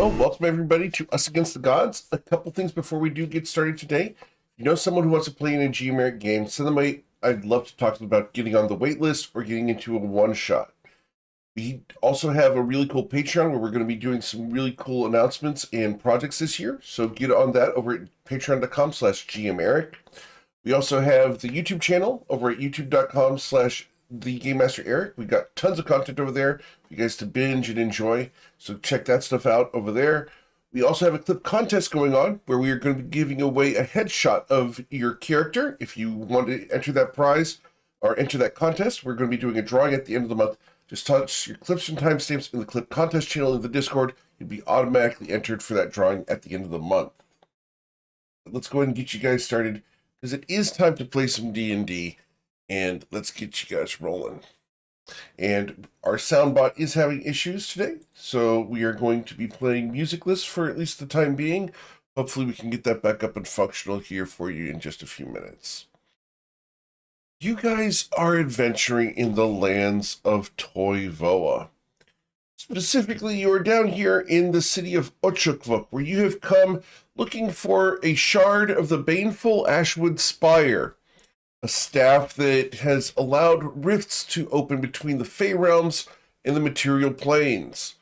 Well, welcome everybody to Us Against the Gods. A couple things before we do get started today. If you know someone who wants to play in a Geomeric game, send them a. I'd love to talk to them about getting on the wait list or getting into a one-shot. We also have a really cool Patreon where we're going to be doing some really cool announcements and projects this year. So get on that over at patreon.com/GMeric. We also have the YouTube channel over at youtube.com/The Game Master Eric. We've got tons of content over there for you guys to binge and enjoy. So check that stuff out over there. We also have a clip contest going on where we are going to be giving away a headshot of your character. If you want to enter that prize or enter that contest, we're going to be doing a drawing at the end of the month. Just touch your clips and timestamps in the clip contest channel in the Discord. You'll be automatically entered for that drawing at the end of the month. But let's go ahead and get you guys started because it is time to play some D&D, and let's get you guys rolling. And our soundbot is having issues today, so we are going to be playing musicless for at least the time being. Hopefully we can get that back up and functional here for you in just a few minutes. You guys are adventuring in the lands of Toivoa. Specifically, you are down here in the city of Ochukvuk, where you have come looking for a shard of the baneful Ashwood Spire, a staff that has allowed rifts to open between the Fey realms and the material planes.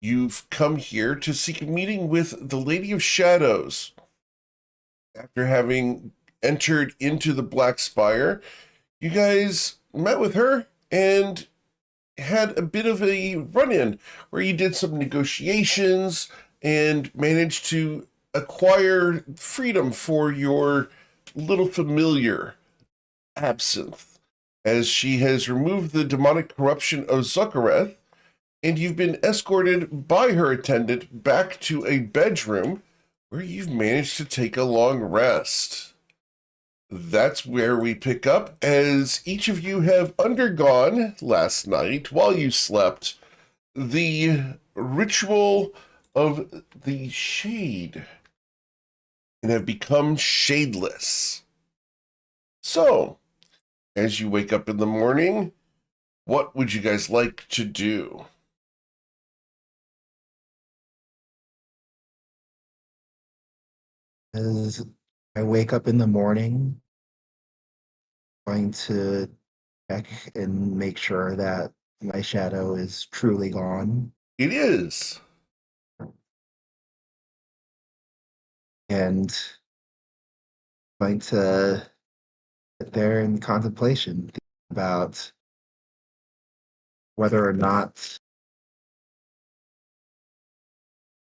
You've come here to seek a meeting with the Lady of Shadows. After having entered into the Black Spire, you guys met with her and had a bit of a run-in where you did some negotiations and managed to acquire freedom for your little familiar, Absinthe, as she has removed the demonic corruption of Zuckareth, and you've been escorted by her attendant back to a bedroom where you've managed to take a long rest. That's where we pick up, as each of you have undergone last night, while you slept, the ritual of the shade and have become shadeless. So, as you wake up in the morning, what would you guys like to do? As I wake up in the morning, going to check and make sure that my shadow is truly gone, It is. and going to sit there in contemplation, thinking about whether or not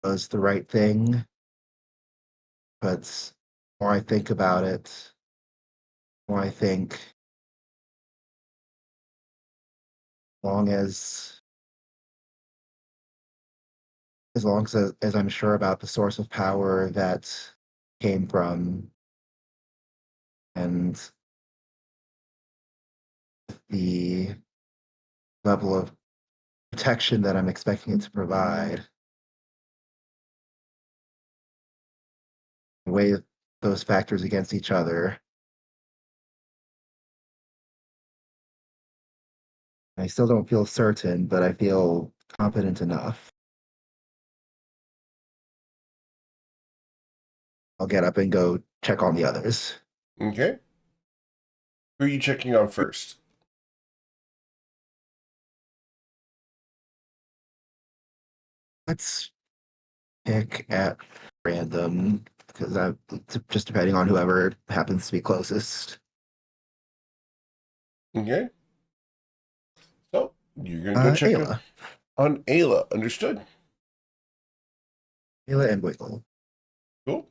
it was the right thing. But the more I think about it, the more I think, long as long as I'm sure about the source of power that came from, and the level of protection that I'm expecting it to provide, weigh those factors against each other. I still don't feel certain, but I feel confident enough. I'll get up and go check on the others. Okay. Who are you checking on first? Let's pick at random, because I just depending on whoever happens to be closest. Okay. So, you're going to go check Ayla. on Ayla. Understood? Ayla and Wiggle. Cool.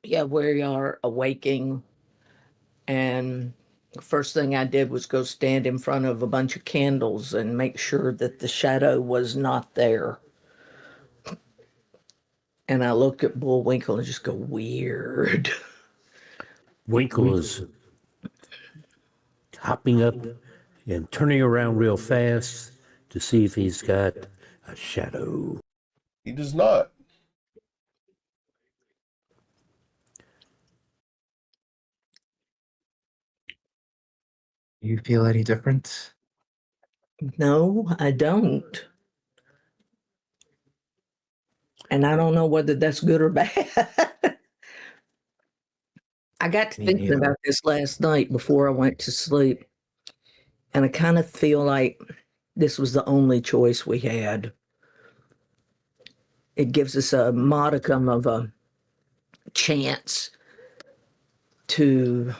Yeah, we are awaking, and the first thing I did was go stand in front of a bunch of candles and make sure that the shadow was not there. And I looked at Bullwinkle and just go, weird. Winkle is hopping up and turning around real fast to see if he's got a shadow. He does not. Do you feel any different? No, I don't. And I don't know whether that's good or bad. I got to Me thinking neither. about this last night before I went to sleep, and I kind of feel like this was the only choice we had. It gives us a modicum of a chance to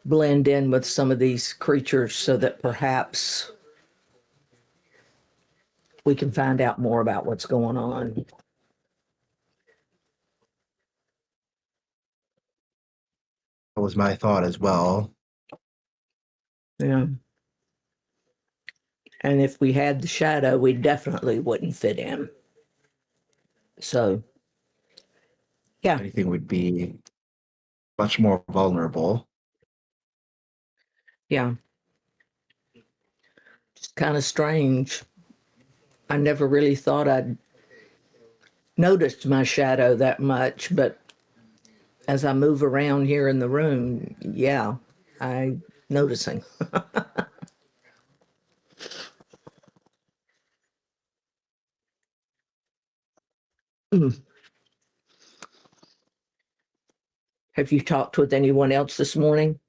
blend in with some of these creatures so that perhaps we can find out more about what's going on. That was my thought as well. Yeah. And if we had the shadow, we definitely wouldn't fit in. So, yeah, Anything would be much more vulnerable. yeah. It's kind of strange. I never really thought I'd noticed my shadow that much, but as I move around here in the room, yeah, I'm noticing. Have you talked with anyone else this morning?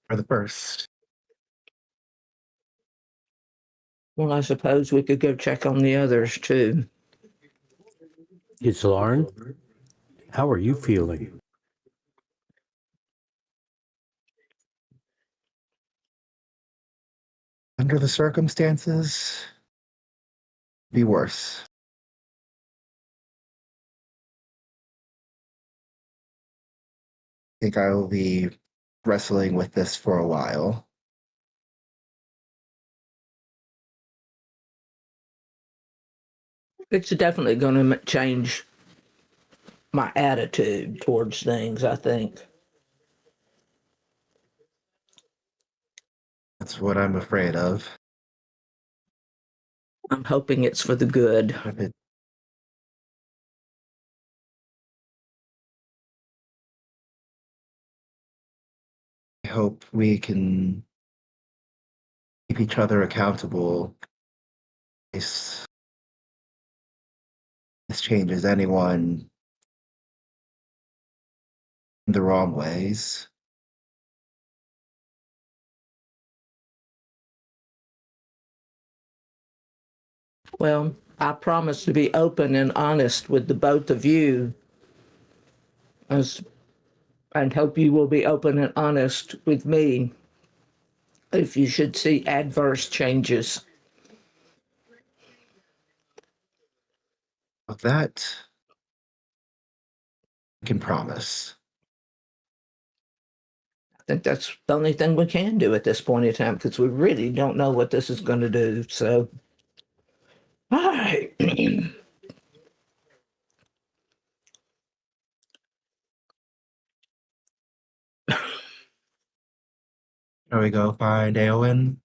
For the first, Well, I suppose we could go check on the others too. It's Lauren. How are you feeling? under the circumstances, be worse. I think I will be wrestling with this for a while. It's definitely going to change my attitude towards things, I think. That's what I'm afraid of. I'm hoping it's for the good. If it, I hope we can keep each other accountable. This changes anyone in the wrong ways. Well, I promise to be open and honest with the both of you as, and hope you will be open and honest with me if you should see adverse changes. Of that, I can promise. I think that's the only thing we can do at this point in time because we really don't know what this is going to do. So, all right. Shall we go find Eowyn?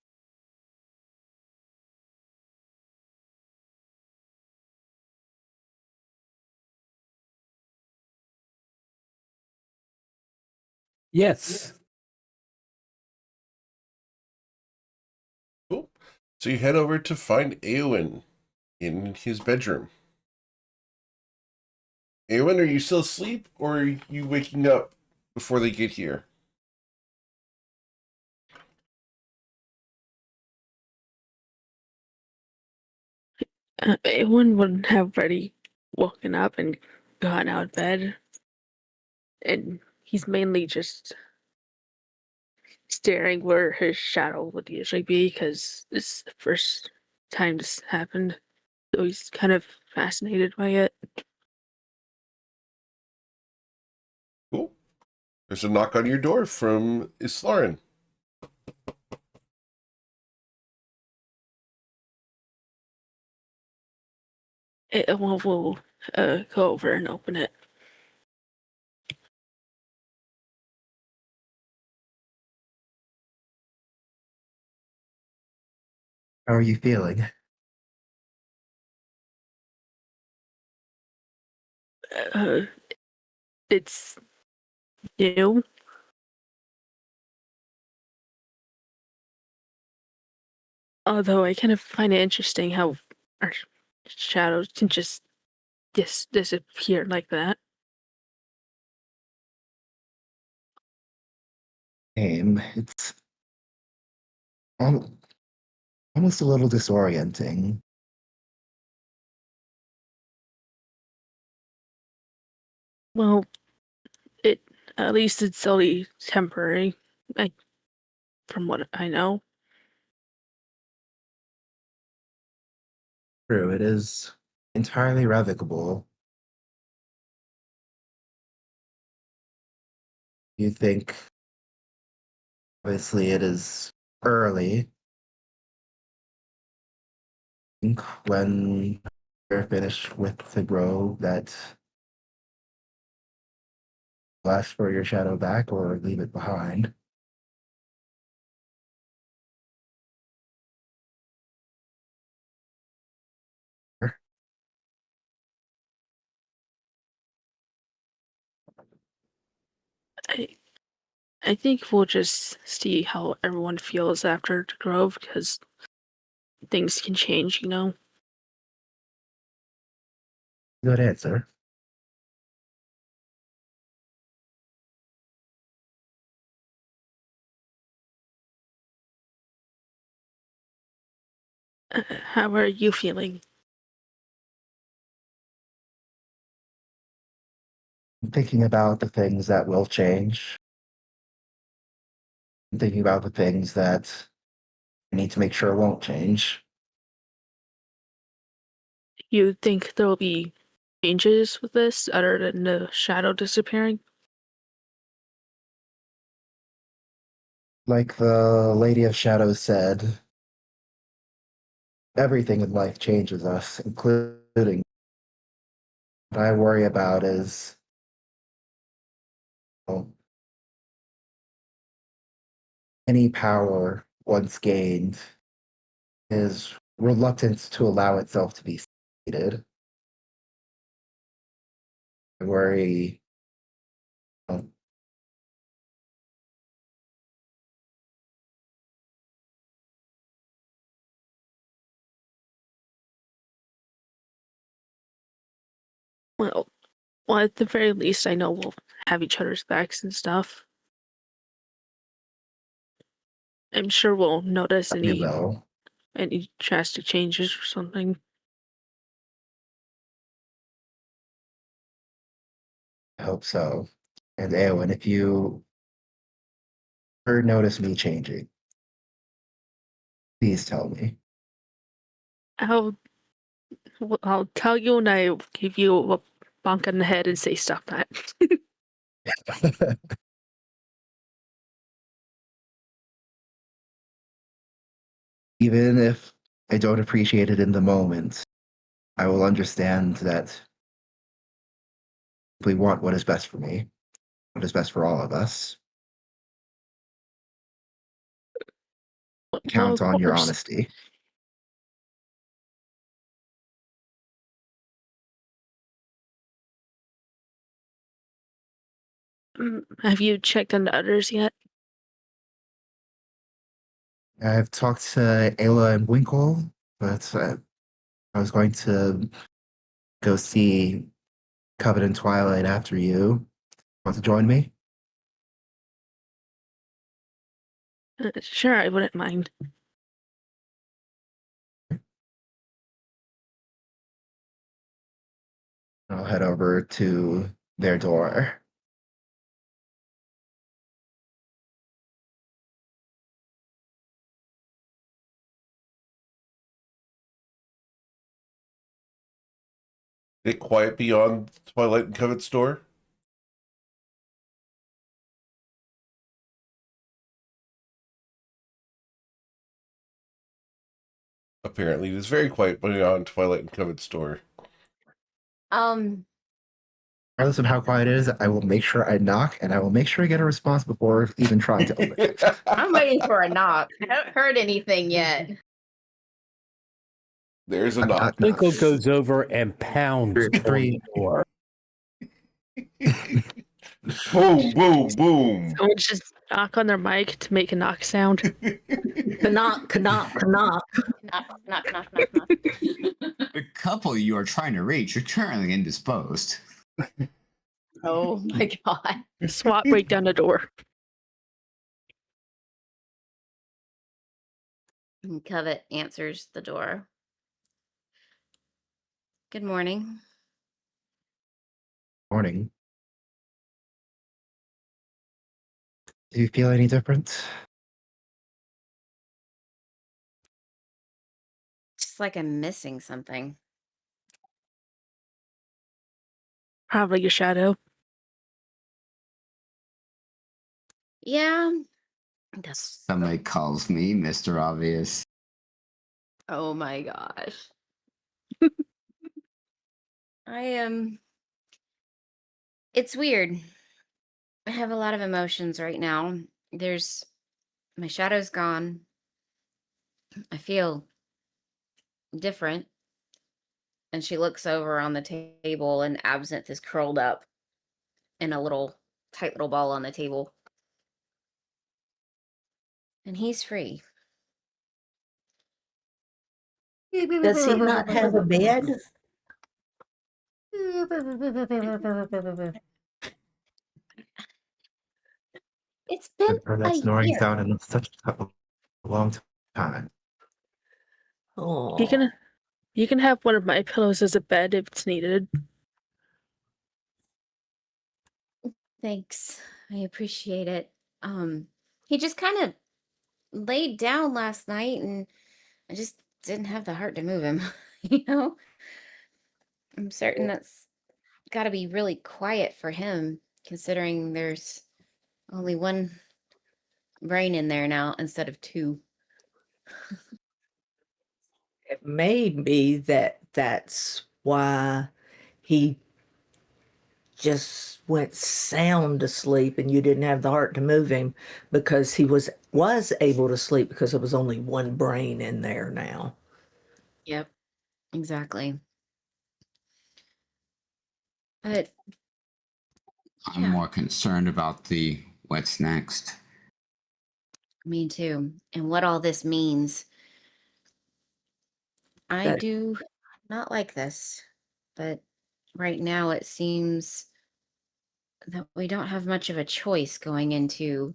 Yes. Cool. So you head over to find Eowyn in his bedroom. Eowyn, are you still asleep or are you waking up before they get here? Everyone would have already woken up and gotten out of bed, and he's mainly just staring where his shadow would usually be because this is the first time this happened. So he's kind of fascinated by it. Cool. There's a knock on your door from Islarin. We'll go over and open it. How are you feeling? Uh, it's new. Although I kind of find it interesting how our shadows can just disappear like that. It's almost a little disorienting. Well, it at least it's only temporary, like from what I know. True, it is entirely revocable. You think, obviously, it is early. I think when you're finished with the grow, that you ask for your shadow back or leave it behind. I I think we'll just see how everyone feels after the Grove because things can change, you know. Good answer. How are you feeling? I'm thinking about the things that will change. I'm thinking about the things that I need to make sure won't change. You think there will be changes with this other than the shadow disappearing? Like the Lady of Shadows said, everything in life changes us, including what I worry about is well, any power once gained is reluctance to allow itself to be seated. I worry um, Well, well, at the very least, I know we'll have each other's backs and stuff. I'm sure we'll notice you will. any drastic changes or something. I hope so. And Eowyn, if you ever notice me changing, please tell me. I'll I'll tell you and I'll give you a bonk on the head and say stop that. Even if I don't appreciate it in the moment, I will understand that we want what is best for me, what is best for all of us. Well, Count of on your course. honesty. Have you checked on the others yet? I've talked to Ayla and Winkle, but I was going to go see Covenant Twilight after you. Want to join me? Sure, I wouldn't mind. I'll head over to their door. Is it quiet beyond Twilight and Covet's door? Apparently, it is very quiet beyond Twilight and Covet's door. Regardless of how quiet it is, I will make sure I knock and I will make sure I get a response before even trying to open it. I'm waiting for a knock. I haven't heard anything yet. There's a knock. Winkle goes over and pounds on Three. the door. Boom, boom, boom. Someone's just knock on their mic to make a knock sound. Knock, knock, knock. Knock, knock, knock, knock, knock. The couple you are trying to reach are currently indisposed. Oh my god. SWAT break down the door. And Covet answers the door. Good morning. Morning. Do you feel any different? Just like I'm missing something. Probably your shadow. Yeah. That's Somebody calls me Mr. Obvious. oh my gosh. I am it's weird. I have a lot of emotions right now. There's my shadow's gone. I feel different. And she looks over on the table and Absinthe is curled up in a little tight little ball on the table. And he's free. Does he not have a bed? It's been I've heard a that snoring year. sound in such a long time. Oh, You can have one of my pillows as a bed if it's needed. Thanks. I appreciate it. He just kind of laid down last night and I just didn't have the heart to move him. You know? I'm certain that's got to be really quiet for him, considering there's only one brain in there now instead of two. it may be that's why he just went sound asleep and you didn't have the heart to move him, because he was able to sleep because there was only one brain in there now. Yep, exactly. But I'm yeah, more concerned about the what's next. me too. And what all this means. I That do not like this, but right now it seems that we don't have much of a choice going into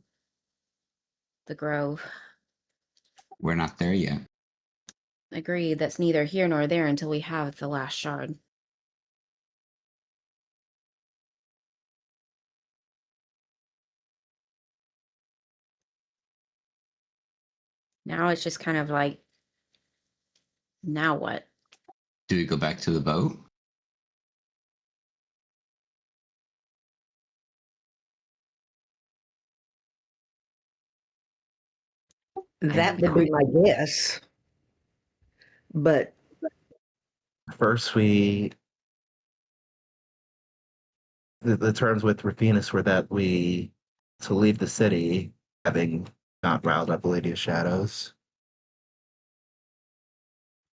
the Grove. We're not there yet. Agreed, that's neither here nor there until we have the last shard. Now it's just kind of like, now what? Do we go back to the boat? that don't would be know. my guess. But First, the terms with Rufinus were that we to leave the city, having not riled up the Lady of Shadows.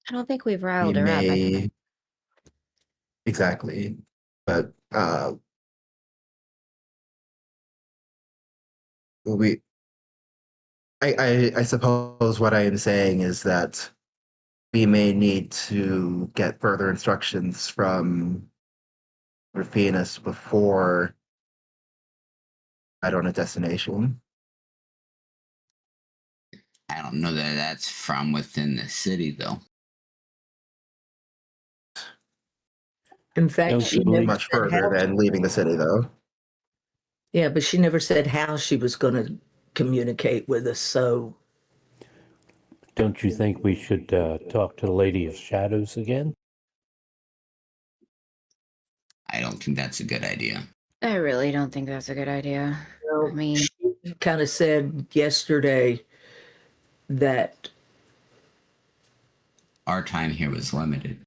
I don't think we've We riled her up. may exactly, but we. I suppose what I am saying is that we may need to get further instructions from Rufinus before I on a destination. I don't know that that's from within the city, though. in fact, Don't she you never believe? Much said further how. than leaving the city, though. Yeah, but she never said how she was going to communicate with us. So Don't you think we should talk to the Lady of Shadows again? I don't think that's a good idea. I really don't think that's a good idea. I mean, she kind of said yesterday that Our time here was limited.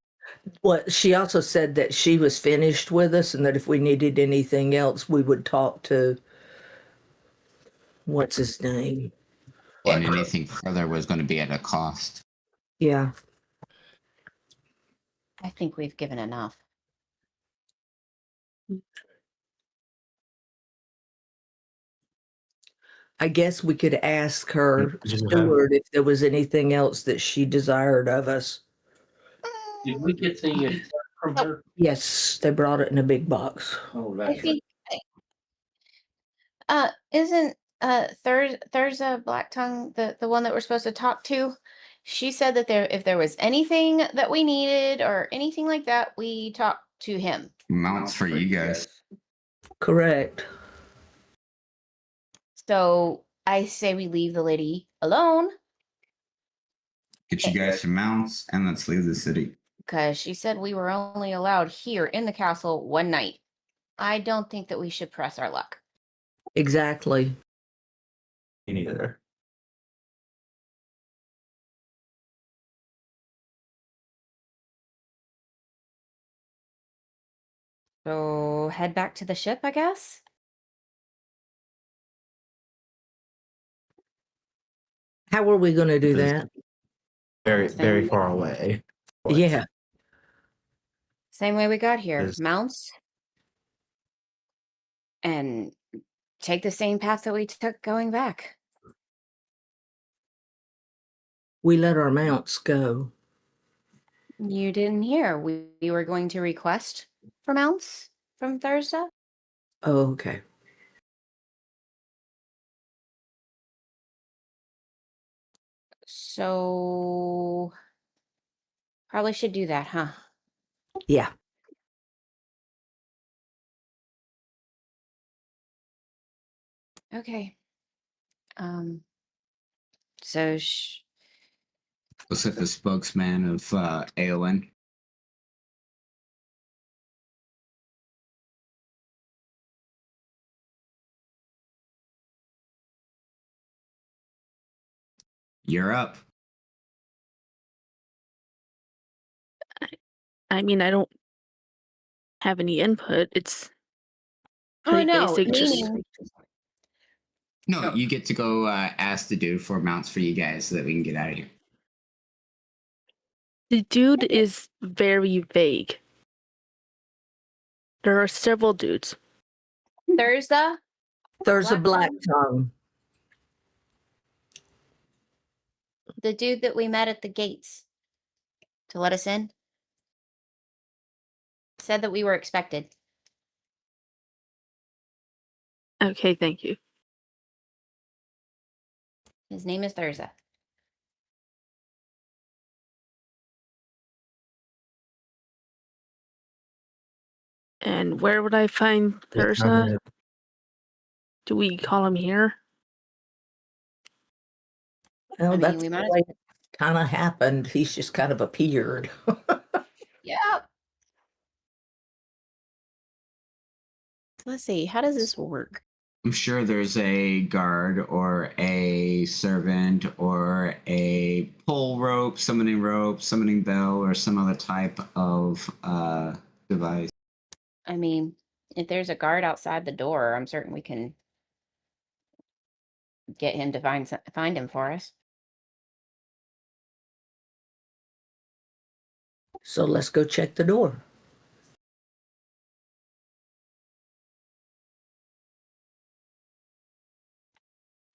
she also said that she was finished with us and that if we needed anything else, we would talk to what's his name? And anything further was going to be at a cost. Yeah. I think we've given enough. I guess we could ask her Did you have- steward if there was anything else that she desired of us. Did we get the check from her? Yes, they brought it in a big box. Oh, I that's right. think isn't Thurza Black Tongue the one that we're supposed to talk to? She said that if there was anything that we needed or anything like that, we talked to him. Mounts for you guys. Correct. So I say we leave the lady alone Get you guys some mounts and let's leave the city. because she said we were only allowed here in the castle one night. I don't think that we should press our luck. Exactly. Me neither. So head back to the ship, I guess. How are we going to do that? Very, very Same. far away. Yeah. Same way we got here. Is- Mounts. And take the same path that we took going back. We let our mounts go. You didn't hear. We were going to request for mounts from Thursday. Oh, okay. So probably should do that, huh? Yeah. Okay. So Was it the spokesman of AON? You're up. I mean, I don't have any input. It's oh pretty no, basic. Just meaning No, you get to go ask the dude for mounts for you guys so that we can get out of here. the dude is very vague. There are several dudes. Thursday. There's a black Black tongue. The dude that we met at the gates to let us in said that we were expected. Okay, thank you. His name is Thursday. And where would I find We Thursday? kinda- Do we call him here? Well, I mean, that's we the might as- way it kind of happened. He's just kind of appeared. Yeah. Let's see. How does this work? I'm sure there's a guard or a servant or a pull rope, summoning bell, or some other type of device. I mean, if there's a guard outside the door, I'm certain we can get him to find him for us. So let's go check the door.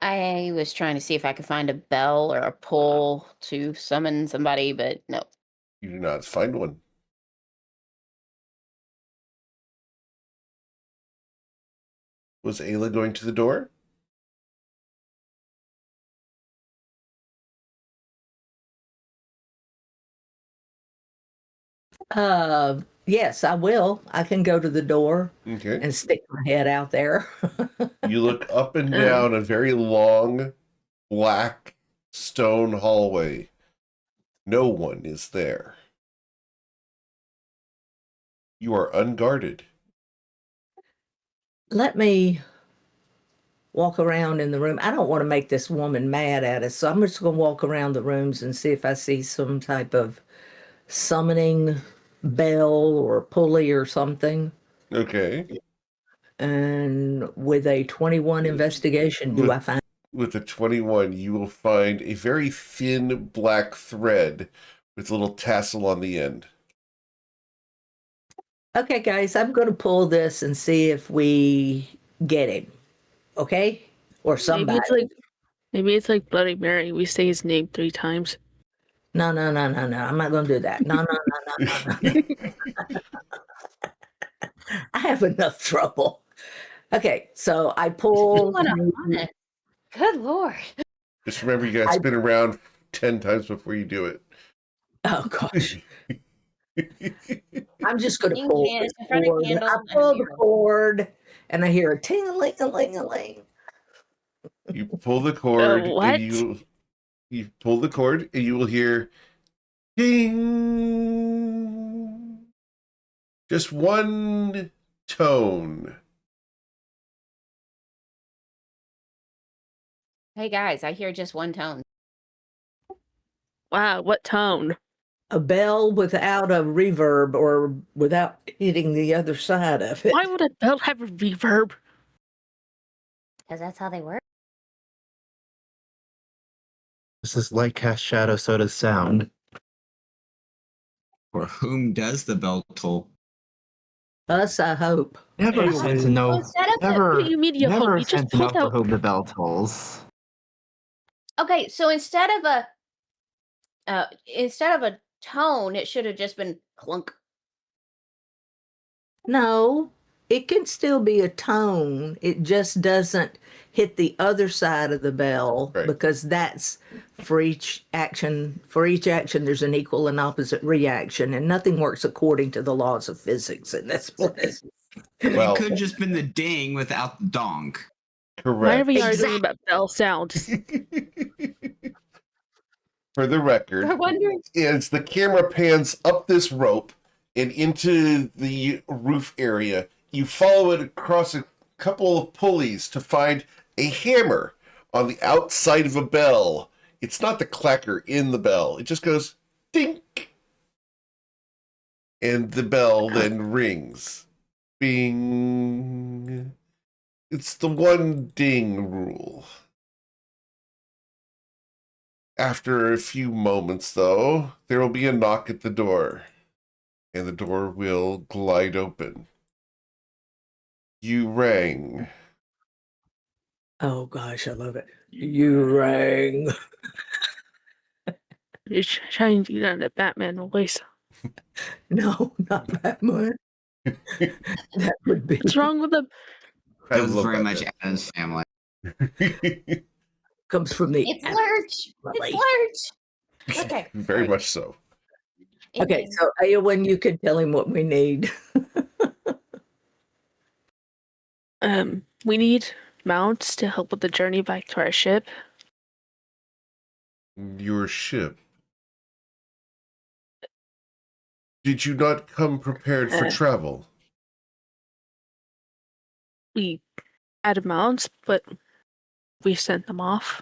I was trying to see if I could find a bell or a pull to summon somebody, but no. You do not find one. Was Ayla going to the door? Yes, I will. I can go to the door Okay. and stick my head out there. You look up and down a very long, black stone hallway. No one is there. You are unguarded. Let me walk around in the room. I don't want to make this woman mad at us, so I'm just going to walk around the rooms and see if I see some type of summoning bell or pulley or something. Okay. And with a 21 investigation, do I find? With a 21, you will find a very thin black thread with a little tassel on the end. Okay, guys, I'm going to pull this and see if we get him. Okay? or somebody. Maybe it's like Bloody Mary. We say his name 3 times. No. I'm not going to do that. No. I have enough trouble. Okay, so I pull. Good Lord. Just remember, you got to spin around 10 times before you do it. Oh gosh. I'm just going to Tin pull can this in front of cord. candle I and pull the mirror. cord, and I hear a ting-a-ling-a-ling-a-ling. You pull the cord, What? and you pull the cord, and you will hear ding. Just one tone. Hey guys, I hear just one tone. Wow, what tone? A bell without a reverb or without hitting the other side of it. Why would a bell have a reverb? Because that's how they work. This is light cast shadow, so does sound. For whom does the bell toll? Us, I hope. Never Anyway. seem to know. Instead of Never, What do you mean you hope? never You seem just to know pulled for out. whom the bell tolls. Okay, so instead of a tone, it should have just been clunk. No, it can still be a tone. It just doesn't hit the other side of the bell Right. because that's for each action. For each action, there's an equal and opposite reaction, and nothing works according to the laws of physics in this place. Well, It could just been the ding without the donk. Why are correct. we arguing about bell sounds? For the record, I wonder. as the camera pans up this rope and into the roof area, you follow it across a couple of pulleys to find a hammer on the outside of a bell. It's not the clacker in the bell. It just goes dink. And the bell then rings. Bing. It's the one ding rule. After a few moments, though, there will be a knock at the door, and the door will glide open. You rang. Oh gosh, I love it. You rang. You're trying to do that in a Batman voice. No, not that much. That would be. What's wrong with the? I That was love very that much bit. Adam's family. Comes from the. It's Lurch. Family. It's Lurch. Okay. Very sorry. much so. Okay, Amen. so Eowyn, you can tell him what we need. We need mounts to help with the journey back to our ship. Your ship. Did you not come prepared for Uh. travel? We had mounts, but we sent them off.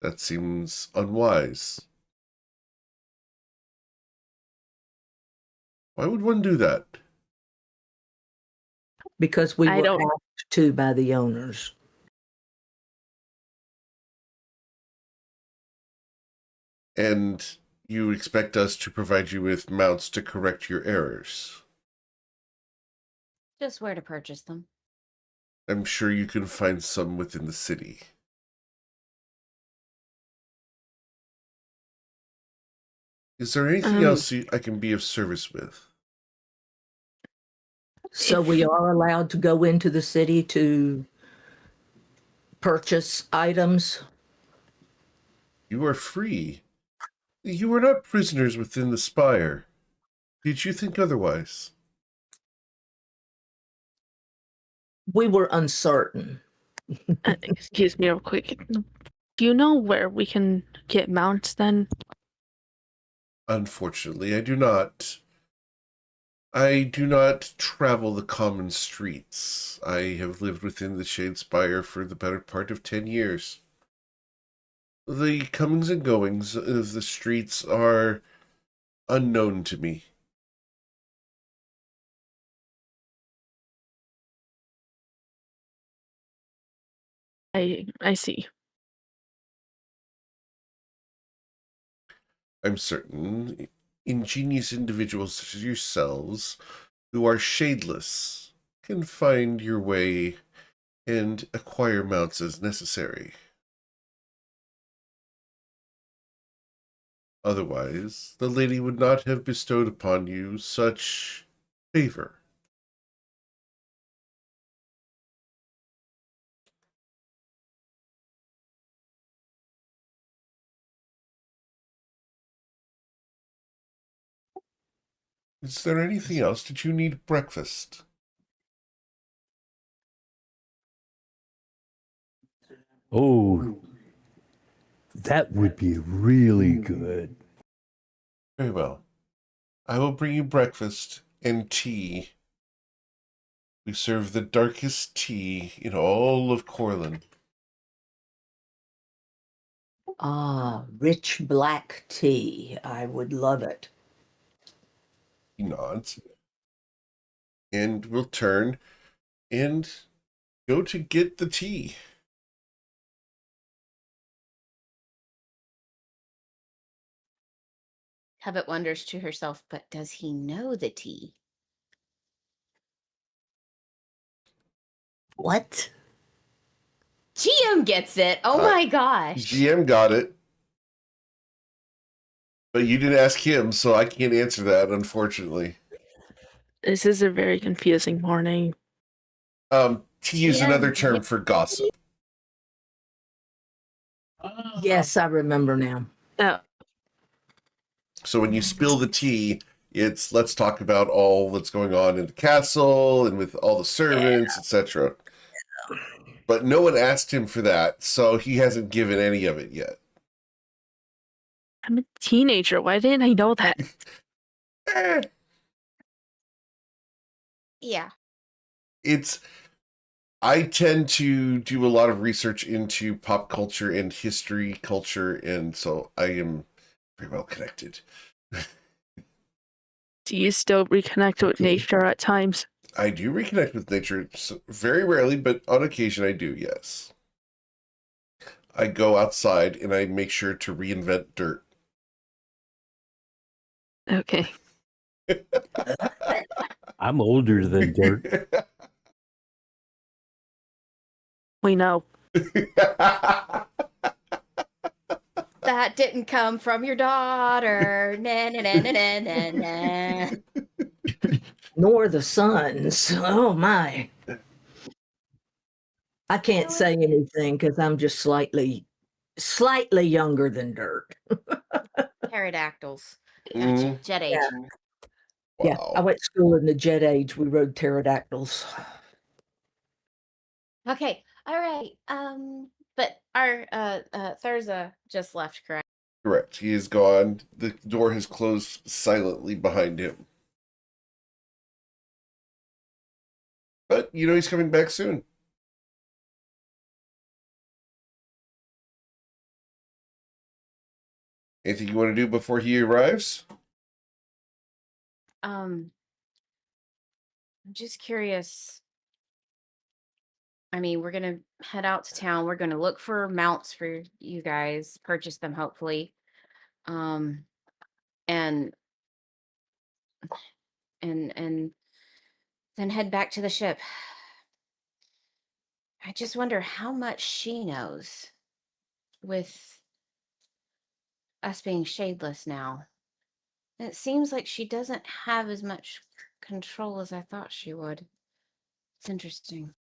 That seems unwise. Why would one do that? Because we I were don't- asked to by the owners. And you expect us to provide you with mounts to correct your errors. Just where to purchase them. I'm sure you can find some within the city. Is there anything else I can be of service with? So we are allowed to go into the city to purchase items. You are free. You are not prisoners within the spire. Did you think otherwise? We were uncertain. Excuse me real quick. Do you know where we can get mounts then? Unfortunately, I do not. I do not travel the common streets. I have lived within the Shadespire for the better part of 10 years. The comings and goings of the streets are unknown to me. I see. I'm certain ingenious individuals such as yourselves, who are shadeless, can find your way and acquire mounts as necessary. Otherwise, the lady would not have bestowed upon you such favor. Is there anything else? Did you need breakfast? Oh, that would be really good. Very well. I will bring you breakfast and tea. We serve the darkest tea in all of Corlin. Ah, rich black tea. I would love it. He nods. And we'll turn and go to get the tea. Habit wonders to herself, but does he know the tea? What? GM gets it. Oh my gosh. GM got it. But you didn't ask him, so I can't answer that, unfortunately. This is a very confusing morning. Tea is GM another term for gossip. Yes, I remember now. Oh, So when you spill the tea, it's let's talk about all that's going on in the castle and with all the servants, etc. But no one asked him for that, so he hasn't given any of it yet. I'm a teenager. Why didn't I know that? Eh, Yeah. I tend to do a lot of research into pop culture and history culture, and so I am very well connected. Do you still reconnect with nature at times? I do reconnect with nature very rarely, but on occasion I do, yes. I go outside and I make sure to reinvent dirt. Okay. I'm older than dirt. We know. That didn't come from your daughter. Na, na, na, na, na, na, na. Nor the sons. Oh my. I can't say anything because I'm just slightly younger than dirt. Pterodactyls. Mm. Gotcha. Jet age. Yeah, I Wow. went to school in the jet age. We rode pterodactyls. Okay. All right. But our Thurza just left, correct? Correct. He is gone. The door has closed silently behind him. But you know he's coming back soon. Anything you want to do before he arrives? I'm just curious. I mean, we're gonna head out to town. We're gonna look for mounts for you guys, purchase them hopefully. Um and and then head back to the ship. I just wonder how much she knows with us being shadeless now. It seems like she doesn't have as much control as I thought she would. It's interesting.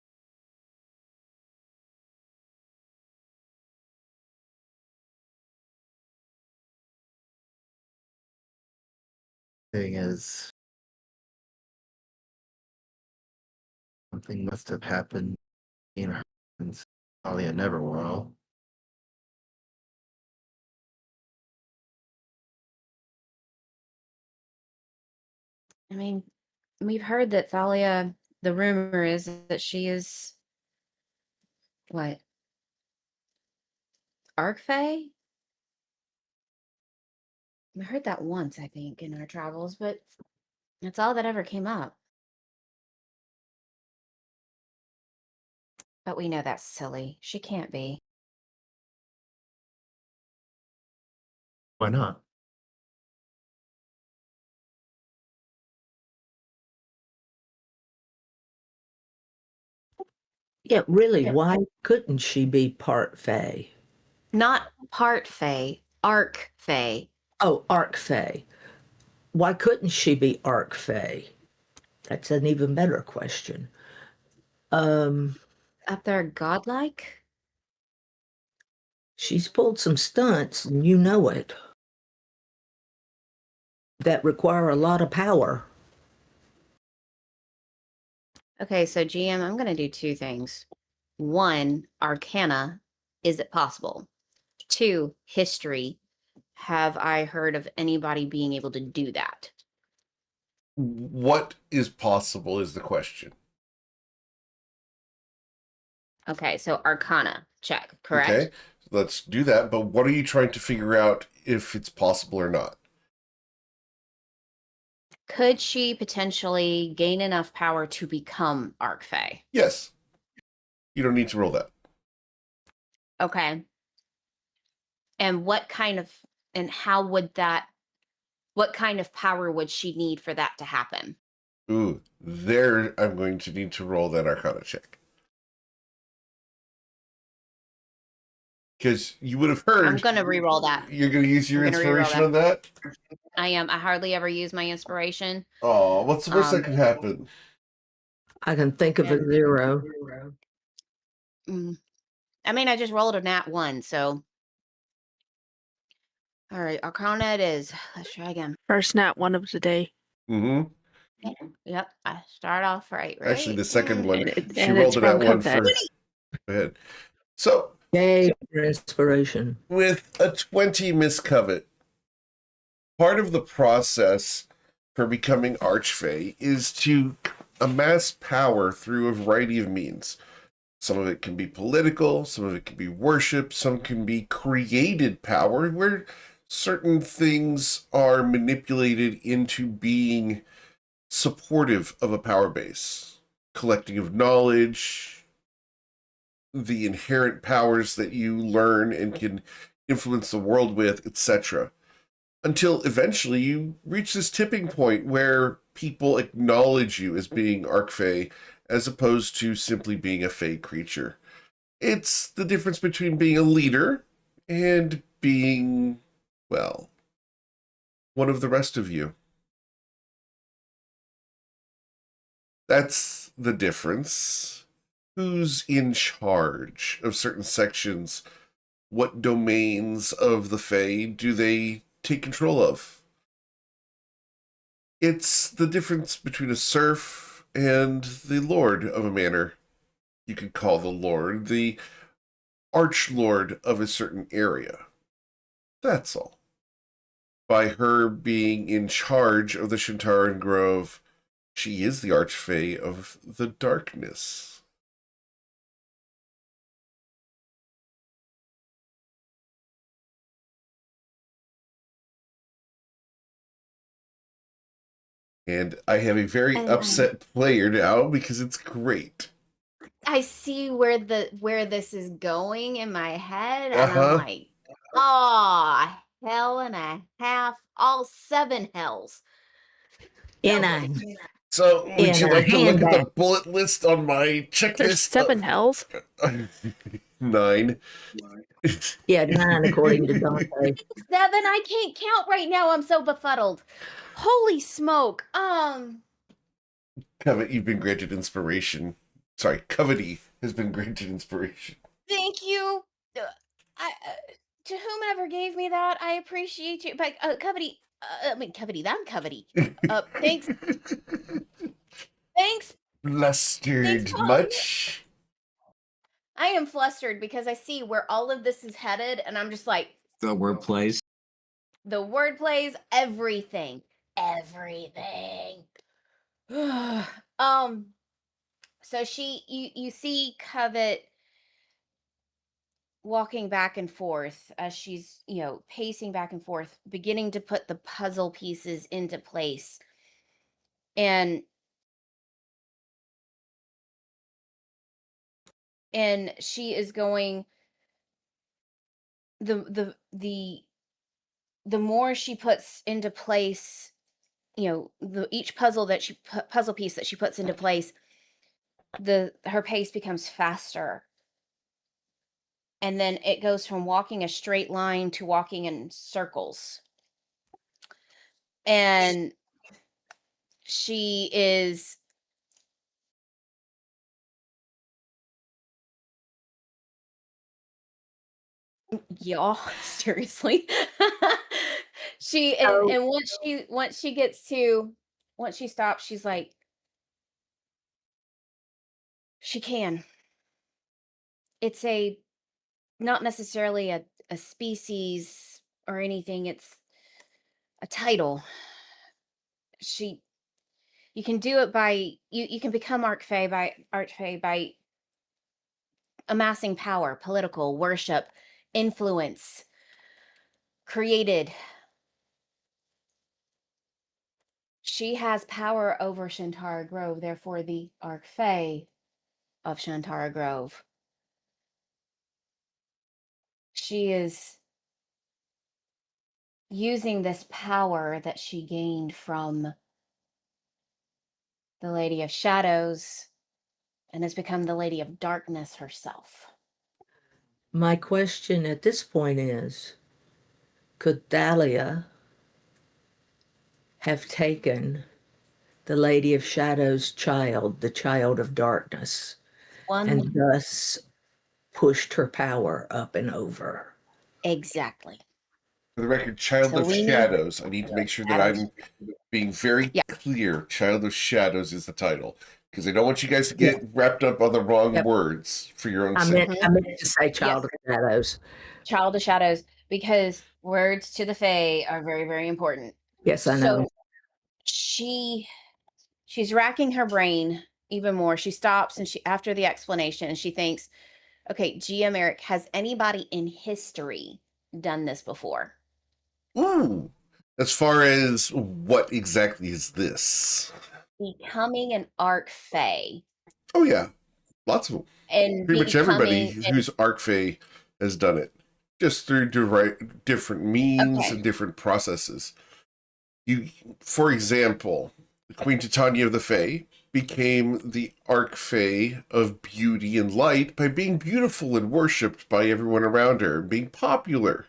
Thing is, something must have happened in her and Talia Neverwell. I mean, we've heard that Thalia, the rumor is that she is what? Arcfey? We heard that once, I think, in our travels, but that's all that ever came up. But we know that's silly. She can't be. Why not? Yeah, really, why couldn't she be part Fae? Not part Fae, arc Fae. Oh, Arc Fae. Why couldn't she be Arc Fae? That's an even better question. Up there, godlike? She's pulled some stunts, and you know it, that require a lot of power. Okay, so GM, I'm going to do two things. One, Arcana. Is it possible? Two, history. Have I heard of anybody being able to do that? What is possible is the question. Okay, so Arcana, check, correct? Okay, let's do that. But what are you trying to figure out if it's possible or not? Could she potentially gain enough power to become Arc Fae? Yes. You don't need to roll that. Okay. And what kind of, and how would that, what kind of power would she need for that to happen? Ooh, there I'm going to need to roll that Arcana check. Because you would have heard. I'm going to re-roll that. You're going to use your I'm gonna re-roll inspiration on that? I am. I hardly ever use my inspiration. Oh, what's the worst that could happen? I can think of a 0. I mean, I just rolled a nat 1, so. All right, Arcana it is. Let's try again. First nat 1 of the day. Mm-hmm. Yep, I start off right. Actually, the second one, And she it's rolled it at from one Covet. first. Go ahead. So, Yay for inspiration. with a 20 Miss Covet, part of the process for becoming Archfey is to amass power through a variety of means. Some of it can be political, some of it can be worship, some can be created power, where certain things are manipulated into being supportive of a power base. Collecting of knowledge, the inherent powers that you learn and can influence the world with, etc. Until eventually you reach this tipping point where people acknowledge you as being Archfey as opposed to simply being a Fey creature. It's the difference between being a leader and being, well, one of the rest of you. That's the difference. Who's in charge of certain sections? What domains of the Fae do they take control of? It's the difference between a serf and the lord of a manor. You could call the lord the archlord of a certain area. That's all. By her being in charge of the Shintaran Grove, she is the archfey of the darkness. And I have a very And, upset player now because it's great. I see where this is going in my head, and Uh-huh. I'm like, oh, hell and a half, all 7 hells. In a So, would you In a like to look at the handbag. bullet list on my checklist? There's 7 hells. 9. yeah, 9 according to Dante. 7, I can't count right now. I'm so befuddled. Holy smoke. Covet, you've been granted inspiration. Sorry, Covety has been granted inspiration. Thank you. To whomever gave me that, I appreciate you. But Covety, Covety, I'm Covety. Thanks. Thanks. Flustered Thanks, much? I am flustered because I see where all of this is headed, and I'm just like, The word plays. the word plays, everything. Everything. So you see Covet walking back and forth as she's, pacing back and forth, beginning to put the puzzle pieces into place. And she is going, the more she puts into place, each puzzle piece that she puts into place, her pace becomes faster. And then it goes from walking a straight line to walking in circles. And she is y'all, seriously. She So and once she stops, she's like, she can. It's not necessarily a species or anything, it's a title. You can do it by you can become archfey by amassing power, political, worship, influence, created. She has power over Shantara Grove, therefore the archfey of Shantara Grove. She is using this power that she gained from the Lady of Shadows and has become the Lady of Darkness herself. my question at this point is, could Thalia have taken the Lady of Shadows' child, the child of darkness, and One thus pushed her power up and over? exactly. For the record, Child So of we need Shadows. I need to make sure that shadows. I'm being very Yeah. clear. Child of Shadows is the title. Because I don't want you guys to get wrapped up on the wrong Yep. words for your own I sake. meant to say child of shadows. Child of Shadows, because words to the Fae are very, very important. Yes, I know. So she's racking her brain even more. She stops and after the explanation and she thinks, okay, GM Eric, has anybody in history done this before? Ooh. As far as what exactly is this? Becoming an archfey Oh yeah, lots of them. and Pretty much everybody becoming who's Archfey has done it, just through different means okay. and different processes. For example, Queen Titania of the Fae became the Archfey of beauty and light by being beautiful and worshipped by everyone around her, and being popular.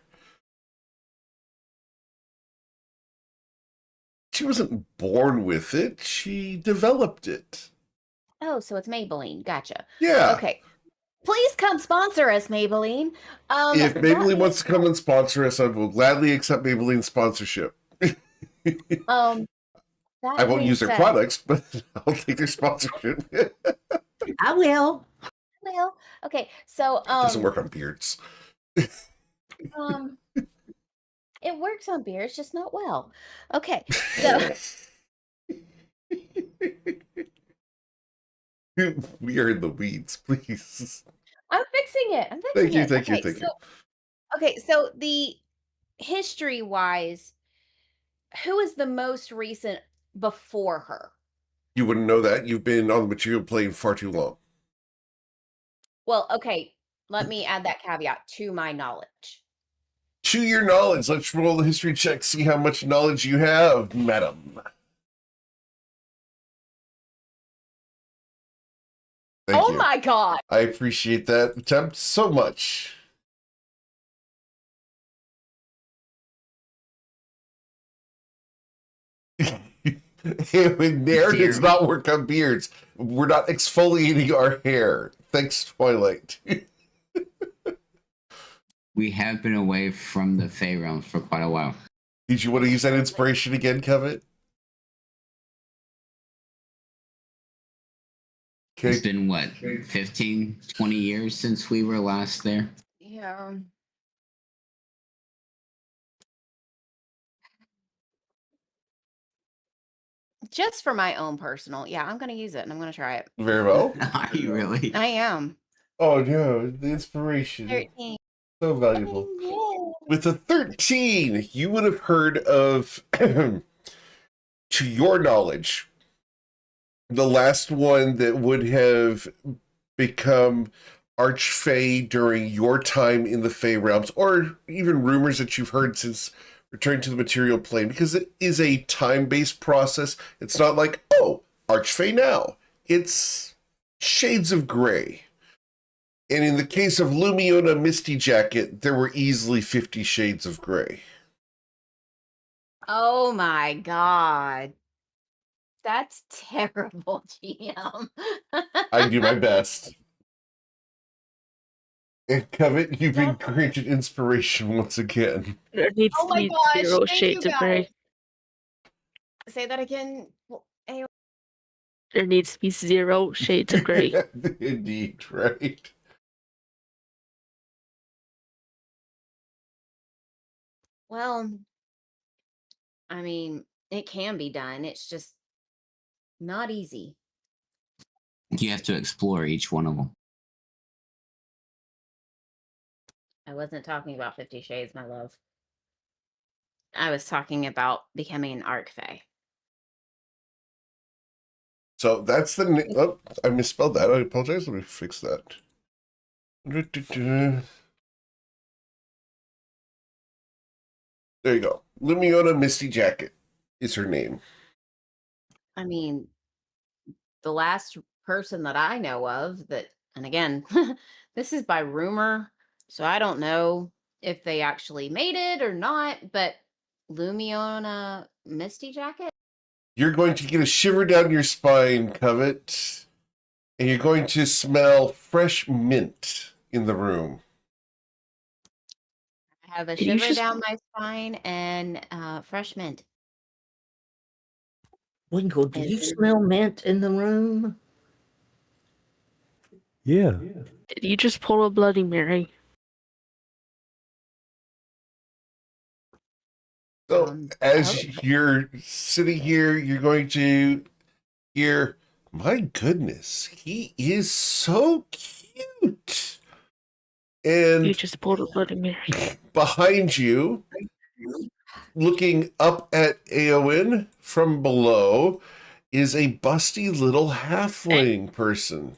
She wasn't born with it; she developed it. Oh, so it's Maybelline. Gotcha. Yeah. Okay. Please come sponsor us, Maybelline. If That Maybelline being wants to come and sponsor us, I will gladly accept Maybelline sponsorship. um I that won't being use their said, products, but I'll take their sponsorship. I will. well, okay. So Doesn't work on beards. um it works on beers, just not well. Okay. So We are in the weeds, please. I'm fixing it. Thank you, thank you, Okay, thank you. so the history wise, who is the most recent before her? You wouldn't know that. You've been on the material plane far too long. Well, okay, let me add that caveat to my knowledge. To your knowledge, let's roll the history check, see how much knowledge you have, madam. Thank Oh you. my god. I appreciate that attempt so much. Nair does not work on beards. We're not exfoliating our hair. Thanks, Twilight. We have been away from the Fey realm for quite a while. Did you want to use that inspiration again, Kevin? It's Okay. been, what, 15, 20 years since we were last there? Yeah. Just for my own personal. Yeah, I'm going to use it and I'm going to try it. Very well. Are you really? I am. Oh no, the inspiration. 13. So valuable. Yeah. With a 13, you would have heard of, to your knowledge, the last one that would have become Archfey during your time in the Fey realms, or even rumors that you've heard since returning to the material plane, because it is a time-based process. It's not like, oh, Archfey now. It's shades of gray. And in the case of Lumiona Misty Jacket, there were easily 50 shades of gray. Oh my god. That's terrible, GM. I do my best. And Covet, you've been granted inspiration once again. There needs Oh to my be gosh, 0 thank shades you of gray. guys. Say that again. Well, anyway. There needs to be 0 shades of gray. Indeed, right? Well, I mean, it can be done. It's just not easy. You have to explore each one of them. I wasn't talking about 50 Shades, my love. I was talking about becoming an archfey. So that's the... Oh, I misspelled that. I apologize. Let me fix that. There you go. Lumiona Misty Jacket is her name. I mean, the last person that I know of that, and again, this is by rumor, so I don't know if they actually made it or not, but Lumiona Misty Jacket? You're going to get a shiver down your spine, Covet, and you're going to smell fresh mint in the room. I have a Did you shiver just- down my spine and fresh mint. Winkle, do you And- smell mint in the room? Yeah. Did you just pull a Bloody Mary? So as oh. you're sitting here, you're going to hear, my goodness, he is so cute. You And just pulled a Bloody Mary. behind you, looking up at Eowyn from below, is a busty little halfling person.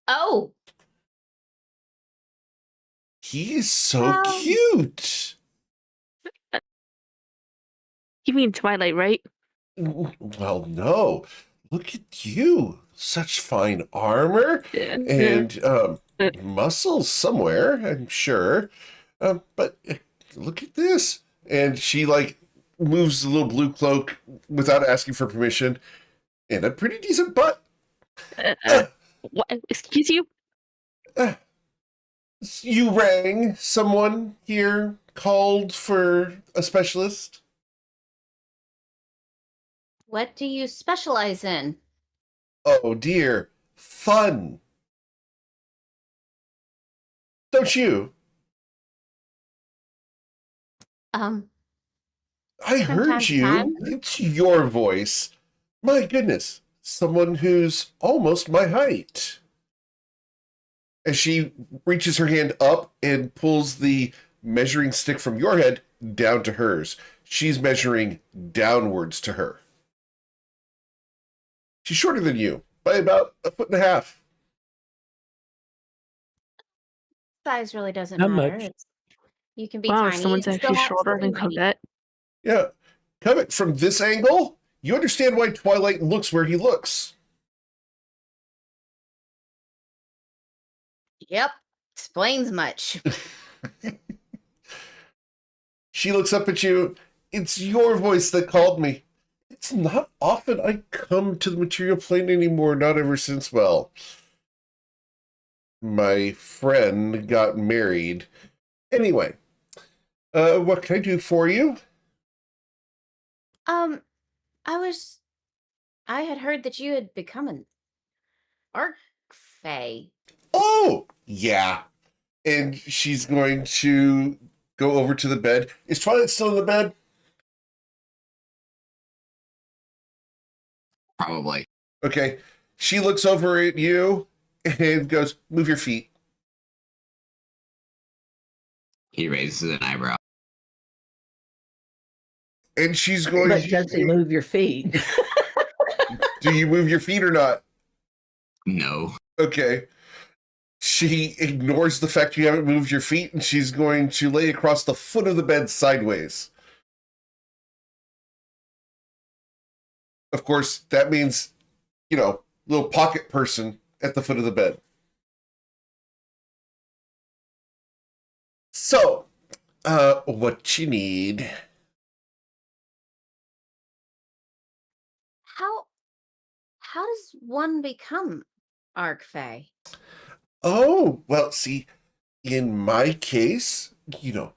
Oh, He is so Wow. cute. You mean Twilight, right? Well, no. Look at you. Such fine armor and muscles somewhere, I'm sure. But look at this. And she, like, moves the little blue cloak without asking for permission. And a pretty decent butt. What? Excuse you? You rang. Someone here called for a specialist. what do you specialize in? Oh dear. Fun. Don't you? I From heard time to you. time. It's your voice. My goodness. Someone who's almost my height. As she reaches her hand up and pulls the measuring stick from your head down to hers. She's measuring downwards to her. She's shorter than you by about 1.5 feet. Size really doesn't Not matter. much. You can be Wow, tiny. someone's and still actually have shorter than skinny. Codette. Yeah. Covet, from this angle, you understand why Twilight looks where he looks. Yep, explains much. She looks up at you. It's your voice that called me. It's not often I come to the material plane anymore, not ever since, well, my friend got married. Anyway, what can I do for you? I had heard that you had become an archfey. Oh, yeah. And she's going to go over to the bed. Is Twilight still in the bed? Probably. Okay. She looks over at you and goes, move your feet. He raises an eyebrow. And she's going, Let Jesse move your feet. do you move your feet or not? No. Okay. She ignores the fact you haven't moved your feet, and she's going to lay across the foot of the bed sideways. Of course, that means little pocket person at the foot of the bed. So, what you need? How does one become Arcfey? Oh, well, see, in my case, you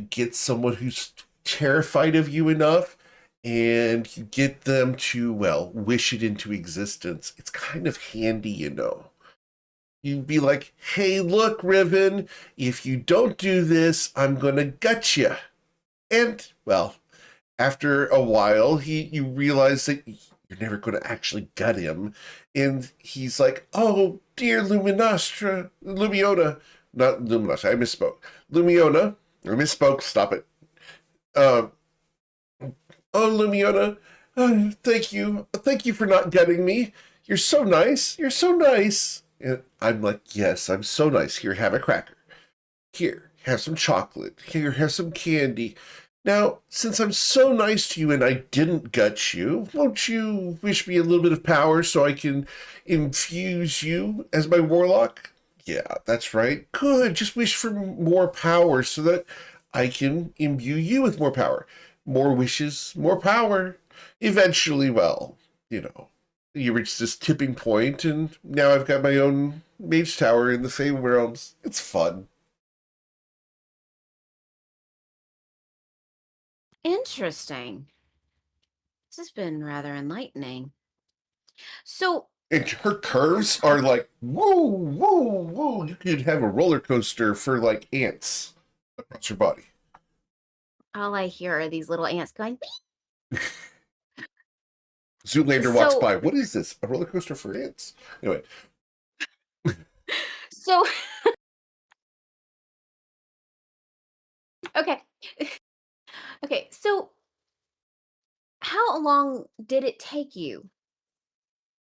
get someone who's terrified of you enough and you get them to, well, wish it into existence. It's kind of handy. You'd be like, hey, look, Riven, if you don't do this, I'm going to gut you. And, well, after a while, you realize that you're never going to actually gut him. And he's like, oh, dear Lumiona, not Luminostra, I misspoke. Lumiona, I misspoke, stop it. Oh, Lumiona, thank you. Thank you for not gutting me. You're so nice. You're so nice. And I'm like, yes, I'm so nice. Here, have a cracker. Here, have some chocolate. Here, have some candy. Now, since I'm so nice to you and I didn't gut you, won't you wish me a little bit of power so I can infuse you as my warlock? Yeah, that's right. Good. Just wish for more power so that I can imbue you with more power. More wishes, more power. Eventually, well, you reach this tipping point, and now I've got my own mage tower in the Fey realms. It's fun. Interesting. This has been rather enlightening. So, And her curves are like, woo, woo, woo. You could have a roller coaster for like ants across your body. all I hear are these little ants going, Zoolander walks So- by. What is this? A roller coaster for ants? Anyway, so. Okay. Okay, so how long did it take you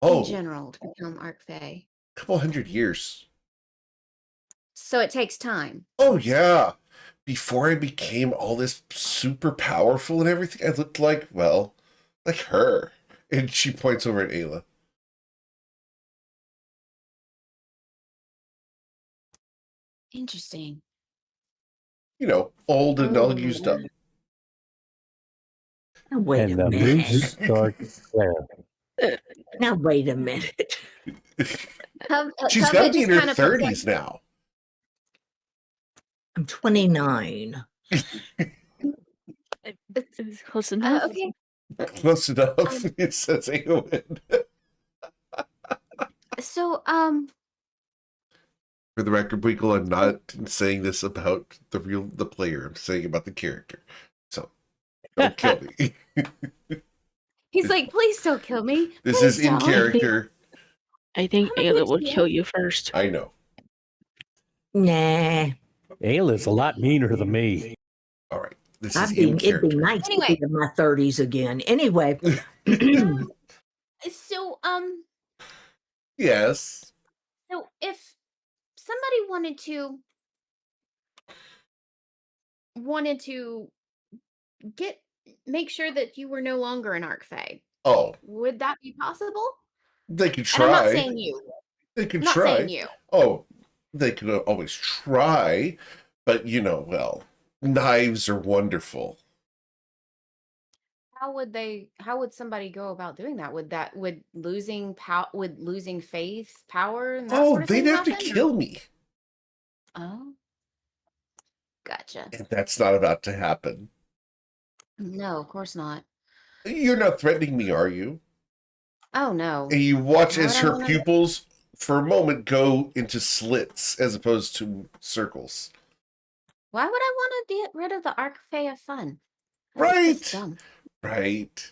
in a general to become Arcfey? couple hundred years. So it takes time. Oh, yeah. Before I became all this super powerful and everything, I looked like, well, like her. And she points over at Ayla. Interesting. Old and all used up. Now, wait And a the minute. moose starts there. Now, wait a minute. She's got to be in her 30s now. I'm 29. It's close enough. Okay. Close enough, it says Aowen. So, For the record, Winkle, I'm not saying this about the player. I'm saying about the character. So, don't kill me. he's like, please don't kill me. This Please is in don't." character. I think I'm a Ayla would bitch, kill you first. I know. Nah. Ayla's a lot meaner than me. All right. This It'd is be in character. nice Anyway. to be in my 30s again. Anyway, So, Yes. so if somebody wanted to make sure that you were no longer an Arcfey, Oh, would that be possible? they could And try. I'm not saying you. They could I'm not try. saying you. Oh, they could always try, but well, knives are wonderful. How would somebody go about doing that? Would losing faith, power, and that Oh, sort of they'd thing have to happen? kill me. Oh, gotcha. And that's not about to happen. No, of course not. You're not threatening me, are you? Oh no. And you watch Why as would I her wanna- pupils, for a moment, go into slits as opposed to circles. Why would I want to get rid of the Arcfey of fun? That's Right. dumb. Right.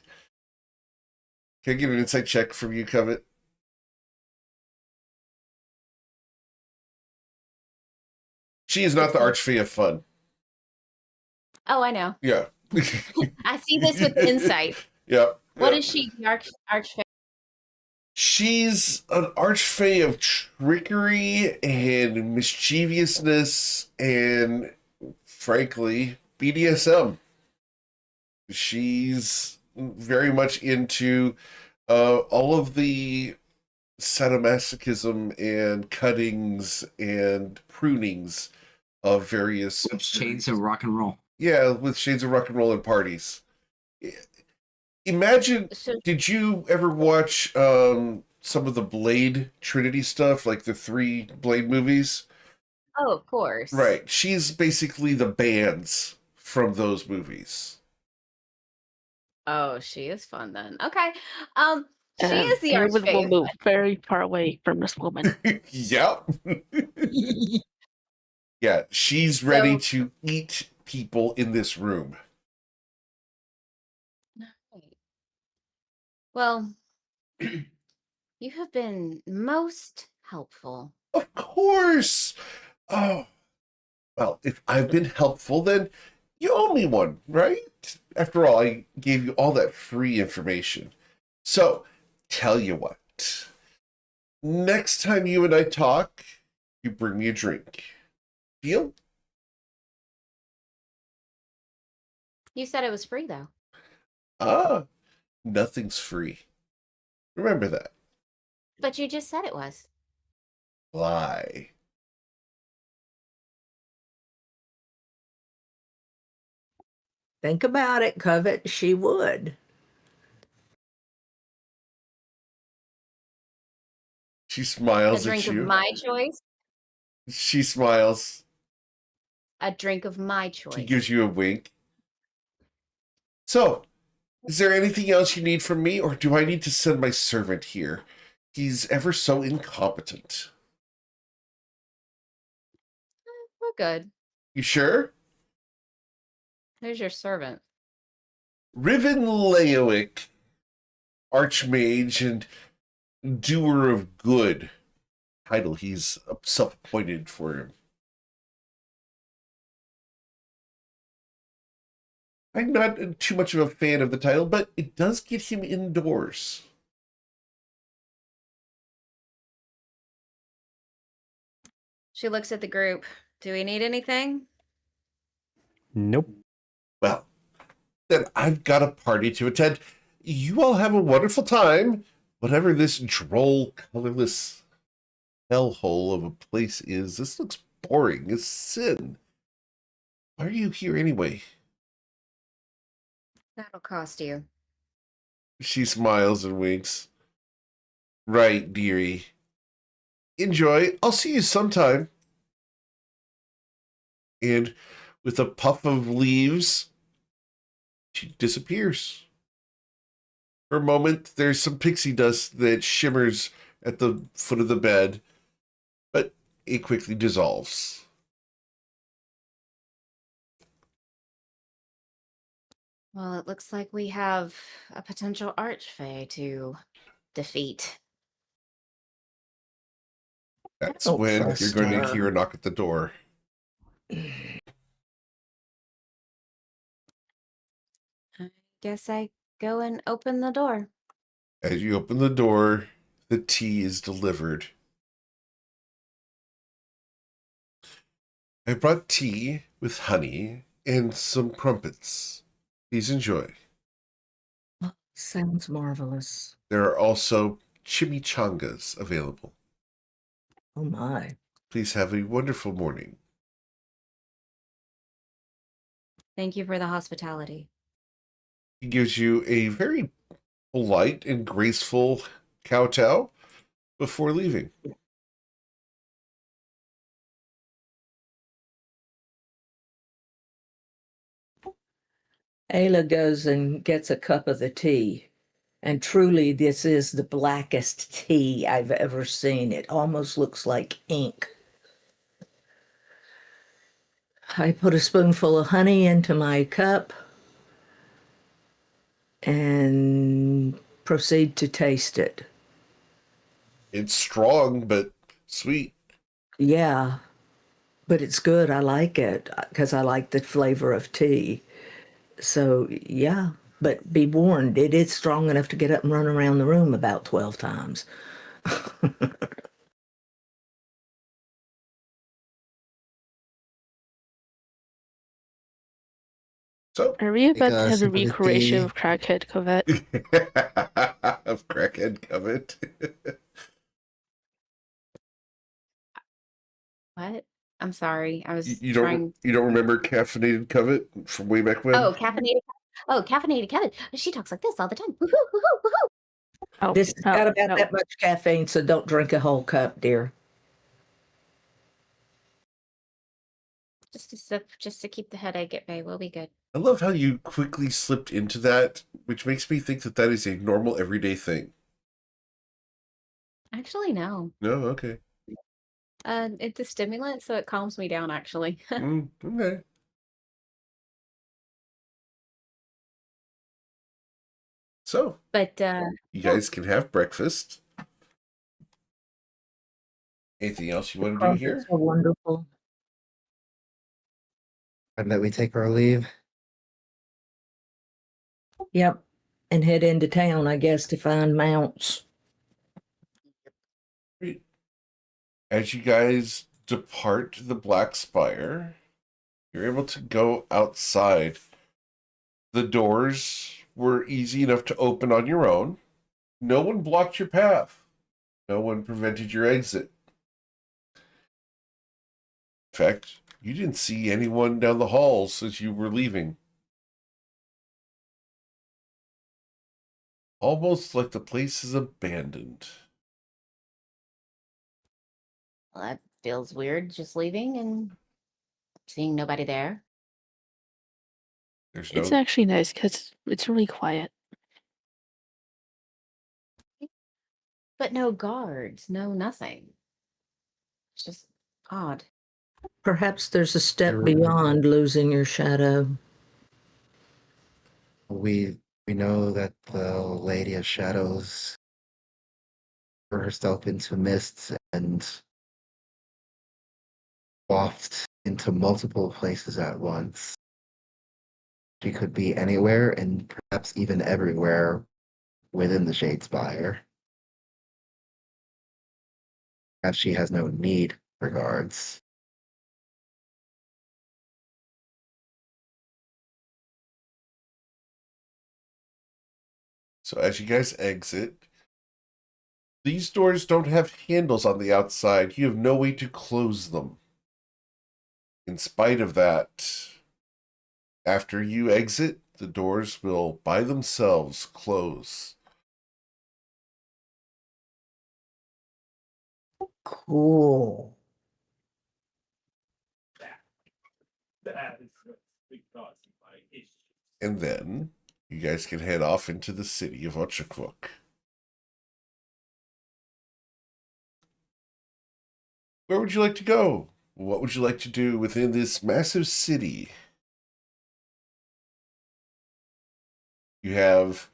Can I get an insight check from you, Covet? She is not the Archfey of fun. Oh, I know. Yeah. I see this with insight. Yeah. What yeah. is she, the Archfey? She's an archfey of trickery and mischievousness and, frankly, BDSM. She's very much into All of the sadomasochism and cuttings and prunings of various With shades of rock and roll. yeah, with shades of rock and roll and parties. Imagine, So, did you ever watch some of the Blade Trinity stuff, like the 3 Blade movies? oh, of course. Right. She's basically the bands from those movies. Oh, she is fun then. Okay. She is the David will archfave. move very far away from this woman. Yep. Yeah, she's ready So, to eat people in this room. well, you have been most helpful. Of course. Oh, well, if I've been helpful, then you owe me one, right? After all, I gave you all that free information. So, tell you what. Next time you and I talk, you bring me a drink. Deal? You said it was free though. Ah, nothing's free. Remember that. But you just said it was. Lie. Think about it, Covet. She would. She A smiles at drink of you. my choice. She smiles. A drink of my She choice. gives you a wink. So, is there anything else you need from me, or do I need to send my servant here? He's ever so incompetent. We're good. You sure? There's your servant. Riven Leowick, Archmage and Doer of Good. Title he's self-appointed for him. I'm not too much of a fan of the title, but it does get him indoors. She looks at the group. Do we need anything? Nope. Well, then I've got a party to attend. You all have a wonderful time, whatever this droll, colorless hellhole of a place is. This looks boring as sin. Why are you here anyway? That'll cost you. She smiles and winks. Right, dearie. Enjoy. I'll see you sometime. And with a puff of leaves, she disappears. For a moment, there's some pixie dust that shimmers at the foot of the bed, but it quickly dissolves. Well, it looks like we have a potential archfey to defeat. That's Don't when you're trust going to her. hear a knock at the door. I guess I go and open the door. As you open the door, the tea is delivered. I brought tea with honey and some crumpets. Please enjoy. Sounds marvelous. There are also chimichangas available. Oh my. Please have a wonderful morning. Thank you for the hospitality. He gives you a very polite and graceful kowtow before leaving. Ayla goes and gets a cup of the tea. And truly, this is the blackest tea I've ever seen. It almost looks like ink. I put a spoonful of honey into my cup and proceed to taste it. It's strong but sweet. Yeah, but it's good. I like it because I like the flavor of tea. So, yeah, but be warned, it is strong enough to get up and run around the room about 12 times. So, Are we about to have a sympathy. recreation of Crackhead Covette? of Crackhead Covet. What? I'm sorry. I was you trying. don't remember Caffeinated Covet from way back when? Oh, caffeinated. Oh, caffeinated Kevin. She talks like this all the time. Woohoo, woohoo, woohoo. Oh, This has got about no. that much caffeine, so don't drink a whole cup, dear. Just a sip, just to keep the headache at bay. We'll be good. I love how you quickly slipped into that, which makes me think that that is a normal everyday thing. Actually, no. No, okay. It's a stimulant, so it calms me down. Actually. Okay. So, But you guys can have breakfast. Anything else you want to do here? So wonderful. And that we take our leave. Yep. And head into town, I guess, to find mounts. As you guys depart the Black Spire, you're able to go outside. The doors were easy enough to open on your own. No one blocked your path. No one prevented your exit. In fact, you didn't see anyone down the halls as you were leaving. Almost like the place is abandoned. well, that feels weird. Just leaving and seeing nobody there. There's It's no actually nice because it's really quiet. But no guards, no nothing. It's just odd. Perhaps there's a step Sure. beyond losing your shadow. We know that the Lady of Shadows threw herself into mists and waft into multiple places at once. She could be anywhere and perhaps even everywhere within the Shadespire. Perhaps she has no need for guards. So as you guys exit, these doors don't have handles on the outside. You have no way to close them. In spite of that, after you exit, the doors will by themselves close. Cool. And then you guys can head off into the city of Ochakvok. Where would you like to go? What would you like to do within this massive city? You have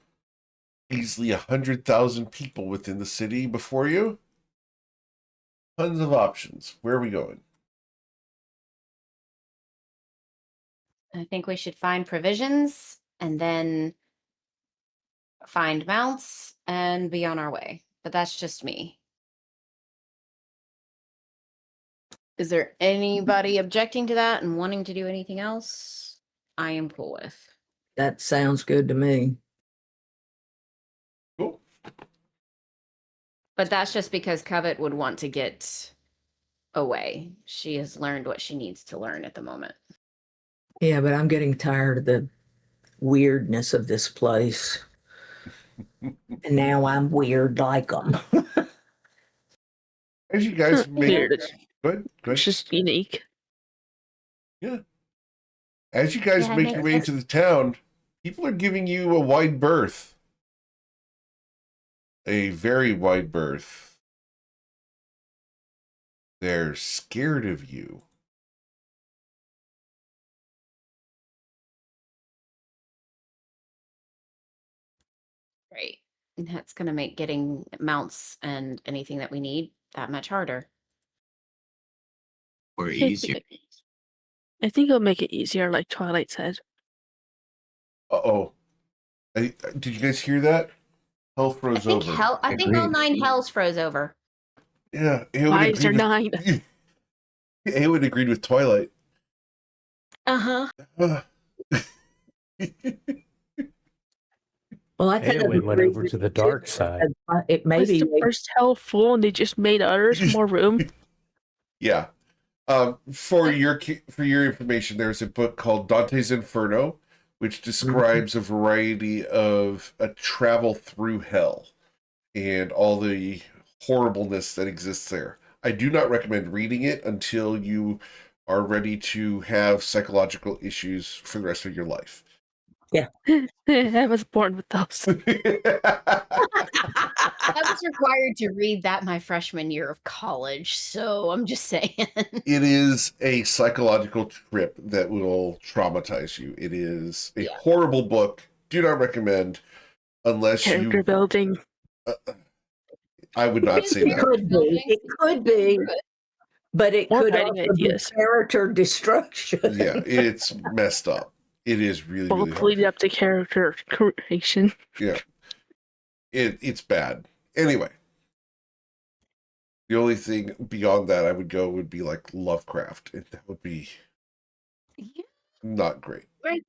easily 100,000 people within the city before you. Tons of options. Where are we going? I think we should find provisions and then find mounts and be on our way. But that's just me. Is there anybody objecting to that and wanting to do anything else? I am cool with. That sounds good to me. Cool. But that's just because Covet would want to get away. She has learned what she needs to learn at the moment. Yeah, but I'm getting tired of the weirdness of this place. And now I'm weird like them. As you guys It's not make weird. It's good. just unique. Yeah. As you guys Yeah, make makes your way sense. into the town, people are giving you a wide berth. A very wide berth. They're scared of you. Great. And that's going to make getting mounts and anything that we need that much harder. Or I easier. think it'll make it easier, like Twilight said. Uh-oh. Did you guys hear that? Hell froze over. I think all 9 hells froze over. Yeah. Why is there 9? Eowyn agreed with Twilight. Uh-huh. Well, I think Eowyn went over to the dark side. it may Was be. the first hell full and they just made others more room? Yeah. For your information, there's a book called Dante's Inferno, which describes a variety of a travel through hell and all the horribleness that exists there. I do not recommend reading it until you are ready to have psychological issues for the rest of your life. I was born with those. I was required to read that my freshman year of college, so I'm just saying. It is a psychological trip that will traumatize you. It is a horrible book. Do not recommend unless Character you. building. I would not say It that. could be. It could be. But it More could writing also be ideas. character destruction. Yeah, it's messed up. It is really, really Both hard. leading up to character creation. Yeah. It's bad. Anyway. The only thing beyond that I would go would be like Lovecraft. And that would be not great. Right.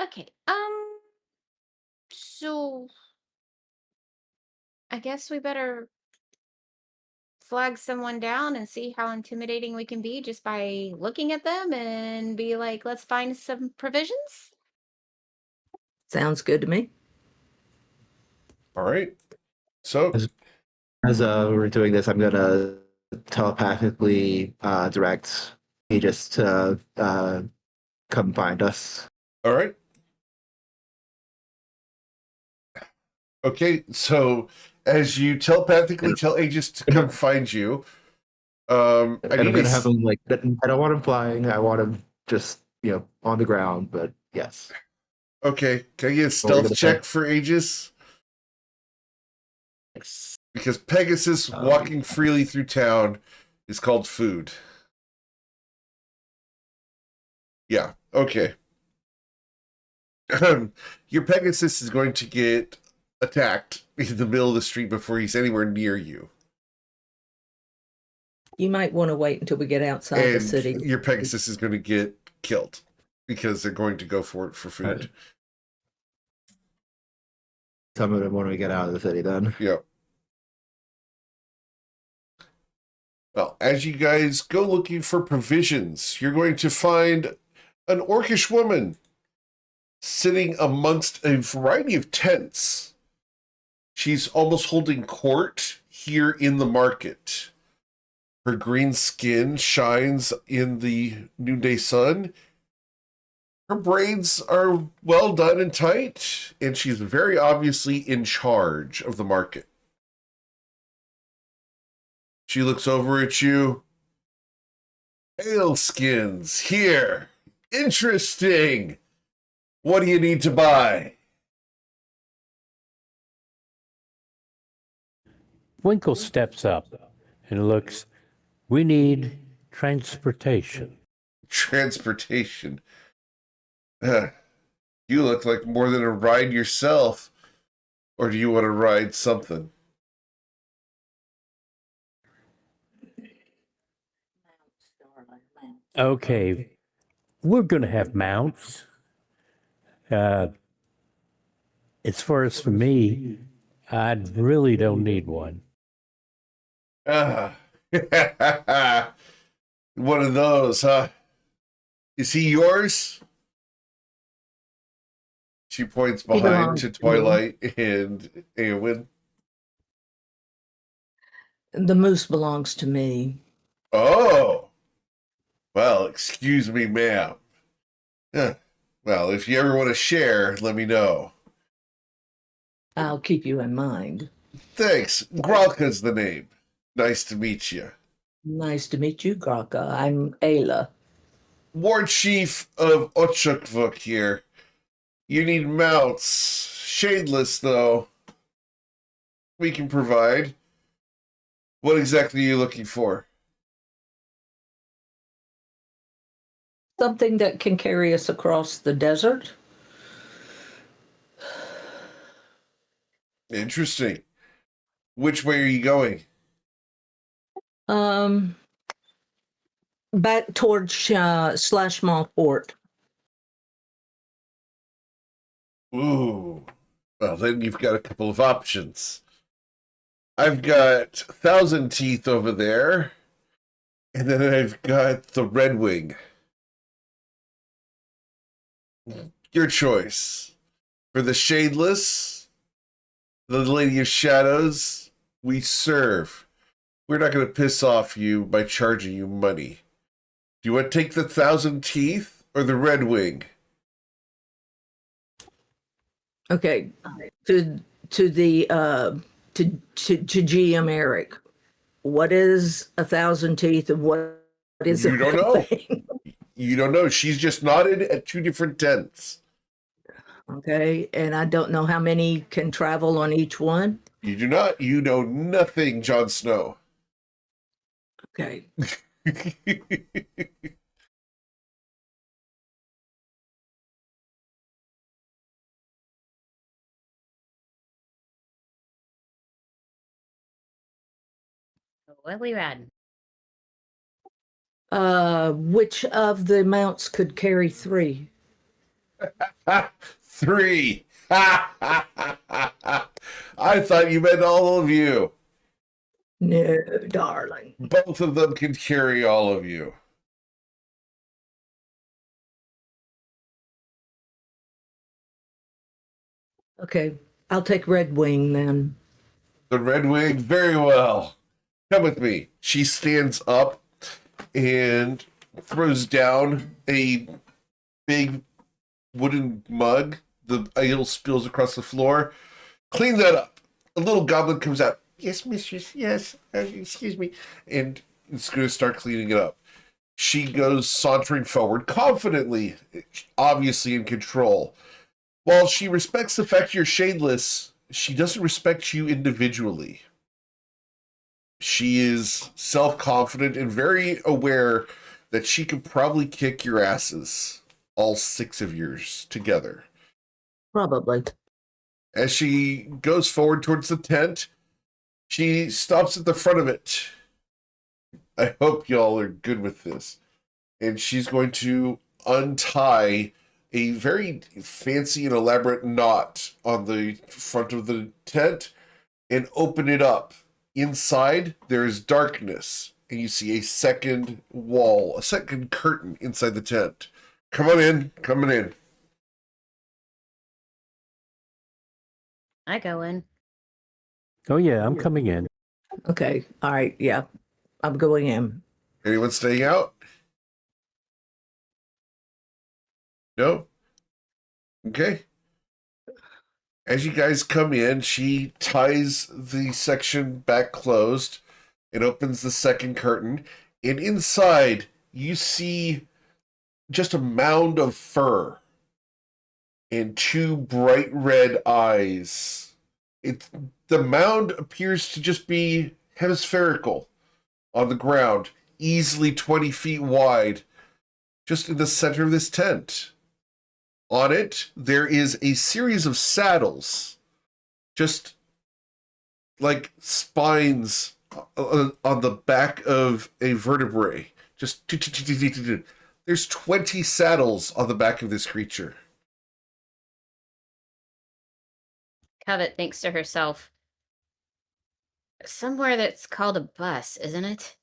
Okay. So I guess we better flag someone down and see how intimidating we can be just by looking at them and be like, let's find some provisions. Sounds good to me. All right. So As we're doing this, I'm gonna telepathically direct Aegis to come find us. all right. Okay, so as you telepathically tell Aegis to come find you, I And I'm need gonna have him like. I don't want him flying. I want him just on the ground. But yes. Okay, can I get a What are we stealth gonna check say? for Aegis? Yes. Because Pegasus walking freely through town is called food. Yeah, okay. Your Pegasus is going to get attacked in the middle of the street before he's anywhere near you. You might want to wait until we get outside the And city. your Pegasus is going to get killed because they're going to go for it for food. Right. Tell me when we get out of the city then. Yeah. Well, as you guys go looking for provisions, you're going to find an orcish woman sitting amongst a variety of tents. She's almost holding court here in the market. Her green skin shines in the noonday sun. Her braids are well done and tight, and she's very obviously in charge of the market. She looks over at you. Ale skins, here. Interesting. What do you need to buy? Winkle steps up and looks. We need transportation. Transportation. You look like more than a ride yourself. Or do you want to ride something? Okay, we're going to have mounts. As far as for me, I really don't need one. Ah. One of those, huh? Is he yours? She points behind belongs to to me. Twilight and Eowyn. The moose belongs to me. Oh. Well, excuse me, ma'am. Well, if you ever want to share, let me know. I'll keep you in mind. Thanks. Gralka's the name. Nice to meet you. Nice to meet you, Graka. I'm Ayla. War Chief of Ochukvuk here. You need mounts. Shadeless, though. We can provide. What exactly are you looking for? Something that can carry us across the desert. Interesting. Which way are you going? Back towards Slashmont Port. Ooh. Well, then you've got a couple of options. I've got Thousand Teeth over there, and then I've got the Red Wing. Your choice. For the Shadeless, the Lady of Shadows, we serve. We're not going to piss off you by charging you money. Do you want to take the Thousand Teeth or the Red Wing? Okay, to the to GM Eric, what is a thousand teeth and what is You a don't red know. wing? You don't know. She's just nodded at two different tents. Okay, and I don't know how many can travel on each one. You do not. You know nothing, Jon Snow. Okay, What we read? which of the mounts could carry three? Three. I thought you meant all of you. No, darling. Both of them can carry all of you. Okay, I'll take Red Wing then. The Red Wing, very well. Come with me. She stands up and throws down a big wooden mug. The ale spills across the floor. Clean that up. A little goblin comes out. Yes, mistress. Yes. Excuse me. And it's going to start cleaning it up. She goes sauntering forward, confidently, obviously in control. While she respects the fact you're shadeless, she doesn't respect you individually. She is self-confident and very aware that she could probably kick your asses, all six of yours together. Probably. As she goes forward towards the tent, she stops at the front of it. I hope y'all are good with this. And she's going to untie a very fancy and elaborate knot on the front of the tent and open it up. Inside, there is darkness, and you see a second wall, a second curtain inside the tent. Come on in, coming in. I go in. Oh, yeah, I'm coming in. Okay, all right, yeah, I'm going in. Anyone staying out? No? Okay. As you guys come in, she ties the section back closed and opens the second curtain. And inside, you see just a mound of fur and two bright red eyes. The mound appears to just be hemispherical on the ground, easily 20 feet wide, just in the center of this tent. On it, there is a series of saddles, just like spines on the back of a vertebrae. Just there's 20 saddles on the back of this creature. Covet thinks to herself, somewhere that's called a bus, isn't it?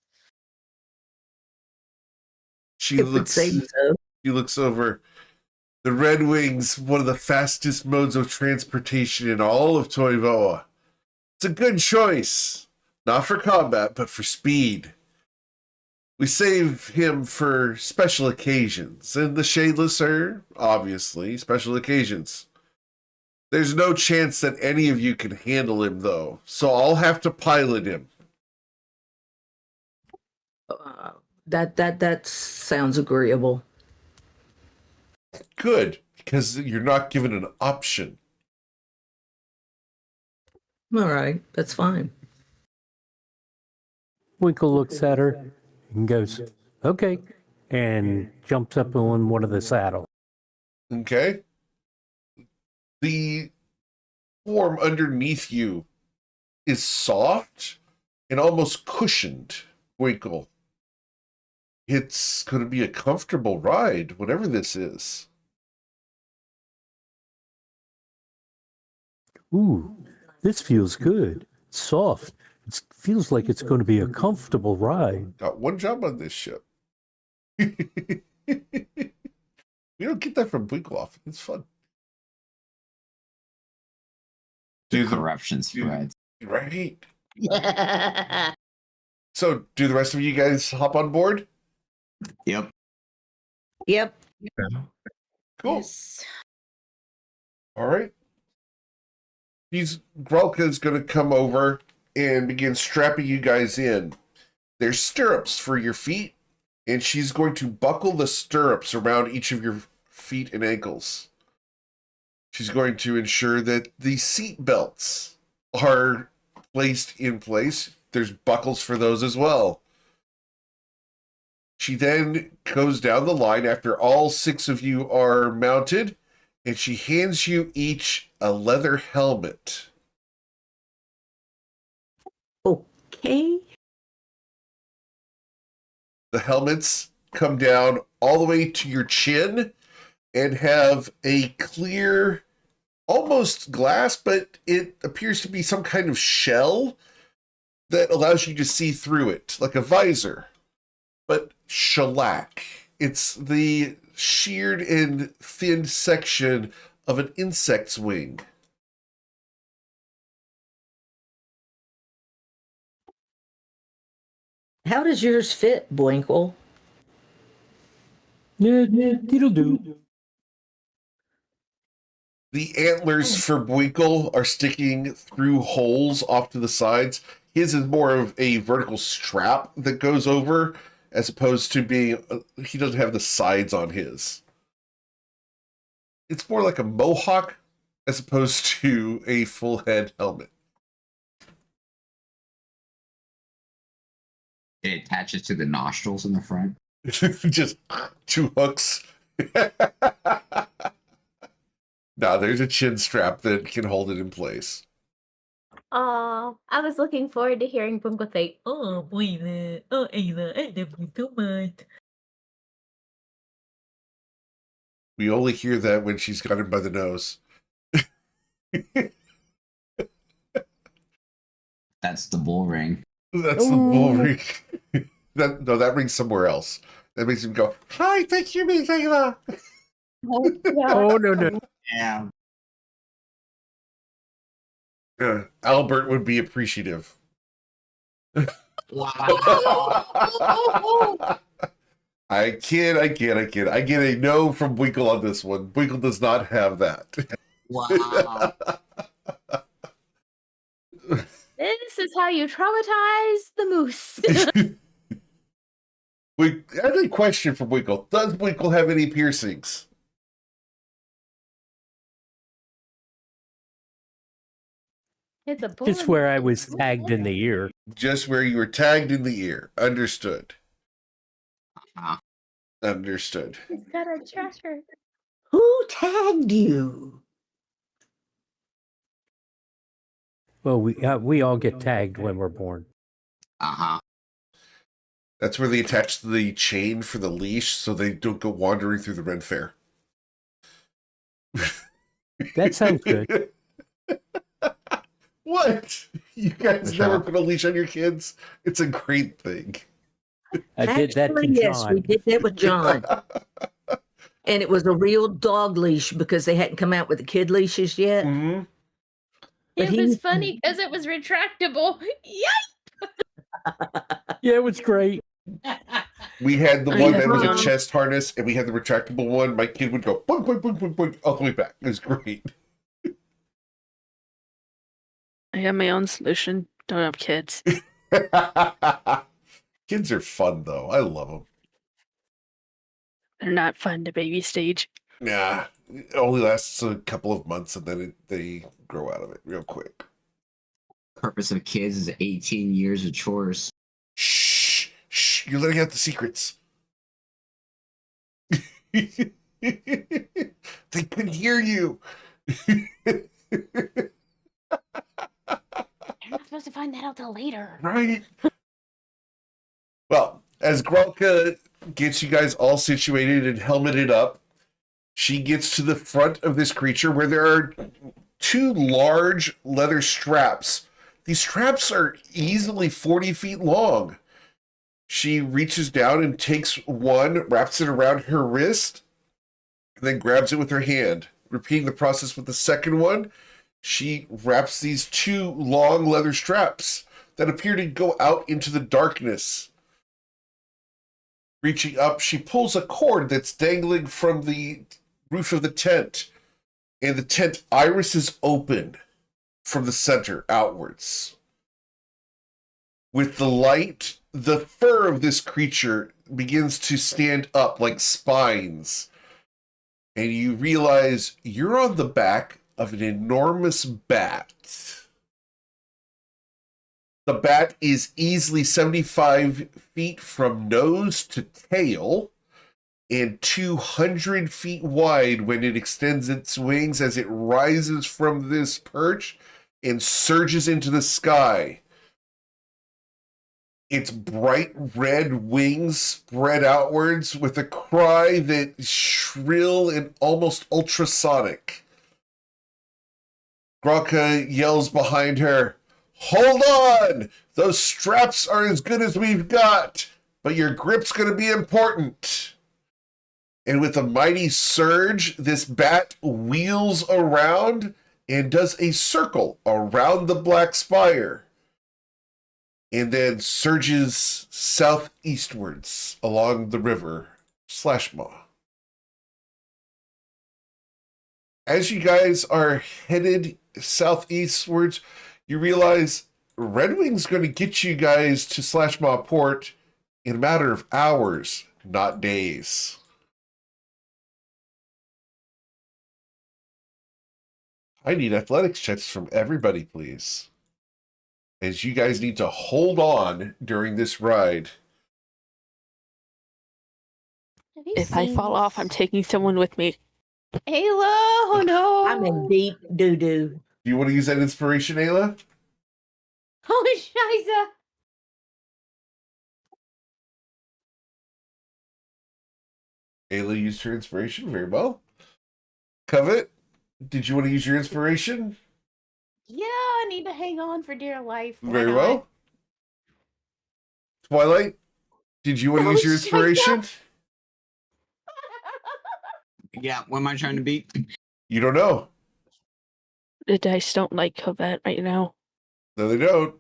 She It would seem so. She looks over. The Red Wing's one of the fastest modes of transportation in all of Toivoa. It's a good choice. Not for combat, but for speed. We save him for special occasions, and the Shadeless are, obviously, special occasions. There's no chance that any of you can handle him, though, so I'll have to pilot him. That sounds agreeable. Good, because you're not given an option. All right, that's fine. Winkle looks at her and goes, okay, and jumps up on one of the saddles. Okay? The form underneath you is soft and almost cushioned, Winkle. It's going to be a comfortable ride, whatever this is. Ooh, this feels good. It's soft. It feels like it's going to be a comfortable ride. Got one job on this ship. We don't get that from Winkle often. It's fun. The corruption spreads. Right. So, do the rest of you guys hop on board? Yep. Yep. Cool. Yes. All right. Grolka's going to come over and begin strapping you guys in. There's stirrups for your feet, and she's going to buckle the stirrups around each of your feet and ankles. She's going to ensure that the seat belts are placed in place. There's buckles for those as well. She then goes down the line after all 6 of you are mounted, and she hands you each a leather helmet. Okay. The helmets come down all the way to your chin and have a clear, almost glass, but it appears to be some kind of shell that allows you to see through it, like a visor, but shellac. It's the sheared and thinned section of an insect's wing. How does yours fit, Bwinkle? Yeah, it'll do. The antlers for Bwinkle are sticking through holes off to the sides. His is more of a vertical strap that goes over, as opposed to being, he doesn't have the sides on his. It's more like a mohawk as opposed to a full head helmet. It attaches to the nostrils in the front. Just 2 hooks. Now there's a chin strap that can hold it in place. Oh, I was looking forward to hearing Bunko say, "Oh, Boyla, oh, Ayla, I love you so much." We only hear that when she's got him by the nose. That's the bull ring. That's the bull ring. That rings somewhere else. That makes him go, "Hi, thank you, Miss Ayla." Oh, no. Yeah. Albert would be appreciative. Wow. I kid. I get a no from Winkle on this one. Winkle does not have that. Wow. This is how you traumatize the moose. I have a question for Winkle. Does Winkle have any piercings? It's a bull. Just where I was tagged in the ear. Just where you were tagged in the ear. Understood. Uh-huh. Understood. He's got a treasure. Who tagged you? Well, we all get tagged when we're born. Uh-huh. That's where they attach the chain for the leash so they don't go wandering through the Ren Fair. That sounds good. What? You guys never put a leash on your kids? It's a great thing. I did that to Actually, yes, we John. did that with John. And it was a real dog leash because they hadn't come out with the kid leashes yet. Mm-hmm. But It he- was funny because it was retractable. Yeah. Yeah, it was great. We had the I one that was a know. chest harness, and we had the retractable one. My kid would go boink, boink, boink, boink, boink, all the way back. It was great. I have my own solution. Don't have kids. Kids are fun, though. I love them. They're not fun to baby stage. Nah, it only lasts a couple of months, and then they grow out of it real quick. Purpose of kids is 18 years of chores. Shh, shh, you're letting out the secrets. They couldn't hear you. You're not supposed to find that out till later. Right? Well, as Grolka gets you guys all situated and helmeted up, she gets to the front of this creature where there are two large leather straps. These straps are easily 40 feet long. She reaches down and takes one, wraps it around her wrist, and then grabs it with her hand. Repeating the process with the second one, she wraps these two long leather straps that appear to go out into the darkness. Reaching up, she pulls a cord that's dangling from the roof of the tent, and the tent iris is open from the center outwards. With the light, the fur of this creature begins to stand up like spines, and you realize you're on the back of an enormous bat. The bat is easily 75 feet from nose to tail and 200 feet wide when it extends its wings as it rises from this perch and surges into the sky. Its bright red wings spread outwards with a cry that is shrill and almost ultrasonic. Graka yells behind her, "Hold on! Those straps are as good as we've got, but your grip's going to be important." And with a mighty surge, this bat wheels around and does a circle around the black spire, and then surges southeastwards along the river Slashmaw. As you guys are headed southeastwards, you realize Red Wing's going to get you guys to Slashmaw Port in a matter of hours, not days. I need athletics checks from everybody, please, as you guys need to hold on during this ride. Have you If I seen fall off, I'm taking someone with me. Ayla? Oh no! I'm in deep doo-doo. Do you want to use that inspiration, Ayla? Oh, Shiza! Ayla used her inspiration very well. Covet, did you want to use your inspiration? Yeah, I need to hang on for dear life. Why Very not? well. Twilight, did you want to Oh, use your shit, inspiration? Yeah, what am I trying to beat? You don't know. The dice don't like Covette right now. No, they don't.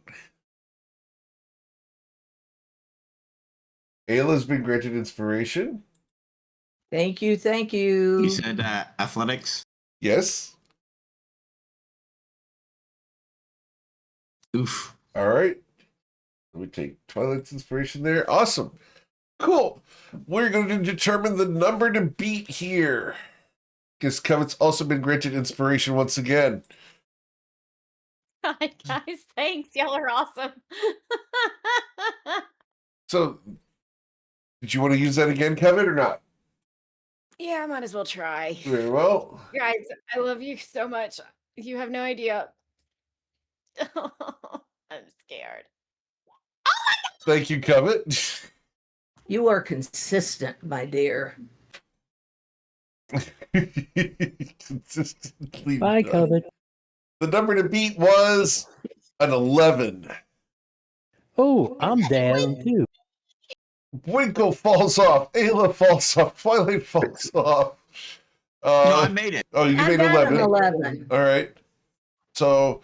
Ayla's been granted inspiration. Thank you, thank You you. said athletics? Yes. Oof. All right. Let me take Twilight's inspiration there. Awesome. Cool. We're going to determine the number to beat here, because Covet's also been granted inspiration once again. God, guys, thanks. Y'all are awesome. So, did you want to use that again, Covet, or not? Yeah, I might as well try. Very well. Guys, I love you so much. You have no idea. I'm scared. Thank you, Covet. You are consistent, my dear. Consistently Bye, done. COVID. The number to beat was an 11. Oh, I'm down too. Winkle falls off. Ayla falls off. Twilight falls off. No, I made it. Oh, you I made got 11. an 11. All right. So,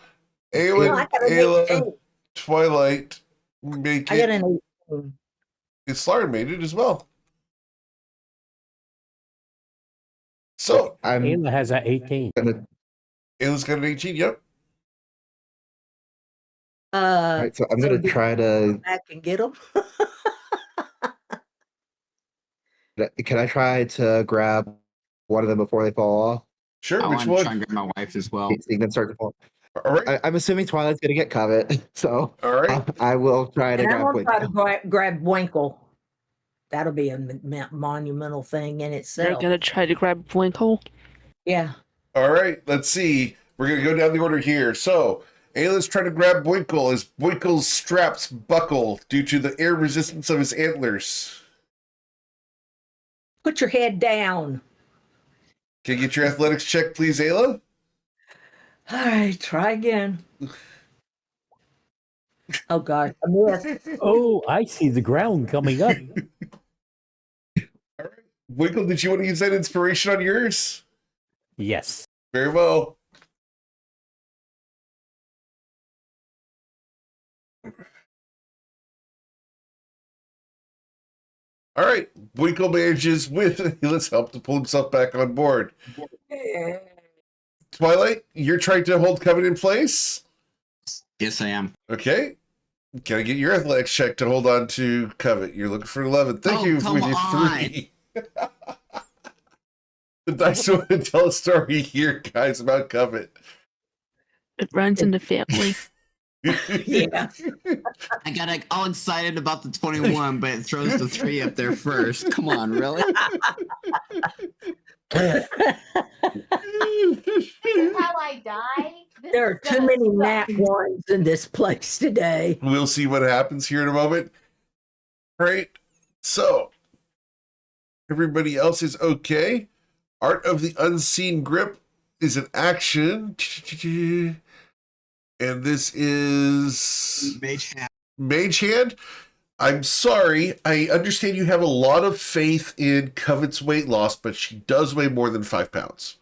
No, Awen, I got an Ayla, 18. Twilight make I got it. an 18. Slard made it as well. So, I'm Ayla has an 18. gonna. Ayla's got an 18. Yep. All right, so I'm so gonna do you try go to. back and get them. Can I try to grab one of them before they fall off? Sure. I Which want to try one? and get my wife as well. See them start to fall. All right. I'm assuming Twilight's gonna get Covet, so All right. I will try to And I'm grab going to try to Winkle. grab Winkle. That'll be a monumental thing in They're itself. gonna try to grab Winkle. Yeah. All right. Let's see. We're going to go down the order here. So, Ayla's trying to grab Winkle as Winkle's straps buckle due to the air resistance of his antlers. Put your head down. Can you get your athletics check, please, Ayla? All right, try again. Oh gosh, I missed. Oh, I see the ground coming up. All right. Winkle, did you want to use that inspiration on yours? Yes. Very well. All right. Winkle manages with let's help to pull himself back on board. Twilight, you're trying to hold Covet in place? Yes, I am. Okay. Can I get your athletics check to hold on to Covet? You're looking for 11. Thank Oh, you come with your on. 3. The dice want to tell a story here, guys, about Covet. It runs in the family. Yeah. I got like, all excited about the 21, but it throws the 3 up there first. Come on, really? This is how I die. This There is are too gonna many suck. nat ones in this place today. We'll see what happens here in a moment. All right. So, everybody else is okay. Art of the Unseen Grip is an action. And this is Mage Hand. I'm sorry. I understand you have a lot of faith in Covet's weight loss, but she does weigh more than 5 pounds.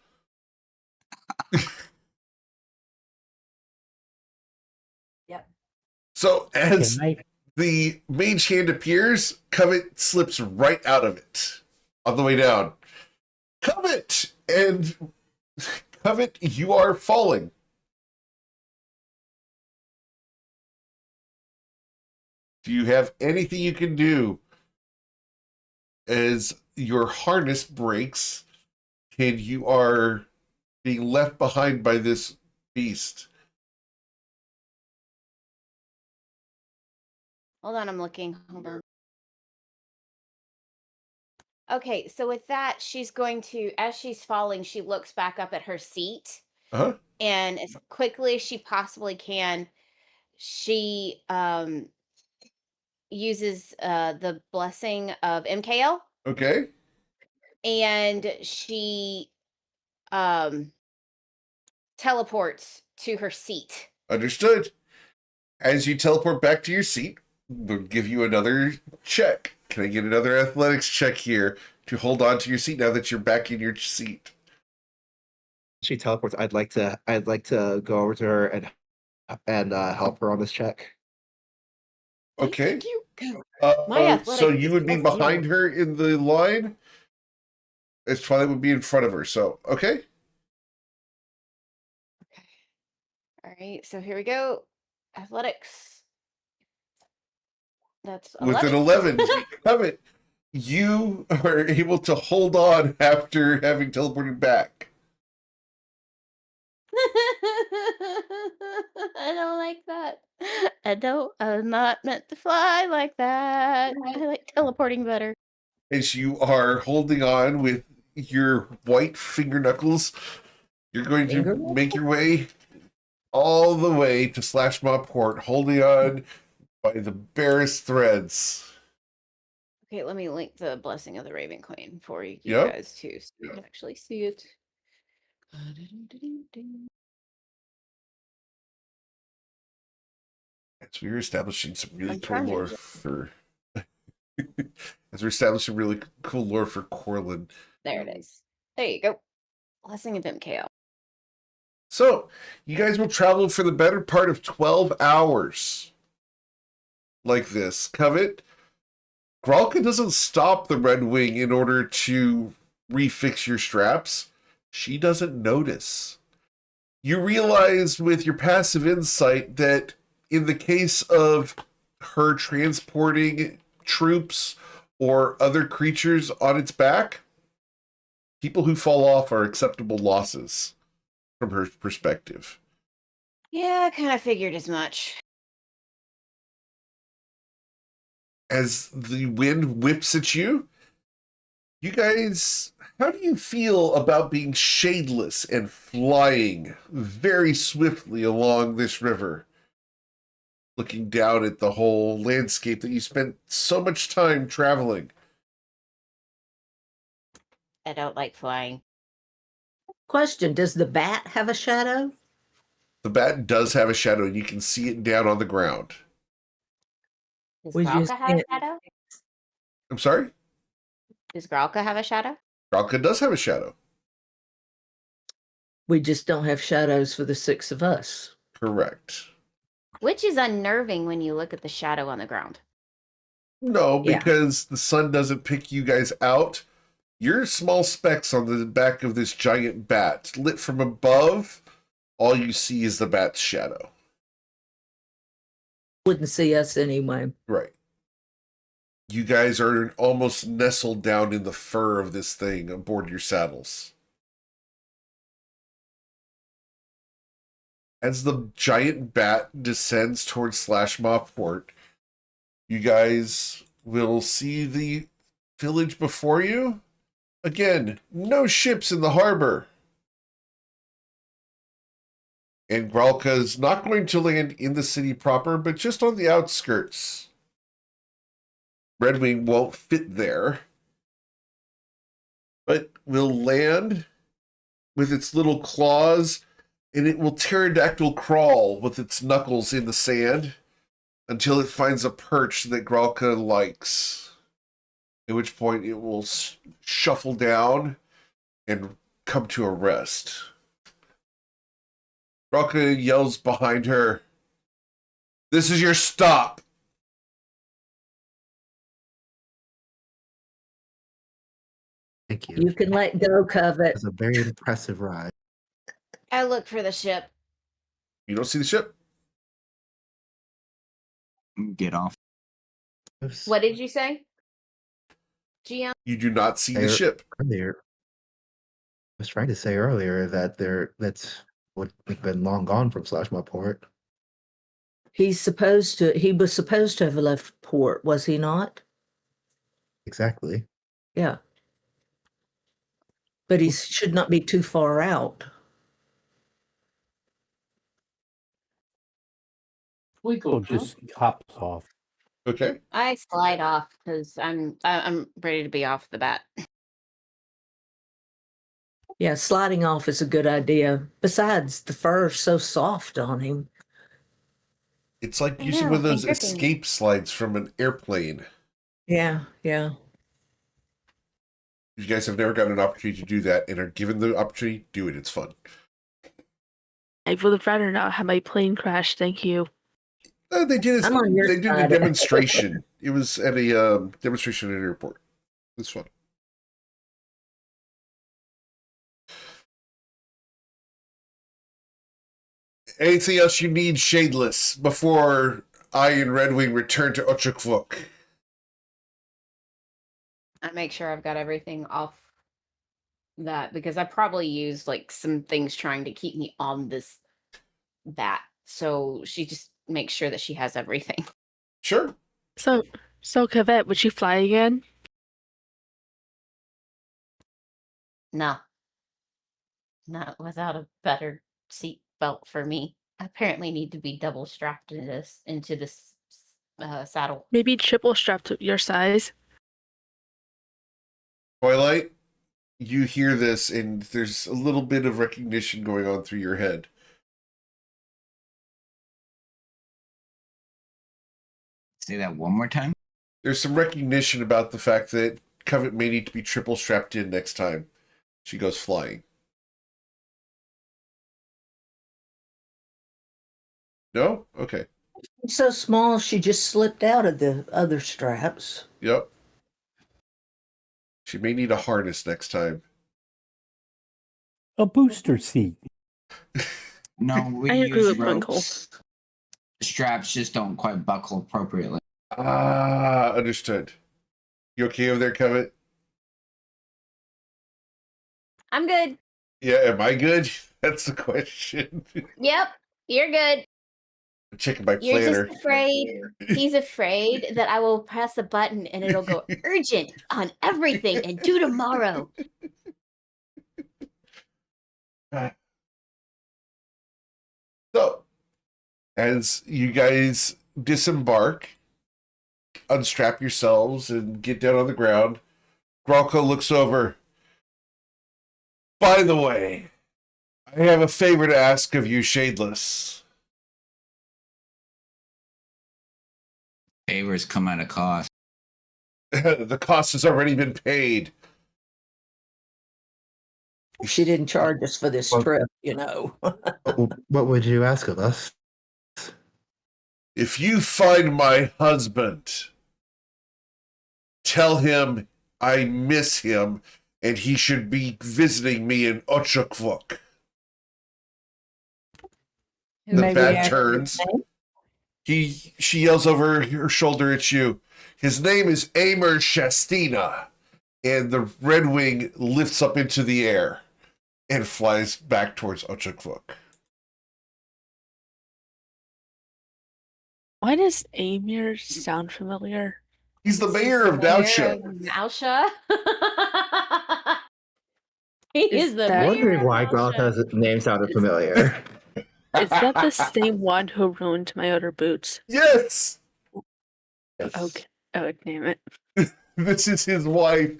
Yep. So as Can I? the Mage Hand appears, Covet slips right out of it on the way down. Covet! And Covet, you are falling. Do you have anything you can do as your harness breaks and you are being left behind by this beast? Hold on, I'm looking. Hold on. Okay, so with that, she's going to, as she's falling, she looks back up at her seat, Uh-huh. and as quickly as she possibly can, she uses the blessing of MKL, Okay. and she teleports to her seat. Understood. As you teleport back to your seat, we'll give you another check. Can I get another athletics check here to hold on to your seat now that you're back in your seat? She teleports. I'd like to go over to her and help her on this check. Okay. Thank you. My So athletics you is would be plus behind 0. her in the line, as Twilight would be in front of her. So, okay. Okay. All right, so here we go. Athletics. That's With an 11. 11, Covet, you are able to hold on after having teleported back. I don't like that. I'm not meant to fly like that. I like teleporting better. As you are holding on with your white finger knuckles, you're going to make your way all the way to Slashmaw Port, holding on by the barest threads. Okay, let me link the blessing of the Raven Queen for you Yep. guys too, so you can actually see it. As we're establishing some really I'm cool trying to- lore for as we're establishing really cool lore for Corlin. There it is. There you go. Blessing of MKO. So, you guys will travel for the better part of 12 hours. Like this. Covet, Gralka doesn't stop the Red Wing in order to refix your straps. She doesn't notice. You realize with your passive insight that in the case of her transporting troops or other creatures on its back, people who fall off are acceptable losses from her perspective. Yeah, I kind of figured as much. As the wind whips at you, you guys, how do you feel about being shadeless and flying very swiftly along this river? Looking down at the whole landscape that you spent so much time traveling. I don't like flying. Question: does the bat have a shadow? The bat does have a shadow, and you can see it down on the ground. Does We just Gralka have a can't- shadow? I'm sorry? Does Gralka have a shadow? Gralka does have a shadow. We just don't have shadows for the 6 of us. Correct. Which is unnerving when you look at the shadow on the ground. No, Yeah. because the sun doesn't pick you guys out. You're small specks on the back of this giant bat. Lit from above, all you see is the bat's shadow. Wouldn't see us anyway. Right. You guys are almost nestled down in the fur of this thing aboard your saddles. As the giant bat descends towards Slashmaw Port, you guys will see the village before you. Again, no ships in the harbor. And Gralka is not going to land in the city proper, but just on the outskirts. Redwing won't fit there, but will land with its little claws, and it will pterodactyl crawl with its knuckles in the sand until it finds a perch that Gralka likes. At which point it will shuffle down and come to a rest. Gralka yells behind her, "This is your stop!" Thank you. You can let go, It Covet. was a very impressive ride. I look for the ship. You don't see the ship? Get off. What did you say? GM? You do not see the There- ship. Earlier, I was trying to say earlier that that's what we've been long gone from Slashmaw Port. He was supposed to have left port, was he not? Exactly. Yeah. But he should not be too far out. Winkle just hops off. Okay. I slide off because I'm ready to be off the bat. Yeah, sliding off is a good idea. Besides, the fur's so soft on him. It's like I using know, one of and those gripping. escape slides from an airplane. Yeah, yeah. If you guys have never gotten an opportunity to do that and are given the opportunity, do it. It's fun. I would have rather not have my plane crash. Thank you. They did I'm on your a side. demonstration. It was at a demonstration at an airport. It's fun. Anything else you need, Shadeless, before I and Redwing return to Ochakvuk? I make sure I've got everything off that because I probably used like some things trying to keep me on this bat. So she just makes sure that she has everything. Sure. So Cavette, would you fly again? No. Not without a better seat belt for me. I apparently need to be double strapped into this saddle. Maybe triple strapped to your size. Twilight, you hear this, and there's a little bit of recognition going on through your head. Say that one more time. There's some recognition about the fact that Covet may need to be triple strapped in next time she goes flying. No? Okay. She's so small, she just slipped out of the other straps. Yep. She may need a harness next time. A booster seat. No, we I agree use with Winkle. ropes. Straps just don't quite buckle appropriately. Ah, understood. You okay over there, Covet? I'm good. Yeah, am I good? That's the question. Yep, you're good. I'm checking my You're planner. just afraid. He's afraid that I will press a button and it'll go urgent on everything and due tomorrow. So, as you guys disembark, unstrap yourselves, and get down on the ground, Gralko looks over. By the way, I have a favor to ask of you, Shadeless. Favors come at a cost. The cost has already been paid. She didn't charge us for this Well- trip, you know. What would you ask of us? If you find my husband, tell him I miss him and he should be visiting me in Ochakvuk. The Maybe bad ask turns. his She yells over her shoulder at you. His name is Amer Shastina. And the Red Wing lifts up into the air and flies back towards Ochakvuk. Why does Amir sound familiar? He's the mayor of Mayor Nausha. of Nausha. He is the that- mayor Wondering of why Nausha. Grotha's name sounded familiar. Is that the same one who ruined my other boots? Yes! Okay. Oh, damn it. This is his wife,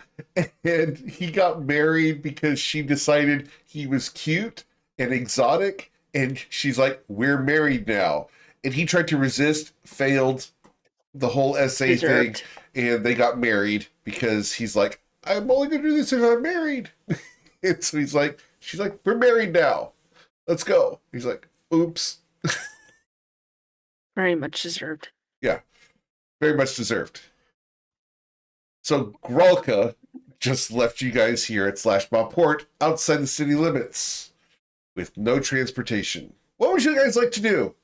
and he got married because she decided he was cute and exotic, and she's like, "We're married now." And he tried to resist, failed the whole essay Deserved. thing, and they got married because he's like, "I'm only gonna do this if I'm married." And so she's like, "We're married now. Let's go." He's like, "Oops." Very much deserved. Yeah, very much deserved. So Grolka just left you guys here at Slashbaw Port outside the city limits with no transportation. What would you guys like to do?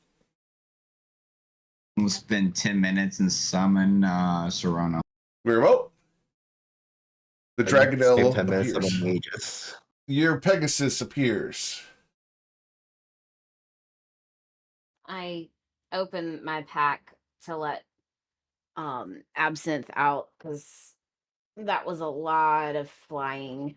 We'll spend 10 minutes and summon Serrano. Very well. The Same Dragonelle 10 minutes of appears. Aegis. Your Pegasus appears. I open my pack to let Absinthe out because that was a lot of flying.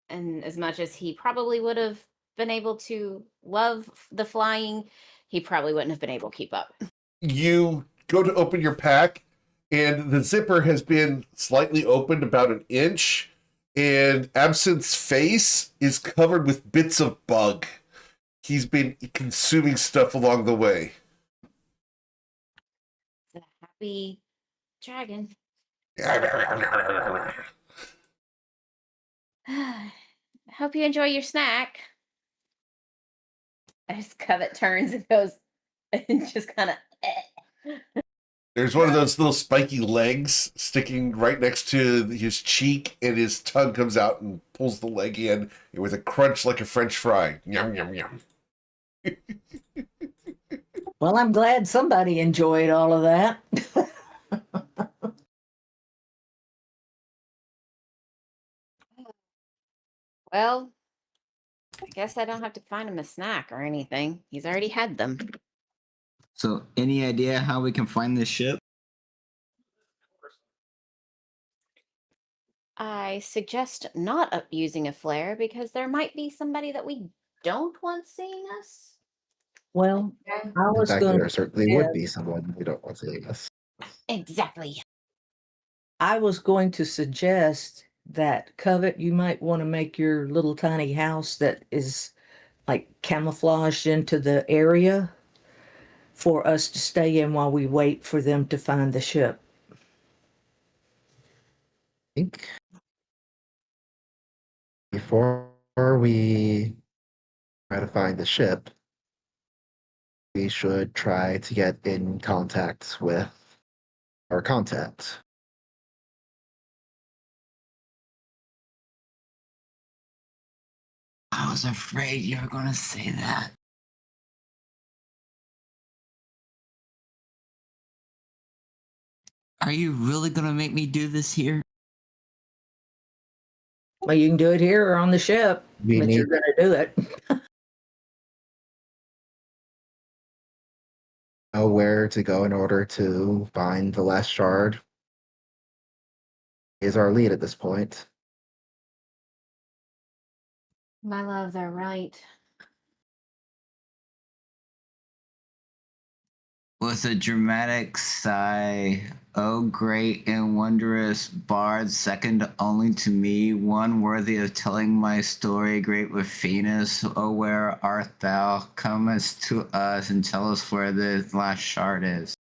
And as much as he probably would have been able to love the flying, he probably wouldn't have been able to keep up. You go to open your pack, and the zipper has been slightly opened about an inch, and Absinthe's face is covered with bits of bug. He's been consuming stuff along the way. It's a happy dragon. I hope you enjoy your snack. As Covet turns and goes and just kind of. There's one of those little spiky legs sticking right next to his cheek, and his tongue comes out and pulls the leg in with a crunch like a French fry. Yum, yum, yum. Well, I'm glad somebody enjoyed all of that. Well, I guess I don't have to find him a snack or anything. He's already had them. So, any idea how we can find this ship? I suggest not using a flare because there might be somebody that we don't want seeing us. Well, Okay. I In was fact, going there to certainly would be someone we don't want to see us. Exactly. suggest that Covet, you might want to make your little tiny house that is like camouflaged into the area for us to stay in while we wait for them to find the ship. I think before we try to find the ship, we should try to get in contact with our contact. I was afraid you were going to say that. Are you really going to make me do this here? Well, you can do it here or on the ship, We but you're need going to do it. to know where to go in order to find the last shard. Is our lead at this point. My love, they're right. With a dramatic sigh, O great and wondrous bard, second only to me, one worthy of telling my story, great with Venus, O where art thou? Comest to us and tell us where the last shard is.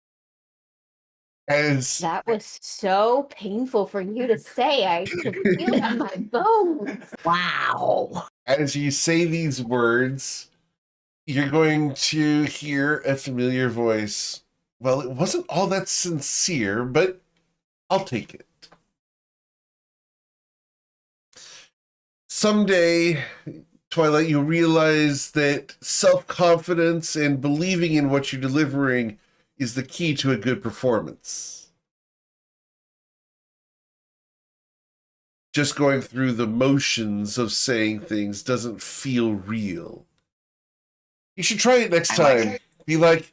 As That was so painful for you to say. I could feel it in my bones. Wow. as you say these words, you're going to hear a familiar voice. Well, it wasn't all that sincere, but I'll take it. Someday, Twilight, you realize that self-confidence and believing in what you're delivering is the key to a good performance. Just going through the motions of saying things doesn't feel real. You should try it next time. Be like,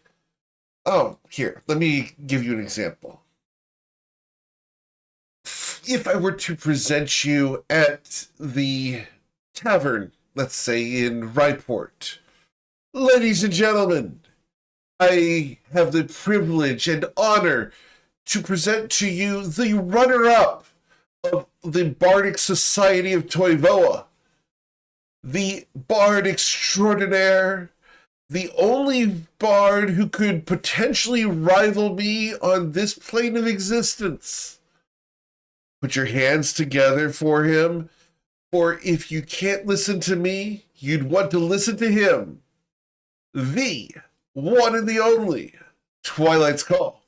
oh, here, let me give you an example. If I were to present you at the tavern, let's say in Ryport, ladies and gentlemen, I have the privilege and honor to present to you the runner-up of the Bardic Society of Toivoa, the Bard Extraordinaire, the only bard who could potentially rival me on this plane of existence. Put your hands together for him, for if you can't listen to me, you'd want to listen to him. The one and the only Twilight's Call.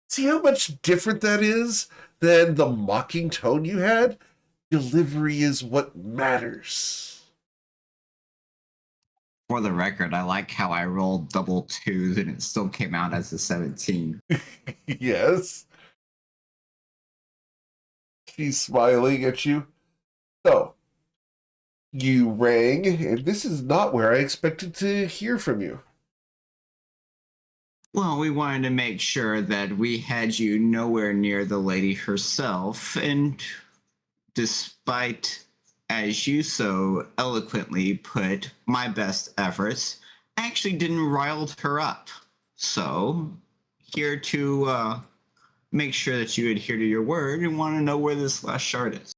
See how much different that is than the mocking tone you had? Delivery is what matters. For the record, I like how I rolled double twos and it still came out as a 17. Yes. She's smiling at you. So, you rang, and this is not where I expected to hear from you. Well, we wanted to make sure that we had you nowhere near the lady herself, and despite, as you so eloquently put, my best efforts, I actually didn't rile her up. So, here to make sure that you adhere to your word and want to know where this last shard is.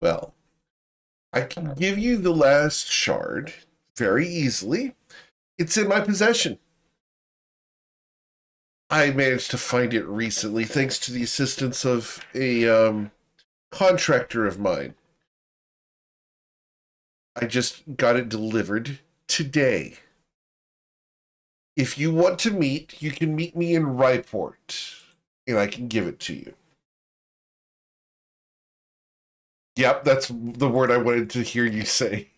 Well, I can give you the last shard very easily. It's in my possession. I managed to find it recently thanks to the assistance of a contractor of mine. I just got it delivered today. If you want to meet, you can meet me in Ryport, and I can give it to you. Yep, that's the word I wanted to hear you say.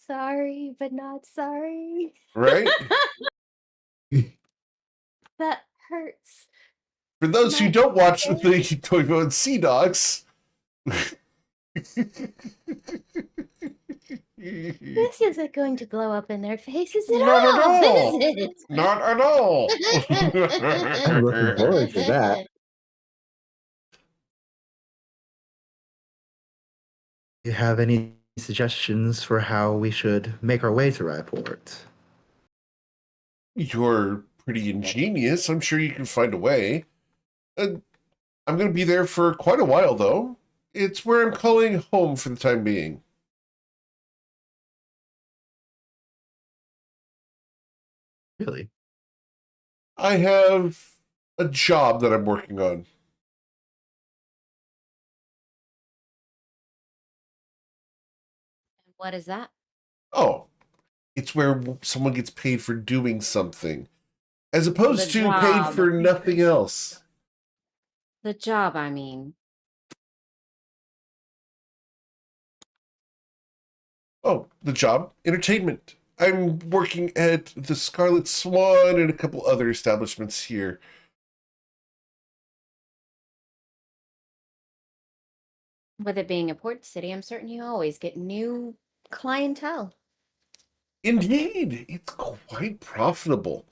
Sorry, but not sorry. Right? That hurts. For those who My don't watch the face. Toivo and Sea Dogs, This isn't going to blow up in their faces at Not at all, all. is it? Not at all. I'm looking forward to that. Do you have any suggestions for how we should make our way to Ryport? You're pretty ingenious. I'm sure you can find a way. I'm going to be there for quite a while, though. It's where I'm calling home for the time being. Really? I have a job that I'm working on. What is that? Oh, it's where someone gets paid for doing something, as opposed The to paid job. for nothing else. The job, I mean. Oh, the job? Entertainment. I'm working at the Scarlet Swan and a couple other establishments here. With it being a port city, I'm certain you always get new clientele. Indeed, it's quite profitable.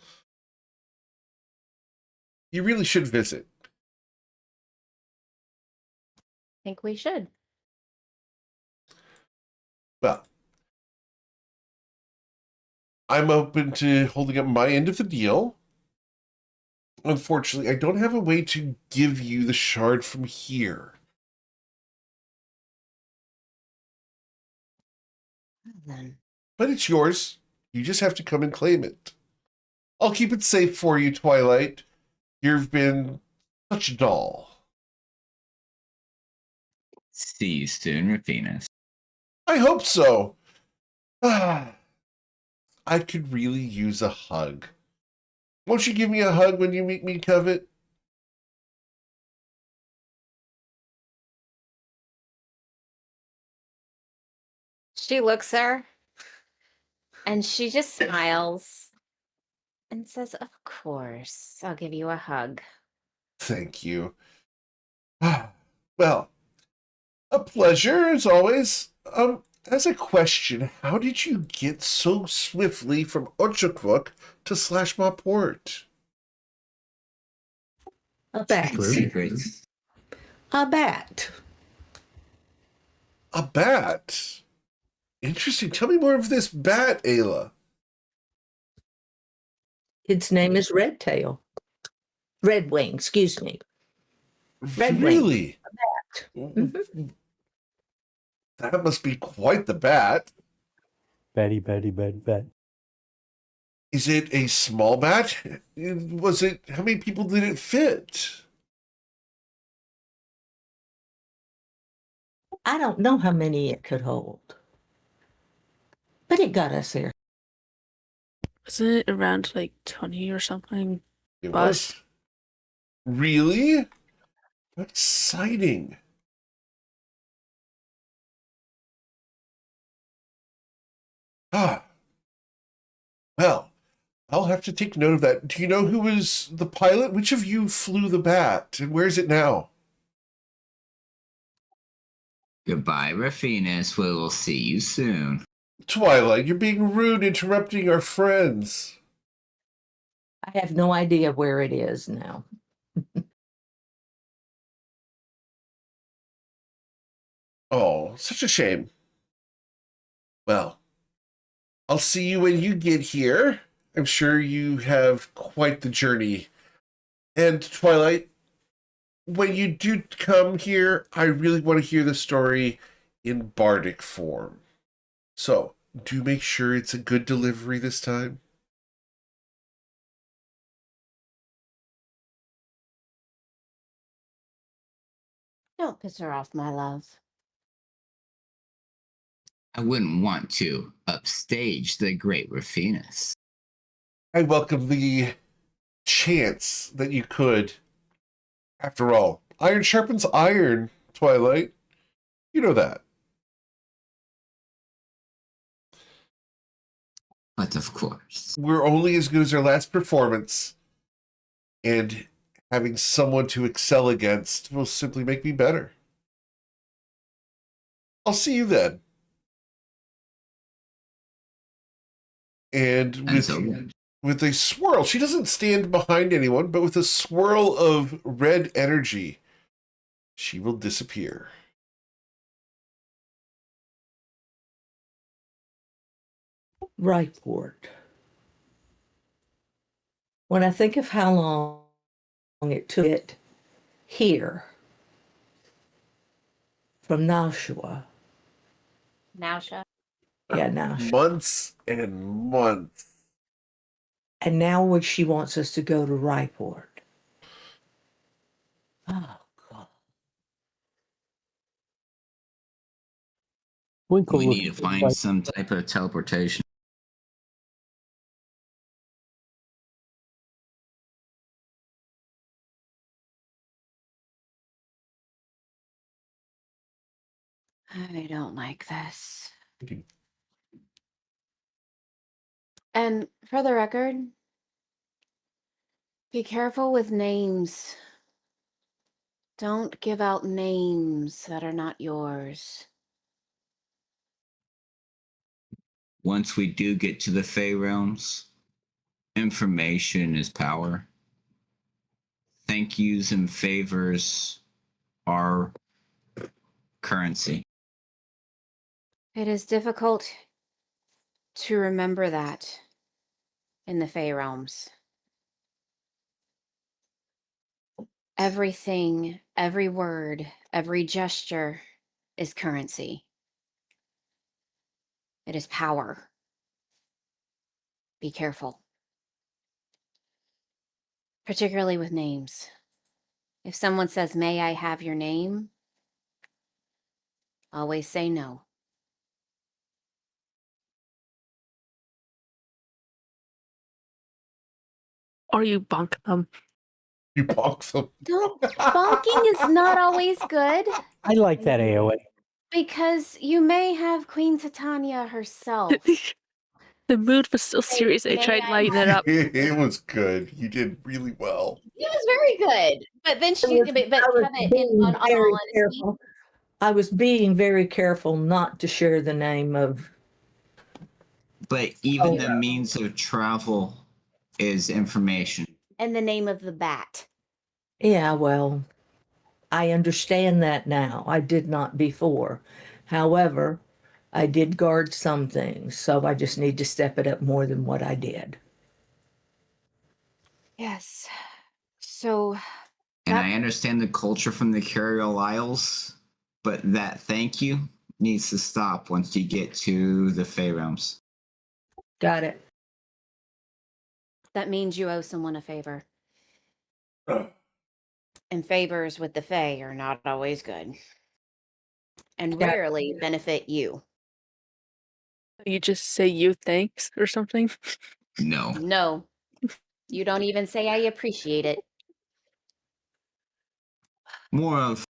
You really should visit. Think we should. Well, I'm open to holding up my end of the deal. Unfortunately, I don't have a way to give you the shard from here. Then But it's yours. You just have to come and claim it. I'll keep it safe for you, Twilight. You've been such a doll. See you soon, Rapinas. I hope so. I could really use a hug. Won't you give me a hug when you meet me, Covet? she looks her and she just smiles and says, "Of course, I'll give you a hug." Thank you. Well, a pleasure as always. As a question, how did you get so swiftly from Ochakvuk to Slashmaport? A bat. Secrets. A bat. A bat. Interesting. Tell me more of this bat, Ayla. Its name is Redtail. Redwing, excuse me. Redwing. Really? Mhm. That must be quite the bat. Betty, Betty, Betty, Betty. Is it a small bat? Was it? How many people did it fit? I don't know how many it could hold, but it got us here. Isn't it around like 20 or something? It Bus. was. Really? Exciting. Ah. Well, I'll have to take note of that. Do you know who was the pilot? Which of you flew the bat, and where is it now? Goodbye, Rafinas. We will see you soon. Twilight, you're being rude, interrupting our friends. I have no idea where it is now. Oh, such a shame. Well, I'll see you when you get here. I'm sure you have quite the journey. And Twilight, when you do come here, I really want to hear the story in bardic form. So, do make sure it's a good delivery this time. Don't piss her off, my love. I wouldn't want to upstage the great Rafinas. I welcome the chance that you could. After all, iron sharpens iron, Twilight. You know that. But of course. We're only as good as our last performance, and having someone to excel against will simply make me better. I'll see you then. And Until then. with a swirl, she doesn't stand behind anyone, but with a swirl of red energy, she will disappear. Ryport. When I think of how long it took it here from Nashua. Nausea. Yeah, Nashua. Months and months. And now where she wants us to go to Ryport. Oh, God. Winkle We need to looks find like some type of teleportation. I don't like this. Okay. And for the record, be careful with names. Don't give out names that are not yours. Once we do get to the Fey realms, information is power. Thank yous and favors are currency. It is difficult to remember that in the Fey realms. Everything, every word, every gesture is currency. It is power. Be careful. Particularly with names. If someone says, "May I have your name?" always say no. Or you bonk them. You bonk them. Don't, bonking is not always good I like that, Aowen. because you may have Queen Titania herself. The mood was so Say, serious. I "May tried I lighting have-" it up. It was good. You did really well. It was very good. But then she, but I was Kevin, being on very all honesty, careful. I was being very careful not to share the name of. But even Oh, the means of travel is information. and the name of the bat. yeah, well, I understand that now. I did not before. However, I did guard some things, so I just need to step it up more than what I did. Yes. So And That- I understand the culture from the Curial Isles, but that thank you needs to stop once you get to the Fey realms. Got it. that means you owe someone a favor. And favors with the Fae are not always good. And Yeah. rarely benefit you. You just say you thanks or something. No. No. You don't even say I appreciate it. More of,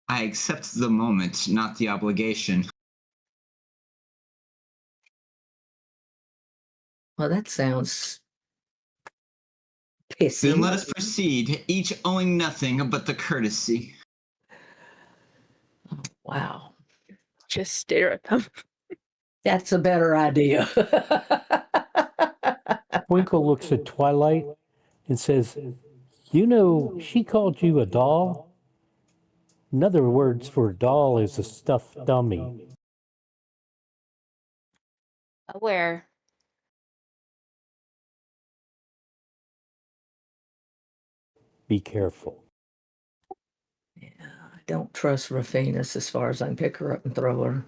I accept the moment, not the obligation. Well, that sounds Then pissy. let us proceed, each owing nothing but the courtesy. Wow. Just stare at them. That's a better idea. Twinkle looks at Twilight and says, "You know, she called you a doll? Another words for doll is a stuffed dummy." Aware. Be careful. Yeah, I don't trust Raffinus as far as I can pick her up and throw her.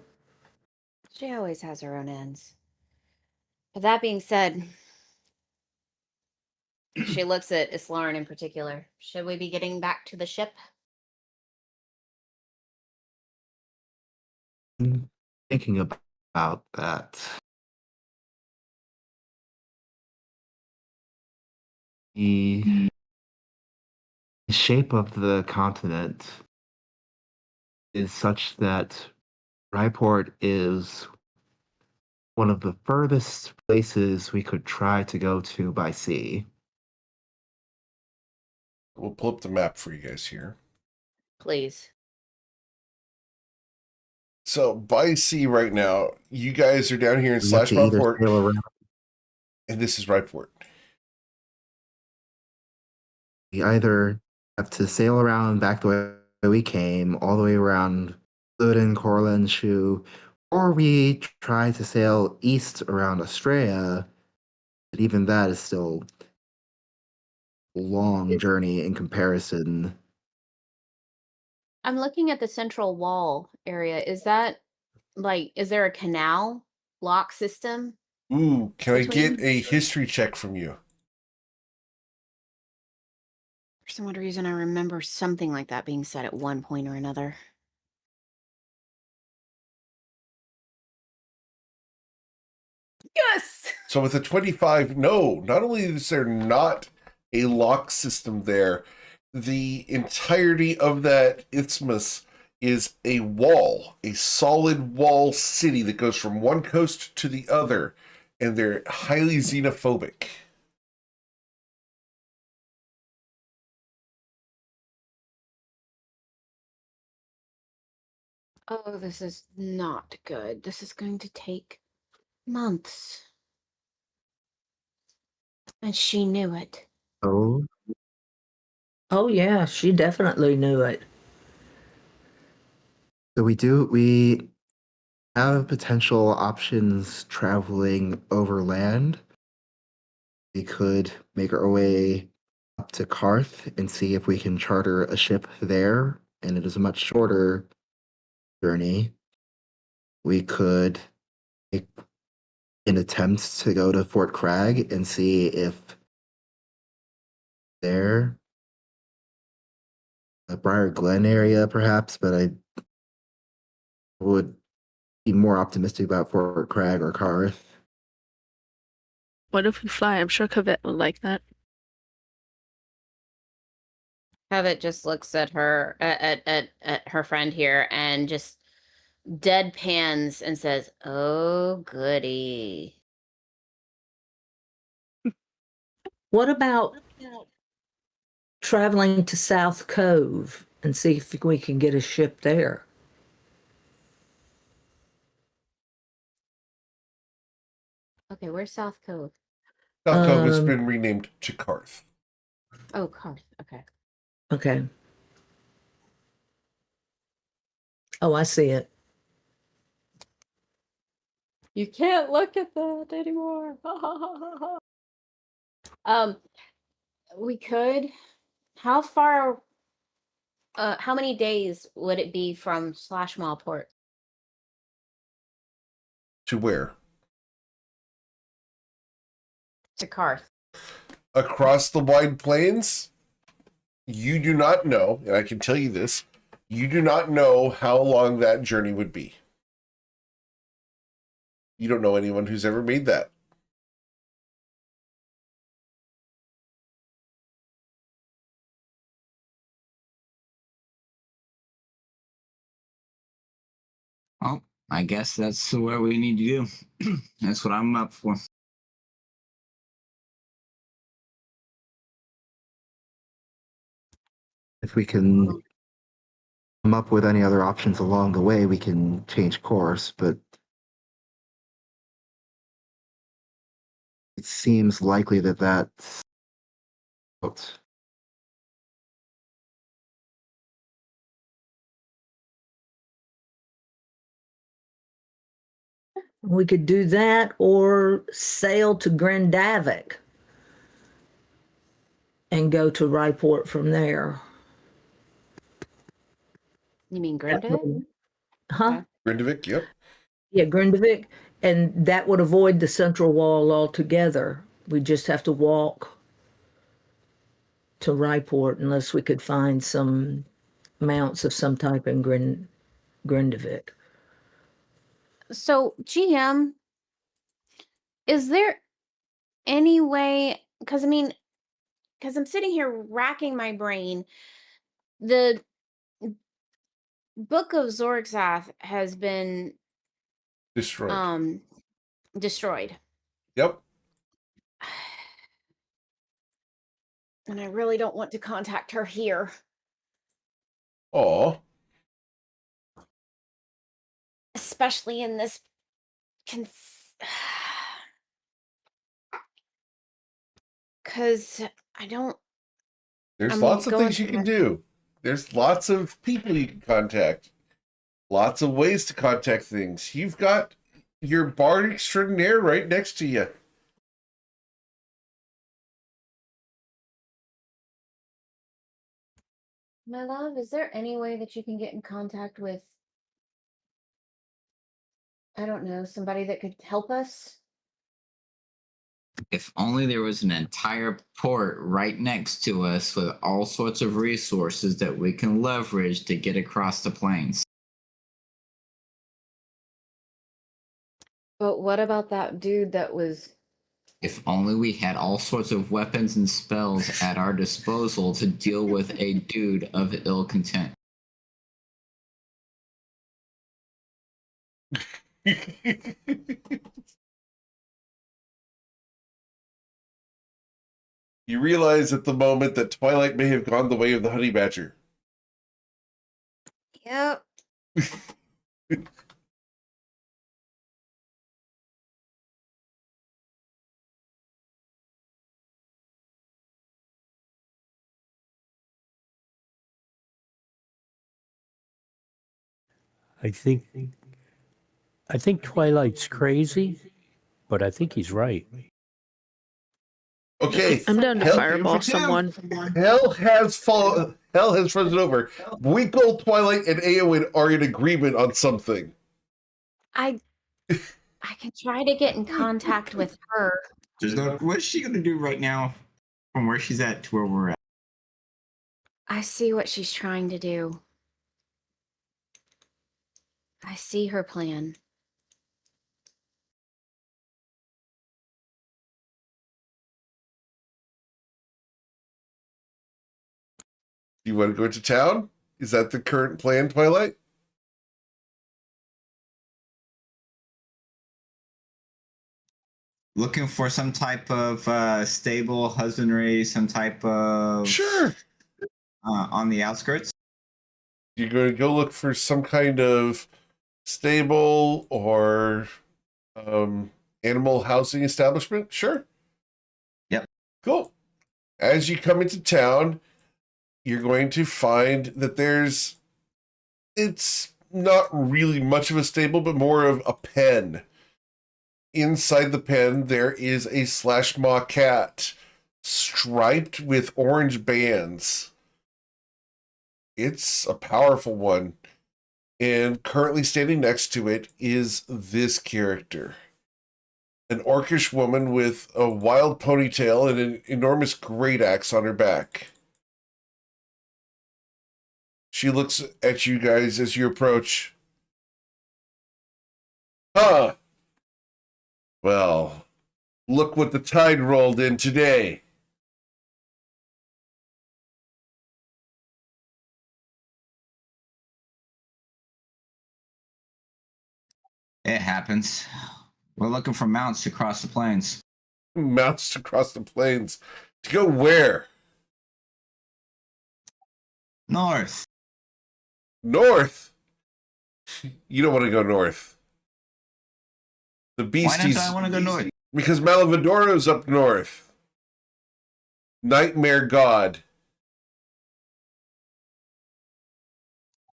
She always has her own ends. But that being said, she looks at Islarin in particular. Should we be getting back to the ship? Thinking about that. The shape of the continent is such that Ryport is one of the furthest places we could try to go to by sea. We'll pull up the map for you guys here. Please. So by sea right now, you guys are down here in We have Slash to either Port, sail around. and this is Ryport. We either have to sail around back the way we came, all the way around Luden, Corlin, Shu, or we try to sail east around Australia, but even that is still a long journey in comparison. I'm looking at the central wall area. Is that is there a canal lock system? Ooh, can I get Between- a history check from you? For some odd reason, I remember something like that being said at one point or another. Yes! So with a 25, no, not only is there not a lock system there, the entirety of that isthmus is a wall, a solid wall city that goes from one coast to the other, and they're highly xenophobic. Oh, this is not good. This is going to take months. And she knew it. Oh, Oh, yeah, she definitely knew it. so we have potential options traveling overland. we could make our way up to Karth and see if we can charter a ship there, and it is a much shorter journey. We could make an attempt to go to Fort Crag and see if there, the Briar Glen area perhaps, but I would be more optimistic about Fort Crag or Karth. What if we fly? I'm sure Cavett would like that. Covet just looks at her at her friend here and just deadpans and says, "Oh, goody." What about traveling to South Cove and see if we can get a ship there? Okay, where's South Cove? South Cove has been renamed to Karth. Oh, Karth. Okay. Okay. Oh, I see it. You can't look at that anymore. We could. How far? How many days would it be from Slashmallport? To where? To Karth. Across the wide plains? You do not know, and I can tell you this, you do not know how long that journey would be. You don't know anyone who's ever made that. Well, I guess that's what we need to do. That's what I'm up for. If we can come up with any other options along the way, we can change course, but it seems likely that that's out. We could do that or sail to Grandavik and go to Ryport from there. You mean Grindavik? Huh? Grindavik, yep. Yeah, Grindavik. And that would avoid the central wall altogether. We just have to walk to Ryport unless we could find some mounts of some type in Grindavik. So, GM, is there any way? Because I'm sitting here racking my brain. The Book of Zorgzath has been Destroyed. Destroyed. Yep. And I really don't want to contact her here. Aw. Especially in this because I don't. There's I'm lots of going things you through can my- do. There's lots of people you can contact. Lots of ways to contact things. You've got your bard extraordinaire right next to you. My love, is there any way that you can get in contact with, I don't know, somebody that could help us? If only there was an entire port right next to us with all sorts of resources that we can leverage to get across the plains. But what about that dude that was... If only we had all sorts of weapons and spells at our disposal to deal with a dude of ill content. You realize at the moment that Twilight may have gone the way of the honey badger. Yep. I think Twilight's crazy, but I think he's right. Okay. I'm down to Hell- fireball someone. Hell has frozen over. Winkle, Twilight, and Eowyn are in agreement on something. I can try to get in contact with her. There's no. What's she gonna do right now, from where she's at to where we're at? I see what she's trying to do. I see her plan. You want to go into town? Is that the current plan, Twilight? Looking for some type of stable husbandry, some type of Sure. On the outskirts. You're going to go look for some kind of stable or animal housing establishment? Sure. Yep. Cool. As you come into town, you're going to find that it's not really much of a stable, but more of a pen. Inside the pen, there is a slash maw cat striped with orange bands. It's a powerful one. And currently standing next to it is this character. An orcish woman with a wild ponytail and an enormous great axe on her back. She looks at you guys as you approach. Huh. Well, look what the tide rolled in today. It happens. We're looking for mounts to cross the plains. Mounts to cross the plains. To go where? North. North? You don't want to go north. The Why beasties. don't I want to go north? Because Malavadoro's up north. Nightmare God.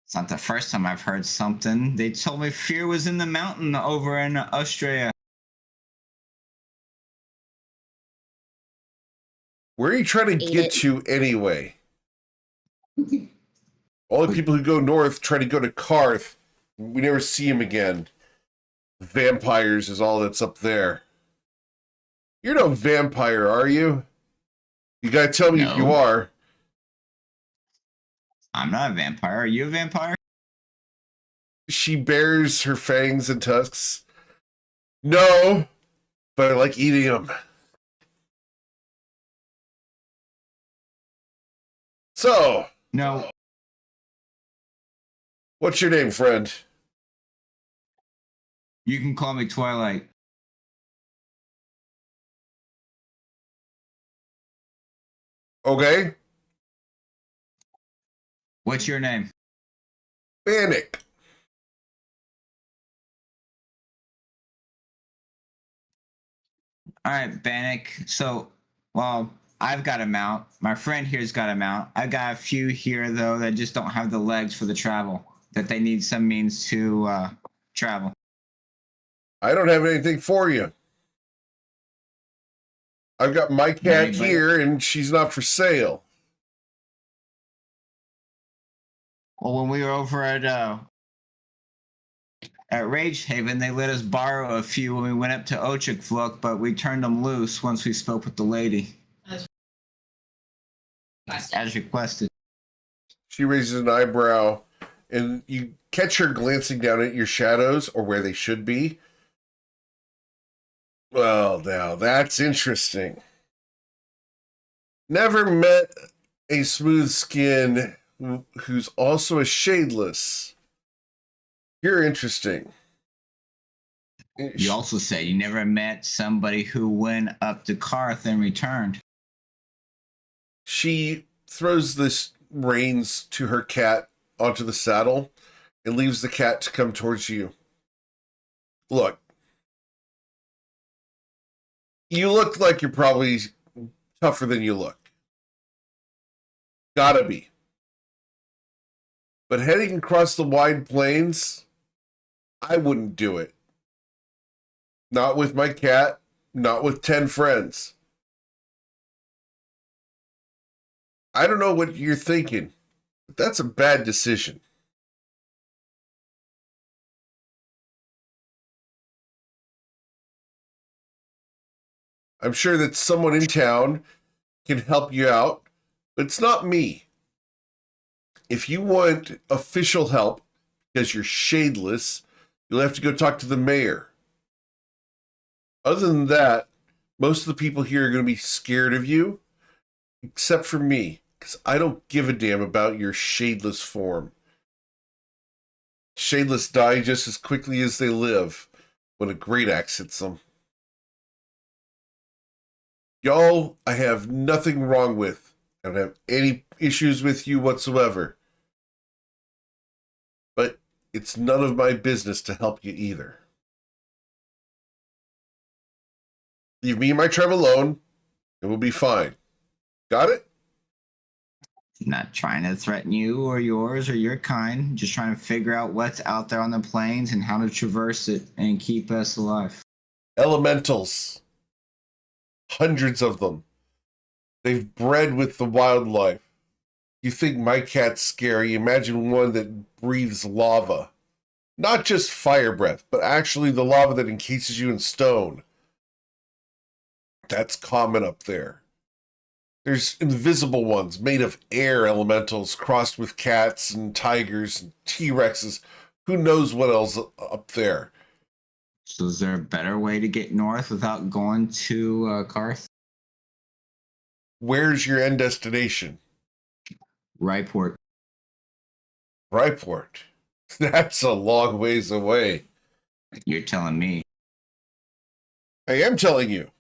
It's not the first time I've heard something. They told me fear was in the mountain over in Austria. Where are you trying to get to anyway? All the people who go north try to go to Karth. We never see him again. Vampires is all that's up there. You're no vampire, are you? You gotta tell me if you No. are. I'm not a vampire. Are you a vampire? She bares her fangs and tusks. No, but I like eating them. So, No. what's your name, friend? You can call me Twilight. Okay? What's your name? Bannock. All right, Bannock. So, well, I've got a mount. My friend here's got a mount. I've got a few here, though, that just don't have the legs for the travel, that they need some means to travel. I don't have anything for you. I've got my cat Anybody? here, and she's not for sale. Well, when we were over at Rage Haven, they let us borrow a few when we went up to Ochakvluk, but we turned them loose once we spoke with the lady. As requested. She raises an eyebrow, and you catch her glancing down at your shadows, or where they should be. Well, now that's interesting. Never met a smooth skin who's also a shadeless. You're interesting. You also said you never met somebody who went up to Karth and returned. She throws this reins to her cat onto the saddle and leaves the cat to come towards you. Look. You look like you're probably tougher than you look. Gotta be. But heading across the wide plains, I wouldn't do it. Not with my cat, not with 10 friends. I don't know what you're thinking, but that's a bad decision. I'm sure that someone in town can help you out, but it's not me. If you want official help because you're shadeless, you'll have to go talk to the mayor. Other than that, most of the people here are going to be scared of you, except for me, because I don't give a damn about your shadeless form. Shadeless die just as quickly as they live when a great axe hits them. Y'all, I have nothing wrong with. I don't have any issues with you whatsoever. But it's none of my business to help you either. Leave me and my tribe alone, and we'll be fine. Got it? Not trying to threaten you or yours or your kind. Just trying to figure out what's out there on the plains and how to traverse it and keep us alive. Elementals. Hundreds of them. They've bred with the wildlife. You think my cat's scary? Imagine one that breathes lava. Not just fire breath, but actually the lava that encases you in stone. That's common up there. There's invisible ones made of air elementals crossed with cats and tigers and T-Rexes. Who knows what else up there? So is there a better way to get north without going to Karth? Where's your end destination? Ryport. Ryport. That's a long ways away. You're telling me. I am telling you.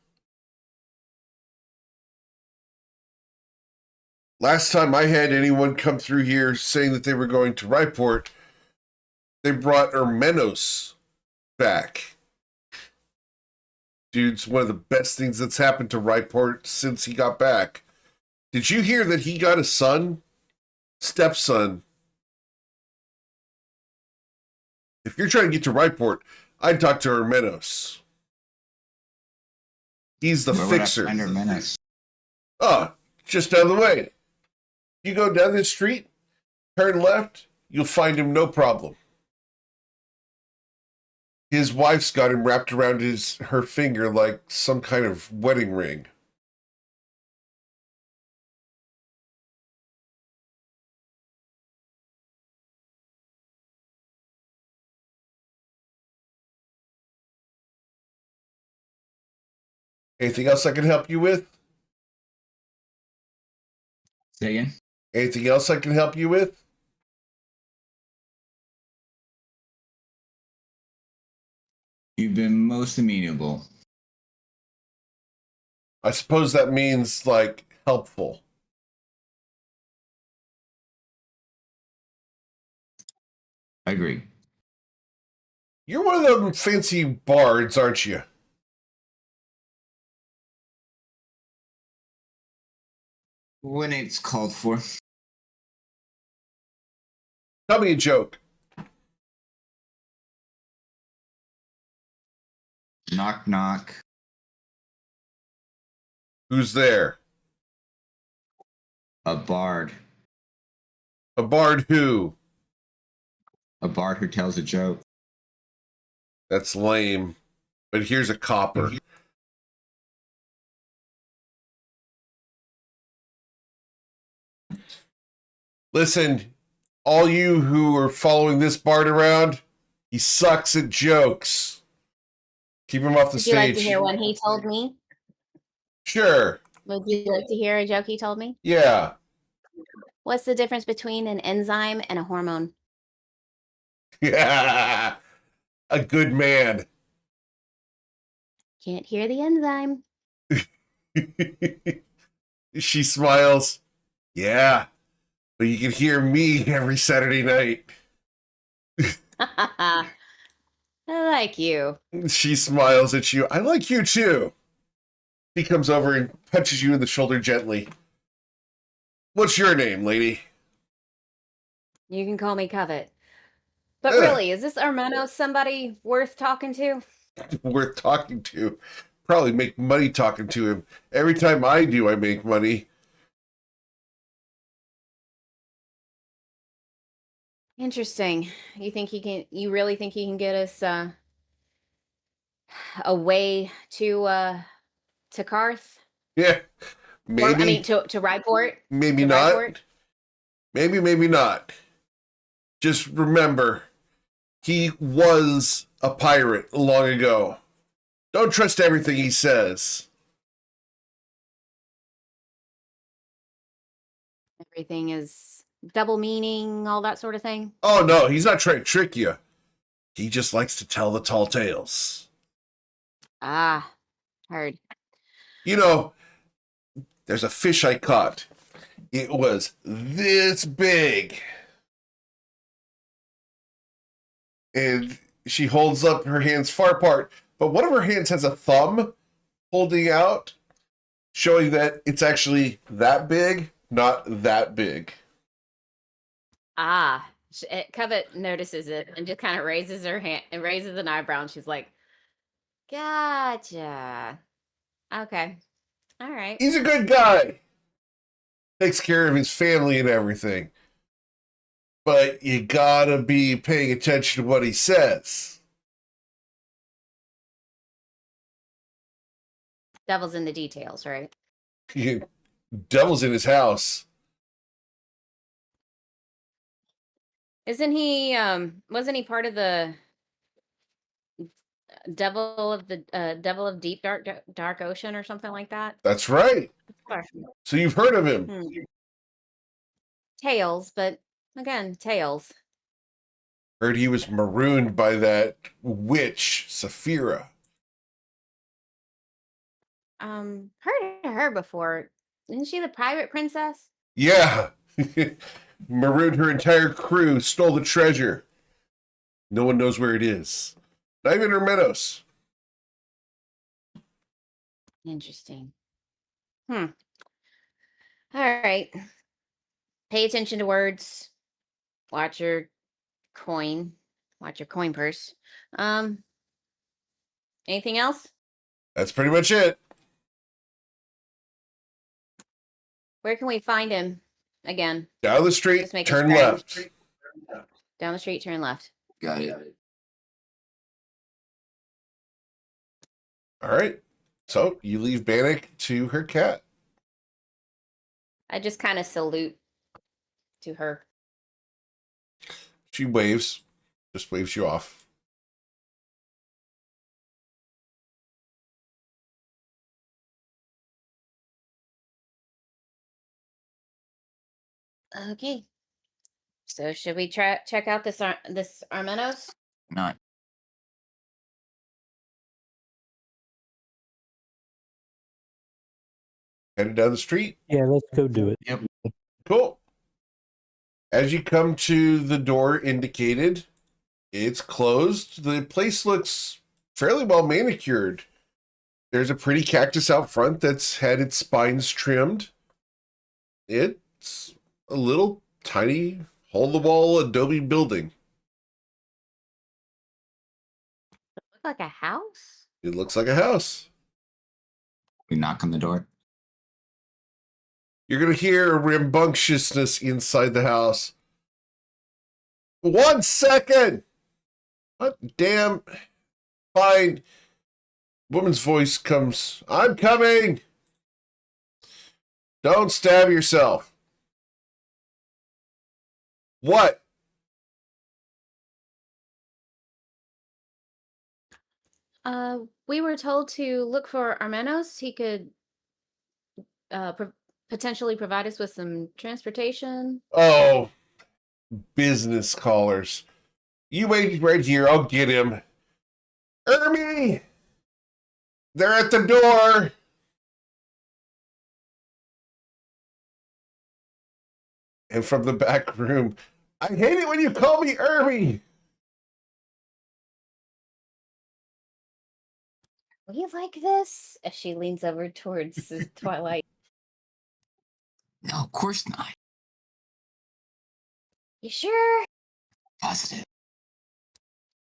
Last time I had anyone come through here saying that they were going to Ryport, they brought Ermenos back. Dude's one of the best things that's happened to Ryport since he got back. Did you hear that he got a son? Stepson. If you're trying to get to Ryport, I'd talk to Ermenos. He's the Where fixer. would I find Hermenes? Oh, just down the way. You go down this street, turn left, you'll find him no problem. His wife's got him wrapped around her finger like some kind of wedding ring. Anything else I can help you with? Say again? Anything else I can help you with? You've been most amenable. I suppose that means, like, helpful. I agree. You're one of them fancy bards, aren't you? When it's called for. Tell me a joke. Knock, knock. Who's there? A bard. A bard who? A bard who tells a joke. That's lame. But here's a copper. Listen, all you who are following this bard around, he sucks at jokes. Keep him off the Would you like to stage. hear one he told me? Sure. Would you like to hear a joke he told me? Yeah. What's the difference between an enzyme and a hormone? Yeah. A good man. Can't hear the enzyme. She smiles. Yeah. But you can hear me every Saturday night. I like you. She smiles at you. I like you too. He comes over and touches you in the shoulder gently. What's your name, lady? You can call me Covet. But Ugh. really, is this Armano somebody worth talking to? Worth talking to. Probably make money talking to him. Every time I do, I make money. Interesting. You really think he can get us a way to Karth? Yeah, Or, I maybe, mean to Rydeport? maybe To not. Rydeport? Maybe not. Just remember, he was a pirate long ago. Don't trust everything he says. Everything is double meaning, all that sort of thing. Oh no, he's not trying to trick you. He just likes to tell the tall tales. Ah, heard. You know, there's a fish I caught. It was this big. And she holds up her hands far apart, but one of her hands has a thumb holding out, showing that it's actually that big, not that big. Ah, Covet notices it and just kind of raises her hand and raises an eyebrow, and she's like, "Gotcha. Okay, all right." He's a good guy. Takes care of his family and everything. But you gotta be paying attention to what he says. Devil's in the details, right? Devil's in his house. Isn't he? Wasn't he part of the Devil of Deep Dark Ocean or something like that? That's right. Sure. So you've heard of him. Tales, but again, tales. Heard he was marooned by that witch, Saphira. Heard of her before. Isn't she the pirate princess? Yeah. Marooned her entire crew, stole the treasure. No one knows where it is. Not even Hermenos. Interesting. All right. Pay attention to words. Watch your coin. Watch your coin purse. Anything else? That's pretty much it. Where can we find him again? Down the street, Just making turn sure. left. Down the street, turn left. Got it. All right. So you leave Bannock to her cat. I just kind of salute to her. She waves, just waves you off. Okay. So should we check out this Armenos? Not. Headed down the street. Yeah, let's go do it. Yep. Cool. As you come to the door indicated, it's closed. The place looks fairly well manicured. There's a pretty cactus out front that's had its spines trimmed. It's a little tiny hole-in-the-wall adobe building. Look like a house? It looks like a house. We knock on the door. You're going to hear rambunctiousness inside the house. 1 second! What damn... Fine. Woman's voice comes. I'm coming! Don't stab yourself. What? We were told to look for Armenos. He could potentially provide us with some transportation. Oh, business callers. You wait right here. I'll get him. Ermy! They're at the door. And from the back room, I hate it when you call me Ermy. Will you like this? As she leans over towards Twilight. No, of course not. You sure? Positive.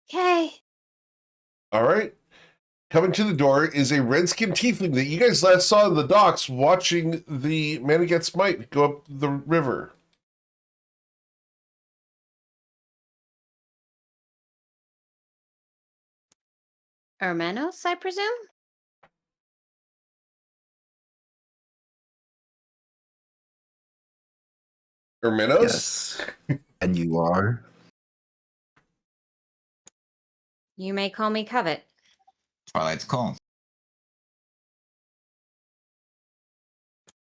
Okay. All right. Coming to the door is a red-skinned tiefling that you guys last saw in the docks watching the Manigat Smite go up the river. Hermanos, I presume? Hermanos? Yes. And you are? You may call me Covet. Twilight's call.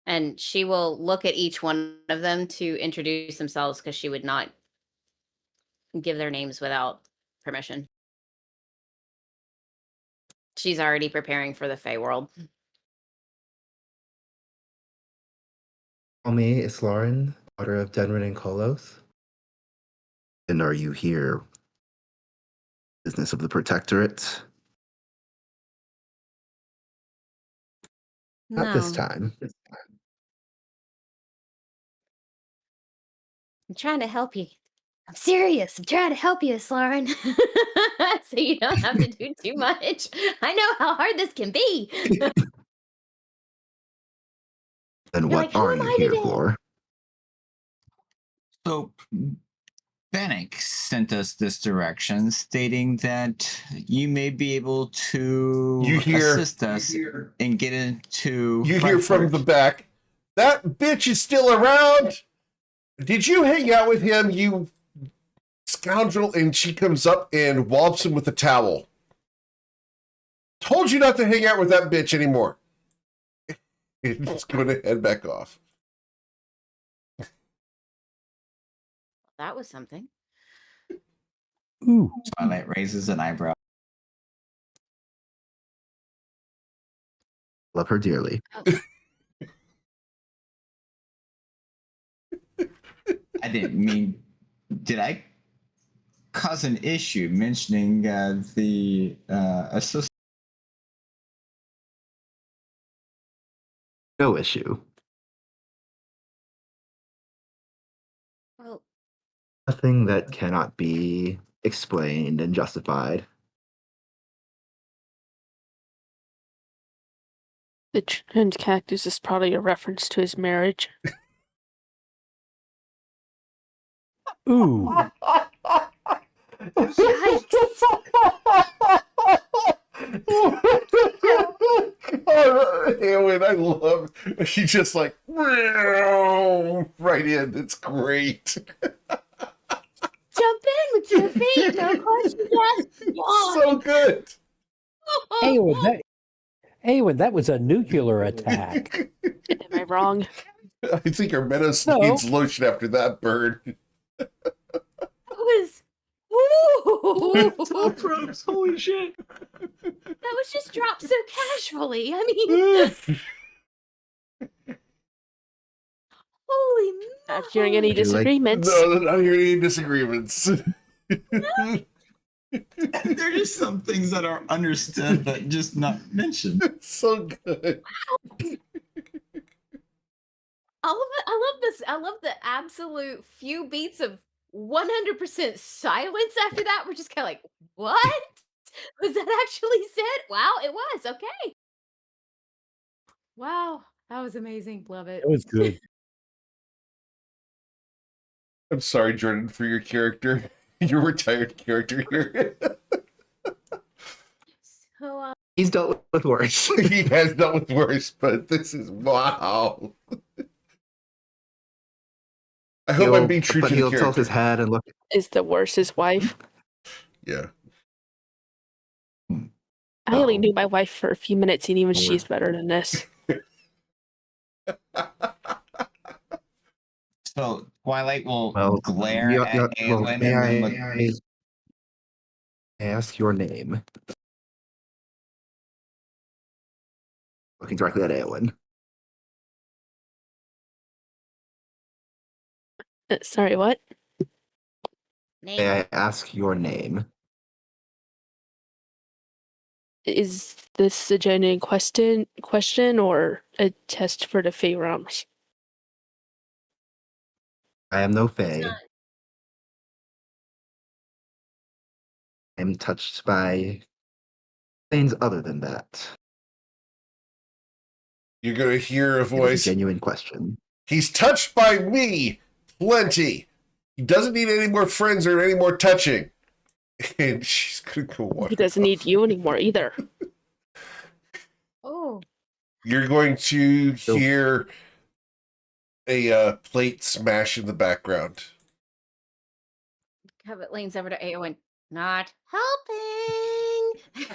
And she will look at each one of them to introduce themselves because she would not give their names without permission. She's already preparing for the Fey world. Call me Islauren, daughter of Denrin and Kolos. And are you here? Business of the Protectorate? Not this No. time. I'm trying to help you. I'm serious. I'm trying to help you, Lauren. So you don't have to do too much. I know how hard this can be. Then You're what like, who are am you I here today? for? So, Bannock sent us this direction stating that you may be able to You hear- assist us and get into. You hear from the back, that bitch is still around. Did you hang out with him, you scoundrel? And she comes up and wallops him with a towel. Told you not to hang out with that bitch anymore. It's going to head back off. That was something. Ooh. Twilight raises an eyebrow. Love her dearly. I didn't mean. Did I cause an issue mentioning the associate? No issue. Well, Nothing that cannot be explained and justified. The turned cactus is probably a reference to his marriage. Ooh. Oh, Eowyn, I love. She just like right in. It's great. Jump in with your feet, no questions asked. So good. Eowyn, that was a nuclear attack. Am I wrong? I think our meadows No. needs lotion after that burn. That was. Ooh. Top ropes, holy shit! That was just dropped so casually. I mean, holy Not hearing any you like- disagreements. No, I'm not hearing any disagreements. There are just some things that are understood but just not mentioned. It's so good. all of it. I love this. I love the absolute few beats of 100% silence after that. We're just kind of like, what? Was that actually said? Wow, it was. Okay. Wow, that was amazing. Love it. That was good. I'm sorry, Jordan, for your character. Your retired character here. So, He's dealt with worse. He has dealt with worse, but this is wow. I hope I'm being true but to the he'll tilt character. his head and look. Is the worst his wife? Yeah. I only No. knew my wife for a few minutes, and even she's better than this. So Twilight will Well, glare yeah, at yeah, well, Aelin may and I then look. ask your name? Looking directly at Eowyn. Sorry, what? name. May I ask your name? Is this a genuine question or a test for the Fey realms? I am no Fae. not. I am touched by things other than that. You're going to hear a It is a voice. genuine question. He's touched by me. Plenty. He doesn't need any more friends or any more touching. and she's gonna go water. He doesn't need you anymore either. Oh, You're going to Nope. hear a plate smash in the background. Covet leans over to Ao and not helping.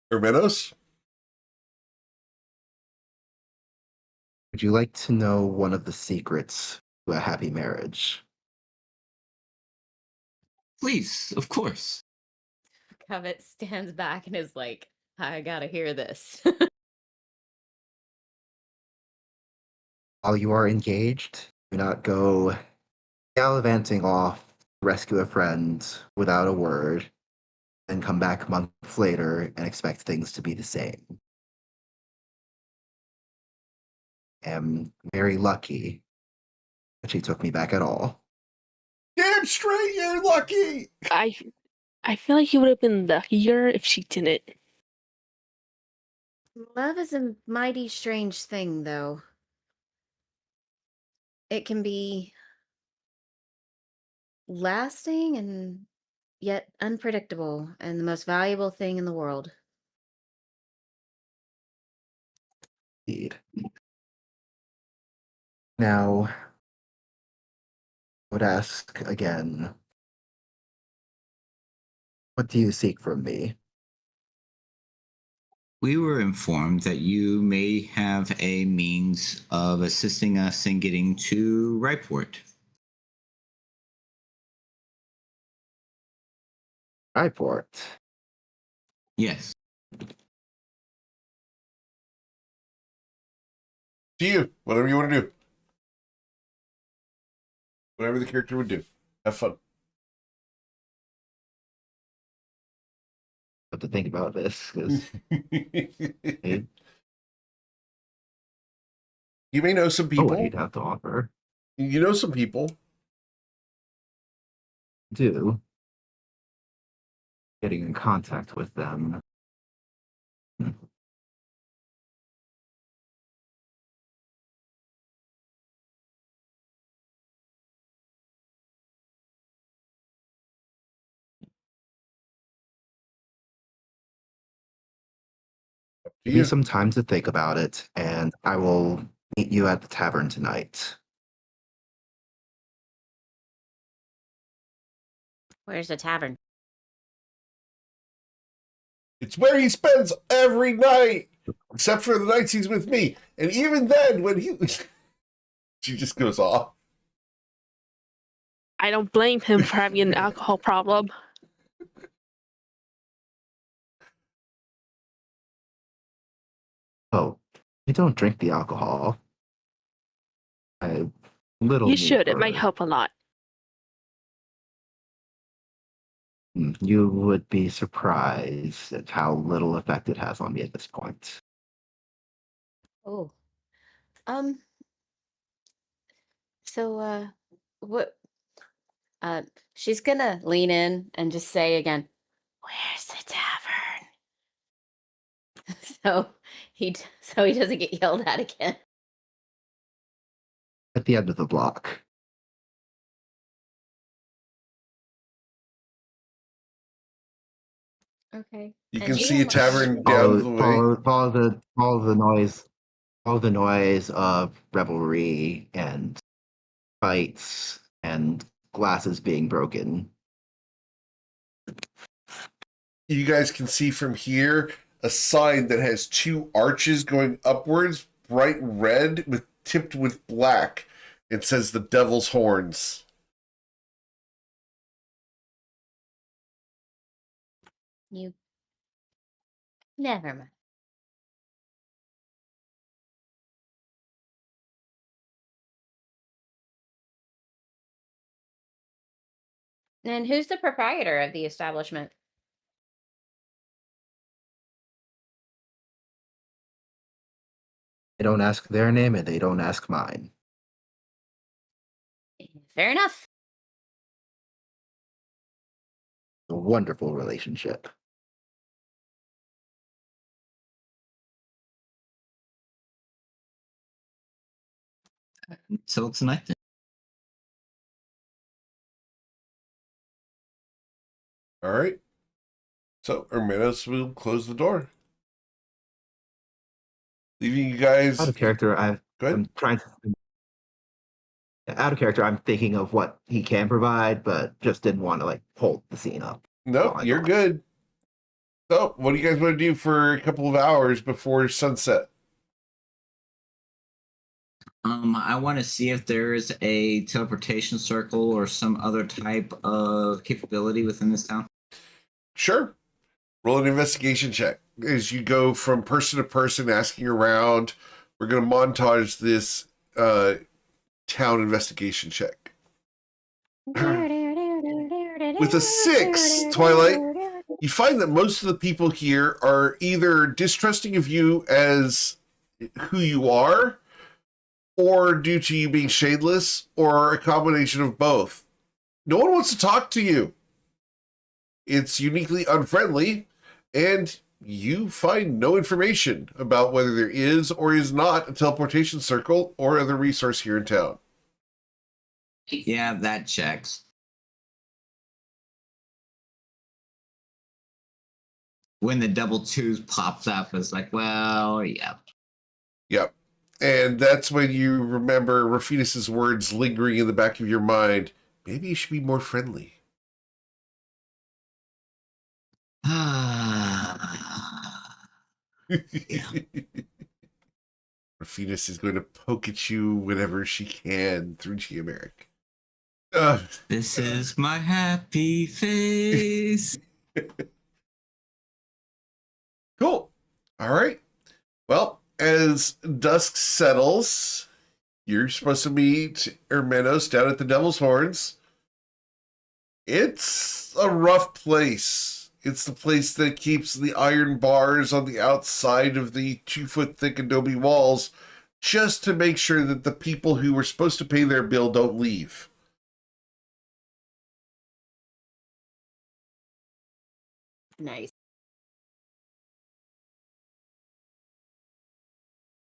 Hermanos? Would you like to know one of the secrets to a happy marriage? Please, of course. Covet stands back and is like, I gotta hear this. While you are engaged, do not go gallivanting off to rescue a friend without a word, and come back months later and expect things to be the same. Am very lucky that she took me back at all. Damn straight, you're lucky. I feel like he would have been luckier if she didn't. Love is a mighty strange thing, though. It can be lasting and yet unpredictable, and the most valuable thing in the world. Indeed. Now, I would ask again, what do you seek from me? We were informed that you may have a means of assisting us in getting to Ripeport. Ripeport. Yes. To you, whatever you want to do. Whatever the character would do. Have fun. Have to think about this because you may know some know people. what you'd have to offer. You know some people. Do getting in contact with them. To Give me you. some time to think about it, and I will meet you at the tavern tonight. Where's the tavern? It's where he spends every night, except for the nights he's with me. And even then, when he... she just goes off. I don't blame him for having an alcohol problem. Oh, I don't drink the alcohol. I little You need should. It for might help a lot. You would be surprised at how little effect it has on me at this point. Oh. Um, so, what? She's gonna lean in and just say again, "Where's the tavern?" so he doesn't get yelled at again. At the end of the block. Okay. You And can she see a can- tavern down the way. Follow the noise of revelry and fights and glasses being broken. You guys can see from here a sign that has two arches going upwards, bright red with tipped with black. It says the Devil's Horns. You never mind. And who's the proprietor of the establishment? They don't ask their name and they don't ask mine. Fair enough. A wonderful relationship. Until tonight then. All right. So Hermanos will close the door, leaving you guys. Out of character, Go ahead. I'm trying to. Out of character, I'm thinking of what he can provide, but just didn't want to like hold the scene up. No, while I you're thought. good. So, what do you guys want to do for a couple of hours before sunset? I want to see if there's a teleportation circle or some other type of capability within this town. Sure. Roll an investigation check as you go from person to person asking around. We're going to montage this town investigation check. With a 6, Twilight, you find that most of the people here are either distrusting of you as who you are, or due to you being shadeless, or a combination of both. No one wants to talk to you. It's uniquely unfriendly, and you find no information about whether there is or is not a teleportation circle or other resource here in town. Yeah, that checks. When the double twos pops up, it's like, well, yeah. Yep. And that's when you remember Rafinas' words lingering in the back of your mind. Maybe you should be more friendly. Rafinas is going to poke at you whenever she can through Geomeric. This is my happy face. Cool. All right. Well, as dusk settles, you're supposed to meet Hermanos down at the Devil's Horns. It's a rough place. It's the place that keeps the iron bars on the outside of the 2-foot thick adobe walls just to make sure that the people who were supposed to pay their bill don't leave. Nice.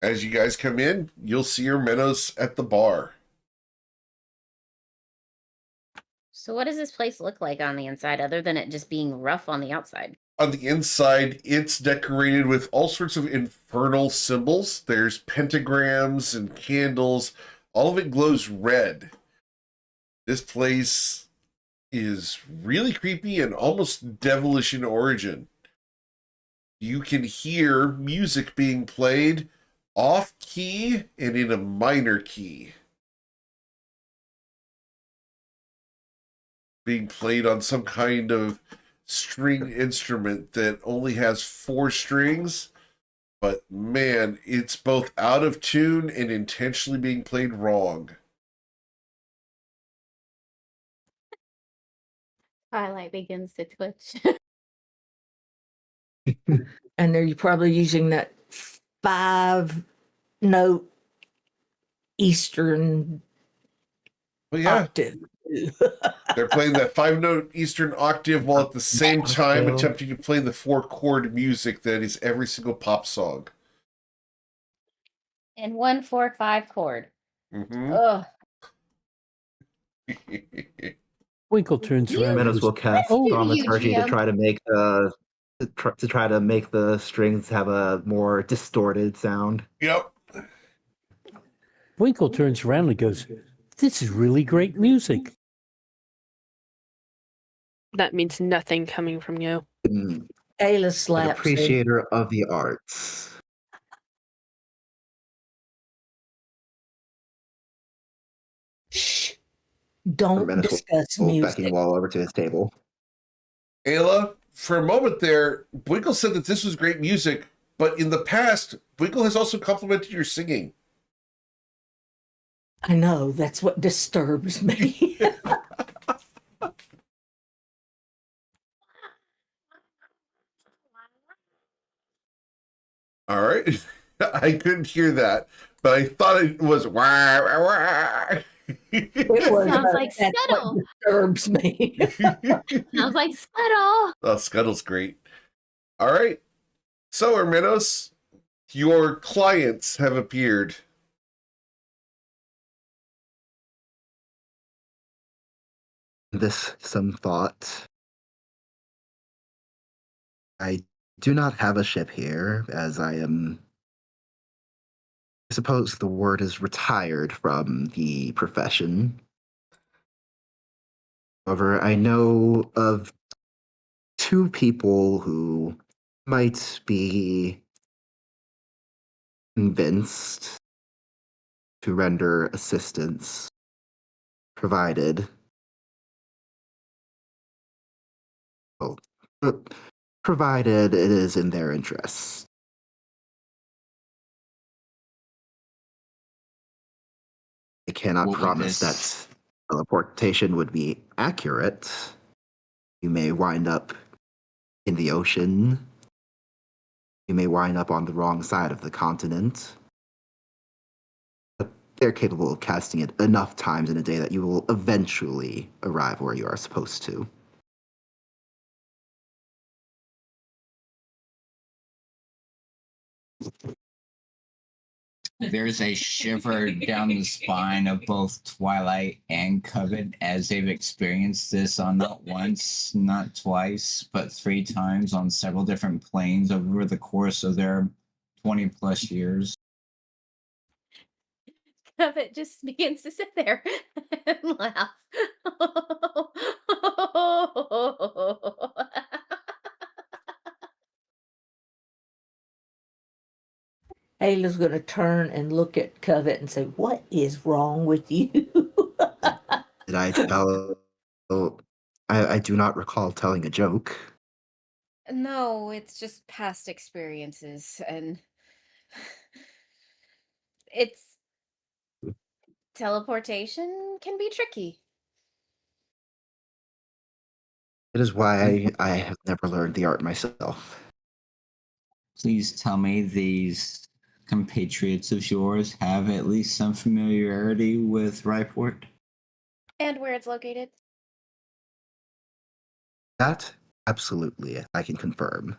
As you guys come in, you'll see Hermanos at the bar. So what does this place look like on the inside other than it just being rough on the outside? On the inside, it's decorated with all sorts of infernal symbols. There's pentagrams and candles. All of it glows red. This place is really creepy and almost devilish in origin. You can hear music being played off key and in a minor key. Being played on some kind of string instrument that only has 4 strings, but man, it's both out of tune and intentionally being played wrong. Twilight begins to twitch. And they're probably using that 5-note Eastern But yeah, octave. they're playing that 5-note Eastern octave while at the same time attempting to play the 4-chord music that is every single pop song. In 1, 4, 5 chord. Mm-hmm. Ugh. Winkle turns around. and Meadows goes, will cast Oh, thaumaturgy to GM. try to make the strings have a more distorted sound. Yep. Winkle turns around and goes, "This is really great music." That means nothing coming from you. Ayla An slaps him. appreciator of the arts. Shh. Don't Menace discuss will music. beckon Wall over to his table. Ayla, for a moment there, Bwinkle said that this was great music, but in the past, Bwinkle has also complimented your singing. I know, that's what disturbs me. All right. I couldn't hear that, but I thought it was wah, wah, wah. It was, Sounds like that's what Scuttle. disturbs me. Sounds like Scuttle. Oh, Scuttle's great. All right. So, Hermanos, your clients have appeared. this some thought. I do not have a ship here, as I am. I suppose the word is retired from the profession. However, I know of two people who might be convinced to render assistance, provided, well, uh, provided it is in their interests. I cannot What would promise this? that teleportation would be accurate. You may wind up in the ocean. You may wind up on the wrong side of the continent. But they're capable of casting it enough times in a day that you will eventually arrive where you are supposed to. There's a shiver down the spine of both Twilight and Covet as they've experienced this on not once, not twice, but 3 times on several different planes over the course of their 20 plus years. Covet just begins to sit there and laugh. Ayla's going to turn and look at Covet and say, "What is wrong with you?" Did I tell? I do not recall telling a joke. No, it's just past experiences, and it's teleportation can be tricky. It is why I have never learned the art myself. Please tell me these compatriots of yours have at least some familiarity with Ryport. And where it's located. That, absolutely, I can confirm.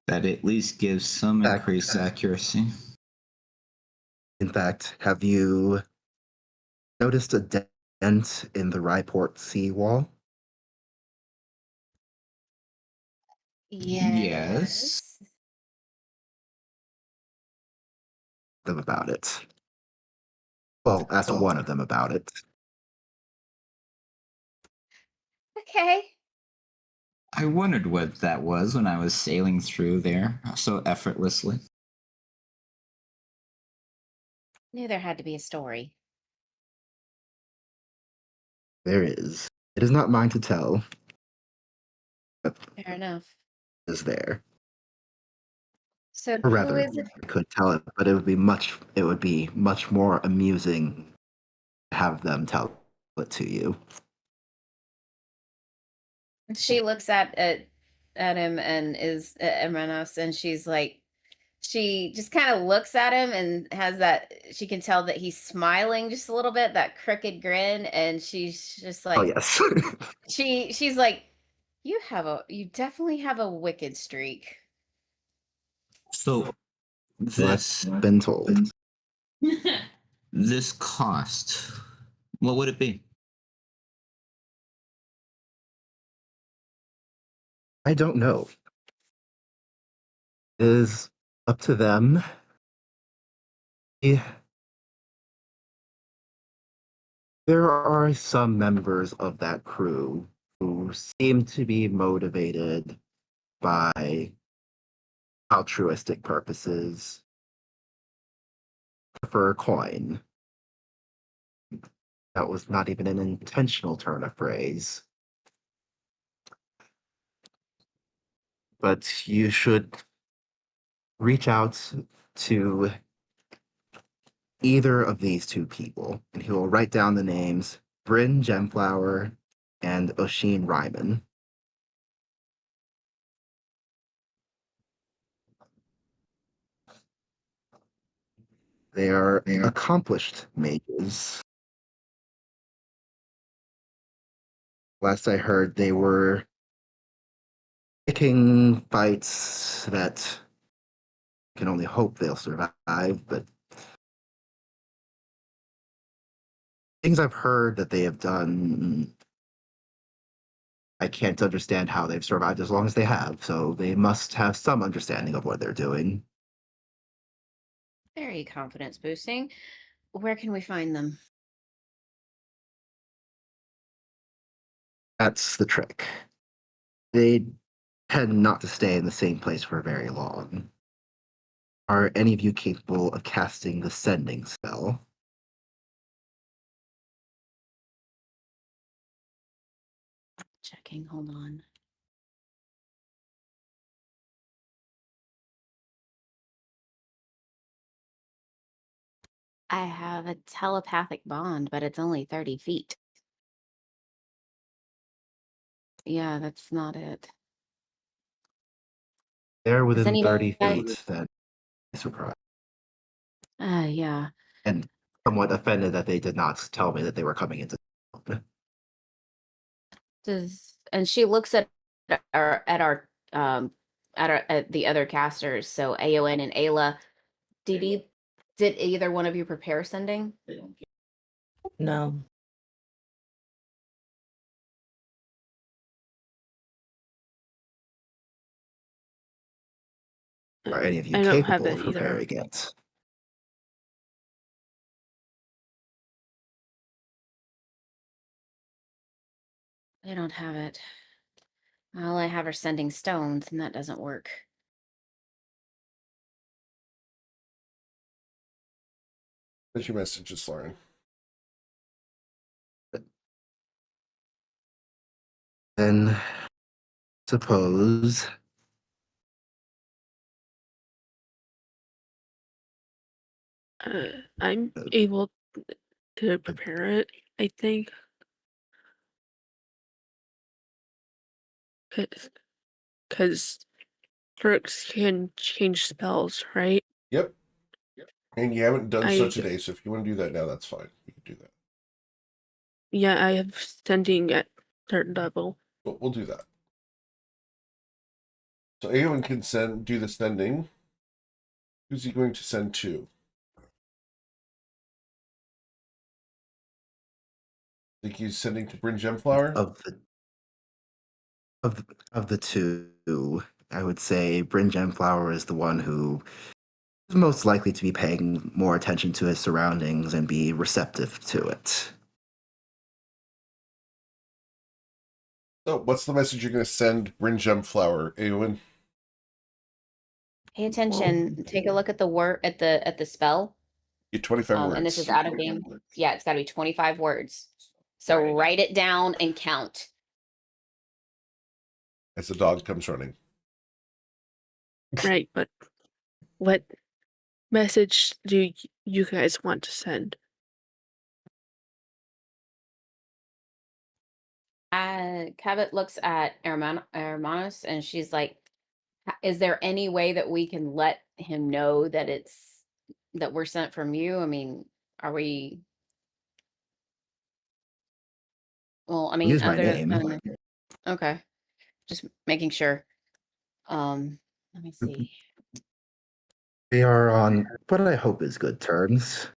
That at least gives some Fact. increased accuracy. In fact, have you noticed a dent in the Ryport seawall? Yes. Them about it. Well, asked one of them about it. Okay. I wondered what that was when I was sailing through there so effortlessly. Knew there had to be a story. There is. It is not mine to tell, but Fair enough. it is there. So Or who rather, is it? I could tell it, but it would be much more amusing to have them tell it to you. She looks at him and is at Manos, and she's like, she just kind of looks at him and has that, she can tell that he's smiling just a little bit, that crooked grin, and she's just Oh like, yes. she's like, you definitely have a wicked streak. So That's this been told. this cost, what would it be? I don't know. It is up to them. Yeah. There are some members of that crew who seem to be motivated by altruistic purposes for a coin. That was not even an intentional turn of phrase. But you should reach out to either of these two people, and he will write down the names Bryn Gemflower and Oshin Ryman. They are accomplished mages. Last I heard, they were picking fights that can only hope they'll survive, but things I've heard that they have done, I can't understand how they've survived as long as they have, so they must have some understanding of what they're doing. Very confidence boosting. Where can we find them? That's the trick. They tend not to stay in the same place for very long. Are any of you capable of casting the sending spell? Checking, hold on. I have a telepathic bond, but it's only 30 feet. Yeah, that's not it. They're Does within anybody? 30 feet, then surprised. Yeah. And somewhat offended that they did not tell me that they were coming into town. And she looks at at the other casters. So Aowen and Ayla. Did either one of you prepare sending? No. Are any of you I don't have capable that of either. preparing it? I don't have it. All I have are sending stones, and that doesn't work. What's your messages, Lauren? Then suppose I'm able to prepare it, I think. Because perks can change spells, right? Yep. And you haven't done so I today, so if you want to do that now, that's fine. You can do that. Yeah, I have sending at third level. But we'll do that. So anyone can do the sending. Who's he going to send to? Think he's sending to Bryn Gemflower? of the two, I would say Bryn Gemflower is the one who is most likely to be paying more attention to his surroundings and be receptive to it. So what's the message you're going to send Bryn Gemflower, Eowyn? Pay attention. Take a look at the word at the spell. Get 25 words. And this is out of game. Yeah, it's got to be 25 words. So write it down and count. As the dog comes running. Right, but what message do you guys want to send? Cabot looks at Hermanos and she's like, is there any way that we can let him know that that we're sent from you? I mean, are we? Well, I mean, Use my name. Okay, just making sure. Let me see. They are on what I hope is good terms,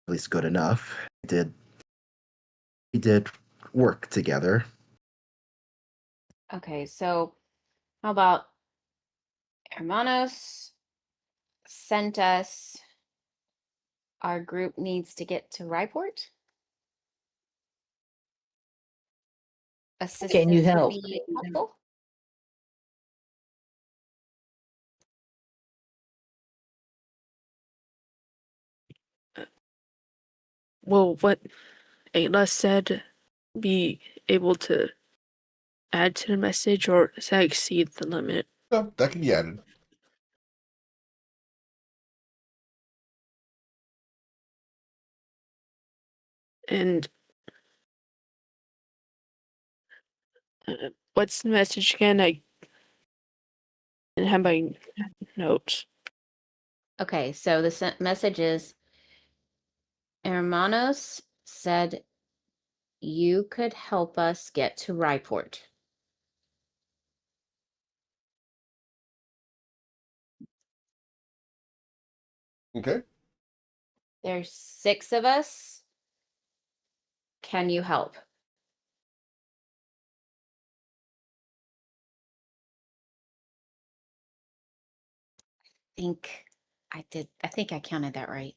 at least good enough. We did work together. Okay, so how about Hermanos sent us? Our group needs to get to Ryport. Can you Assistance would help? be helpful. Will what Ayla said be able to add to the message, or does that exceed the limit? No, that can be added. And what's the message again? I didn't have my notes. Okay, so the message is Hermanos said you could help us get to Ryport. Okay. There's 6 of us. can you help? I think I counted that right.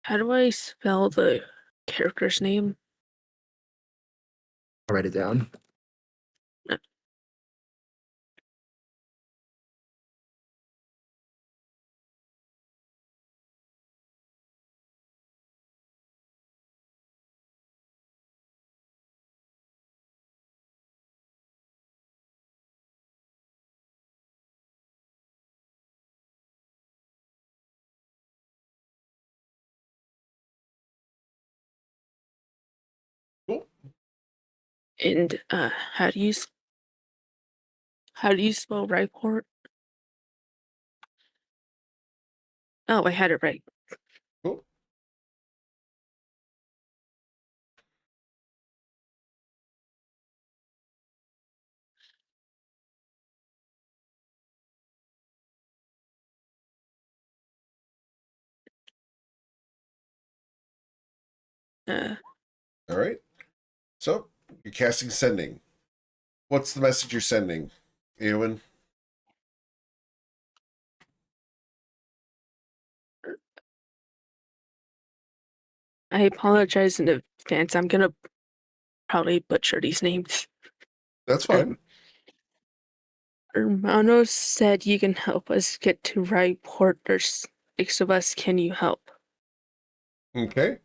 How do I spell the character's name? I'll write it down. Cool. And how do you spell Ryport? Oh, I had it right. Cool. Uh, All right. So you're casting sending. What's the message you're sending, Eowyn? I apologize in advance. I'm gonna probably butcher these names. That's fine. Hermanos said you can help us get to Ryport. There's 6 of us. Can you help? Okay.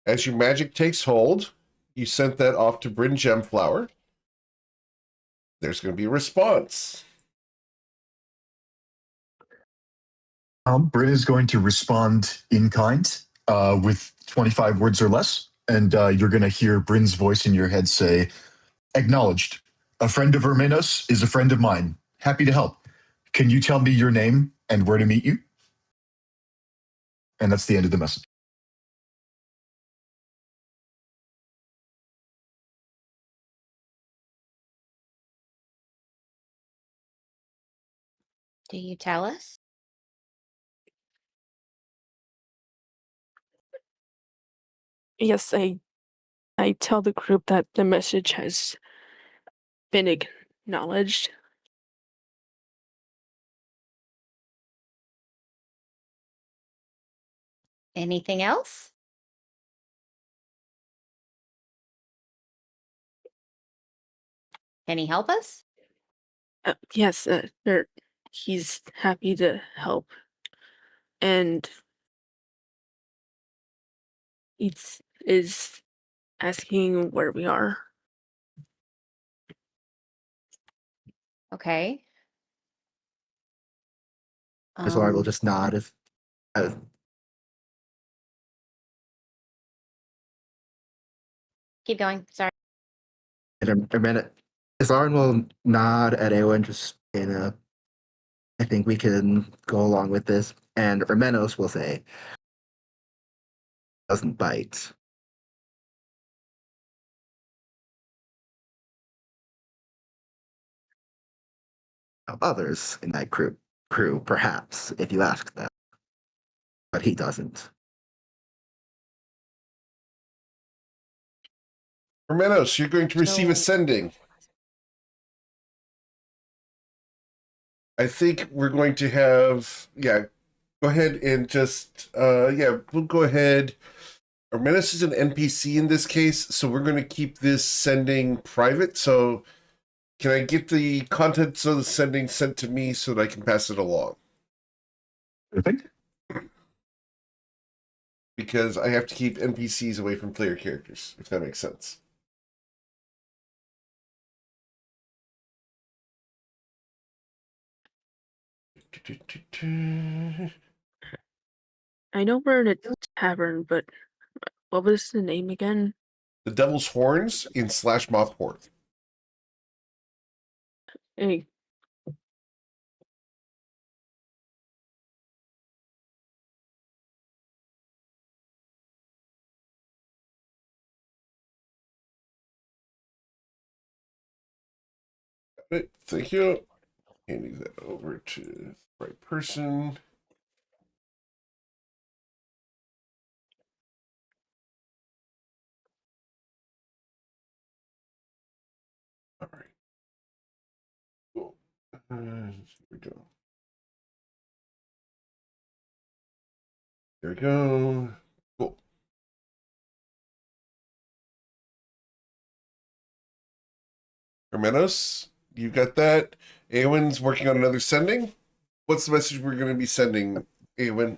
As your magic takes hold, you sent that off to Bryn Gemflower. There's going to be a response. Bryn is going to respond in kind with 25 words or less. And you're going to hear Bryn's voice in your head say, "Acknowledged. A friend of Hermenos is a friend of mine. Happy to help. Can you tell me your name and where to meet you?" And that's the end of the message. Do you tell us? Yes, I tell the group that the message has been acknowledged. Anything else? Can he help us? Yes, he's happy to help, and is asking where we are. Okay. As Laura will Um, just nod if keep going. Sorry. in a minute. Lauren will nod at Eowyn just in a I think we can go along with this. And Hermenos will say doesn't bite. Others in that crew, perhaps, if you ask them. But he doesn't. Hermenos, you're going to receive a So sending. I think we're going to have, go ahead and just, we'll go ahead. Hermenos is an NPC in this case, so we're going to keep this sending private. So can I get the contents of the sending sent to me so that I can pass it along? Perfect. Because I have to keep NPCs away from player characters, if that makes sense. I know we're in a tavern, but what was the name again? The Devil's Horns in / Mopport. Hey, Thank you. Handing that over to the right person. Here we go. There we go. Cool. Hermanos, you got that? Awen's working on another sending. What's the message we're going to be sending, Awen?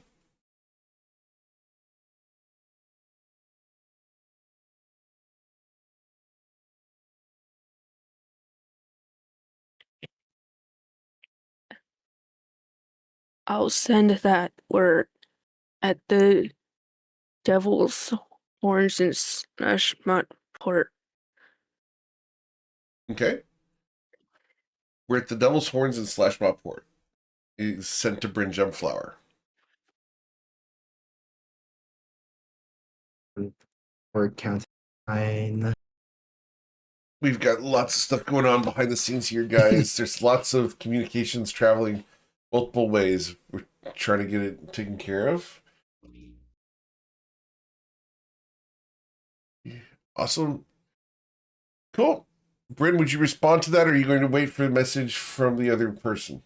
I'll send that we're at the Devil's Horns and Smashmut Port. Okay. We're at the Devil's Horns and Slashmop Port. Is sent to Bryn Gemflower. Word count 9. We've got lots of stuff going on behind the scenes here, guys. There's lots of communications traveling multiple ways. We're trying to get it taken care of. Awesome. Cool. Bryn, would you respond to that, or are you going to wait for a message from the other person?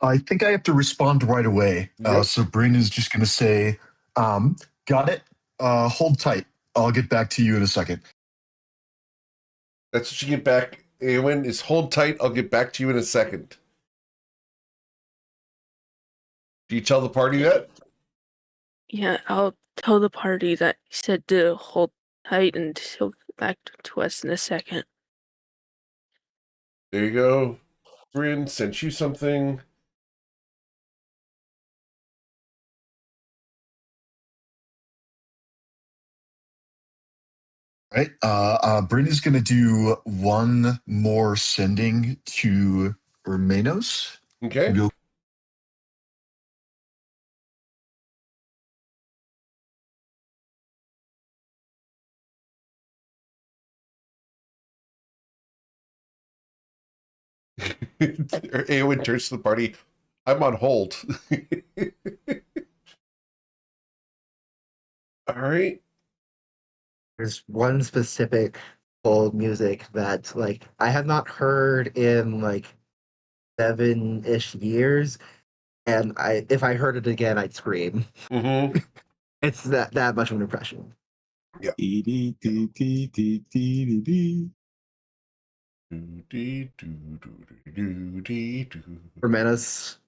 I think I have to respond right away. Yep. So Bryn is just going to say, got it. Hold tight. I'll get back to you in a second. That's what you get back, Eowyn, is hold tight. I'll get back to you in a second. Do you tell the party that? Yeah, I'll tell the party that he said to hold tight and he'll get back to us in a second. There you go. Bryn sent you something. Right. Bryn is going to do one more sending to Hermanos. Okay. You'll Eowyn turns to the party. I'm on hold. All right. There's one specific old music that like I have not heard in like 7-ish years, and if I heard it again, I'd scream. Mm-hmm. It's that much of an impression. Yeah. Hermanos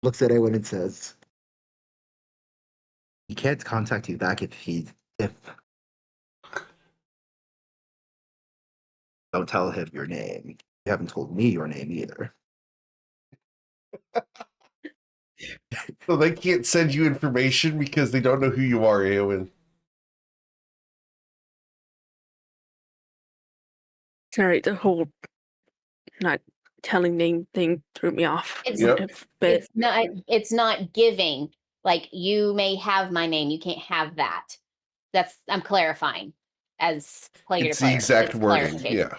looks at Eowyn and says, "He can't contact you back if don't tell him your name. You haven't told me your name either." So they can't send you information because they don't know who you are, Eowyn. Sorry, the whole not telling name thing threw me off. It's Yep. a bit. it's not giving. Like, you may have my name. You can't have that. I'm clarifying as player It's to player. the exact It's wording. clarification.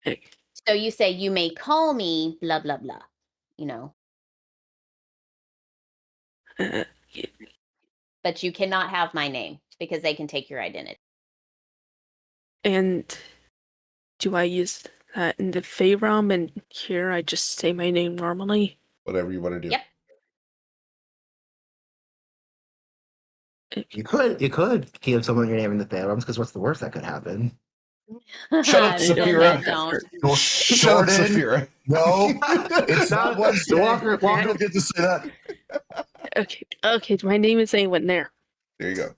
Yeah. So you say you may call me blah blah blah. You know, Yeah. but you cannot have my name because they can take your identity. And do I use that in the Fey realm, and here I just say my name normally? Whatever you want to do. Yep. You could give someone your name in the Phantoms, because what's the worst that could happen? Shut up, Then Saphira. don't. Shut up, Jordan. Saphira. No, it's not Wednesday. Walker, You don't get to say that. Okay, my name is Awen there. There you go.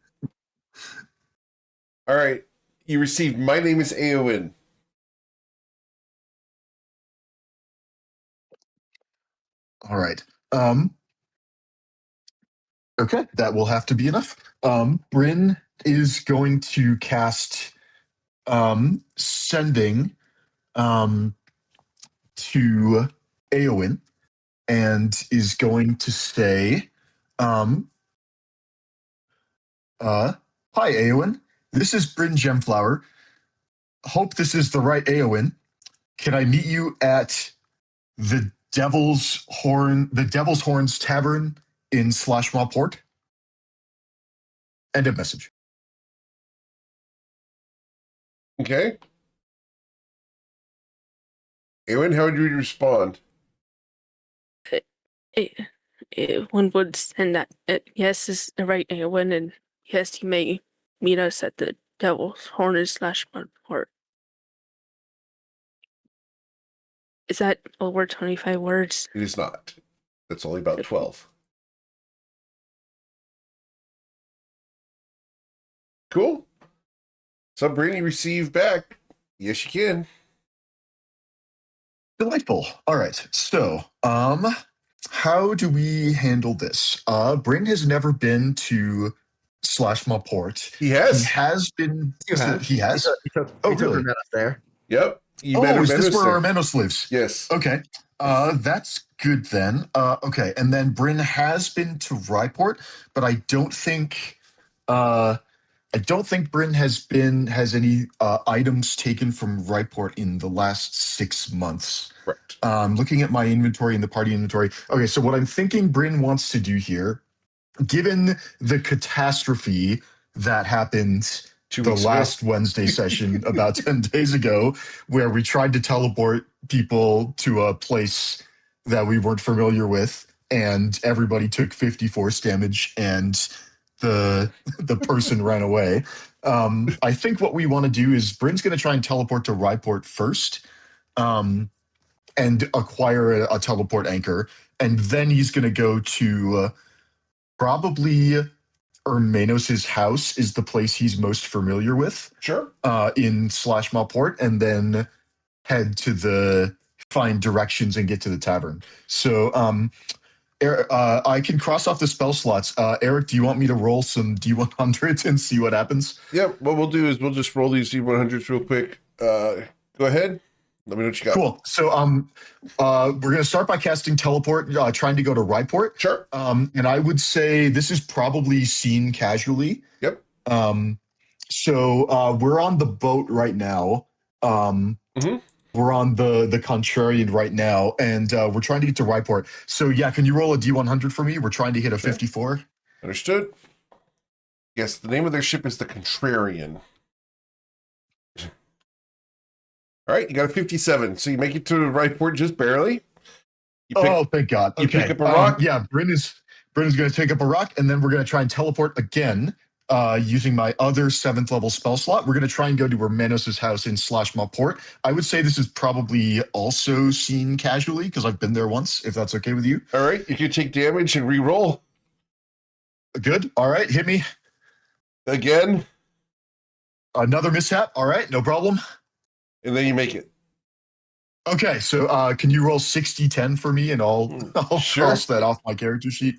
All right. You received my name is Eowyn. All right. Okay, that will have to be enough. Bryn is going to cast sending to Eowyn and is going to say, hi Eowyn, this is Bryn Gemflower. Hope this is the right Eowyn. Can I meet you at the Devil's Horns Tavern in Slashmaw Port? End of message. Okay. Aaron, how would you respond? One would send that yes is the right Eowyn, and yes, he may meet us at the Devil's Horn slash Mudport. Is that over 25 words? It is not. That's only about 12. Cool. So, Bryn, you receive back. Yes, you can. Delightful. All right. So, how do we handle this? Bryn has never been to Slashmaport. He has. He has been. You have. He has. Oh, Oh, really? There. Yep. You Oh, met is this Armenos where there. Armenos lives? Yes. Okay. That's good then. Okay. And then Bryn has been to Ryport, but I don't think Bryn has any items taken from Ryport in the last 6 months. Correct. Looking at my inventory and the party inventory. Okay, so what I'm thinking Bryn wants to do here, given the catastrophe that happened 2 the weeks ago. last Wednesday session about 10 days ago, where we tried to teleport people to a place that we weren't familiar with, and everybody took 50 force damage, and the person ran away. I think what we want to do is Bryn's going to try and teleport to Ryport first, and acquire a teleport anchor, and then he's going to go to probably Ermanos' house is the place he's most familiar with. Sure. In Slashmaport, and then head to find directions and get to the tavern. So, I can cross off the spell slots. Eric, do you want me to roll some D100s and see what happens? Yeah, what we'll do is we'll just roll these D100s real quick. Go ahead. Let me know what you got. Cool. So, we're going to start by casting teleport, trying to go to Ryport. Sure. And I would say this is probably seen casually. Yep. So we're on the boat right now. We're on the Contrarian right now, and we're trying to get to Ryport. So yeah, can you roll a D100 for me? We're trying to hit a 54. Understood. Yes, the name of their ship is the Contrarian. All right, you got a 57. So you make it to the Ryport just barely. Thank God. You Okay. pick up a rock? Yeah, Bryn is going to take up a rock, and then we're going to try and teleport again using my other 7th level spell slot. We're going to try and go to Ermanos' house in Slashmaport. I would say this is probably also seen casually because I've been there once, if that's okay with you. All right, you can take damage and re-roll. Good. All right, hit me. Again. Another mishap. All right, no problem. And then you make it. Okay, so can you roll 60-10 for me, and I'll cross that off my character sheet.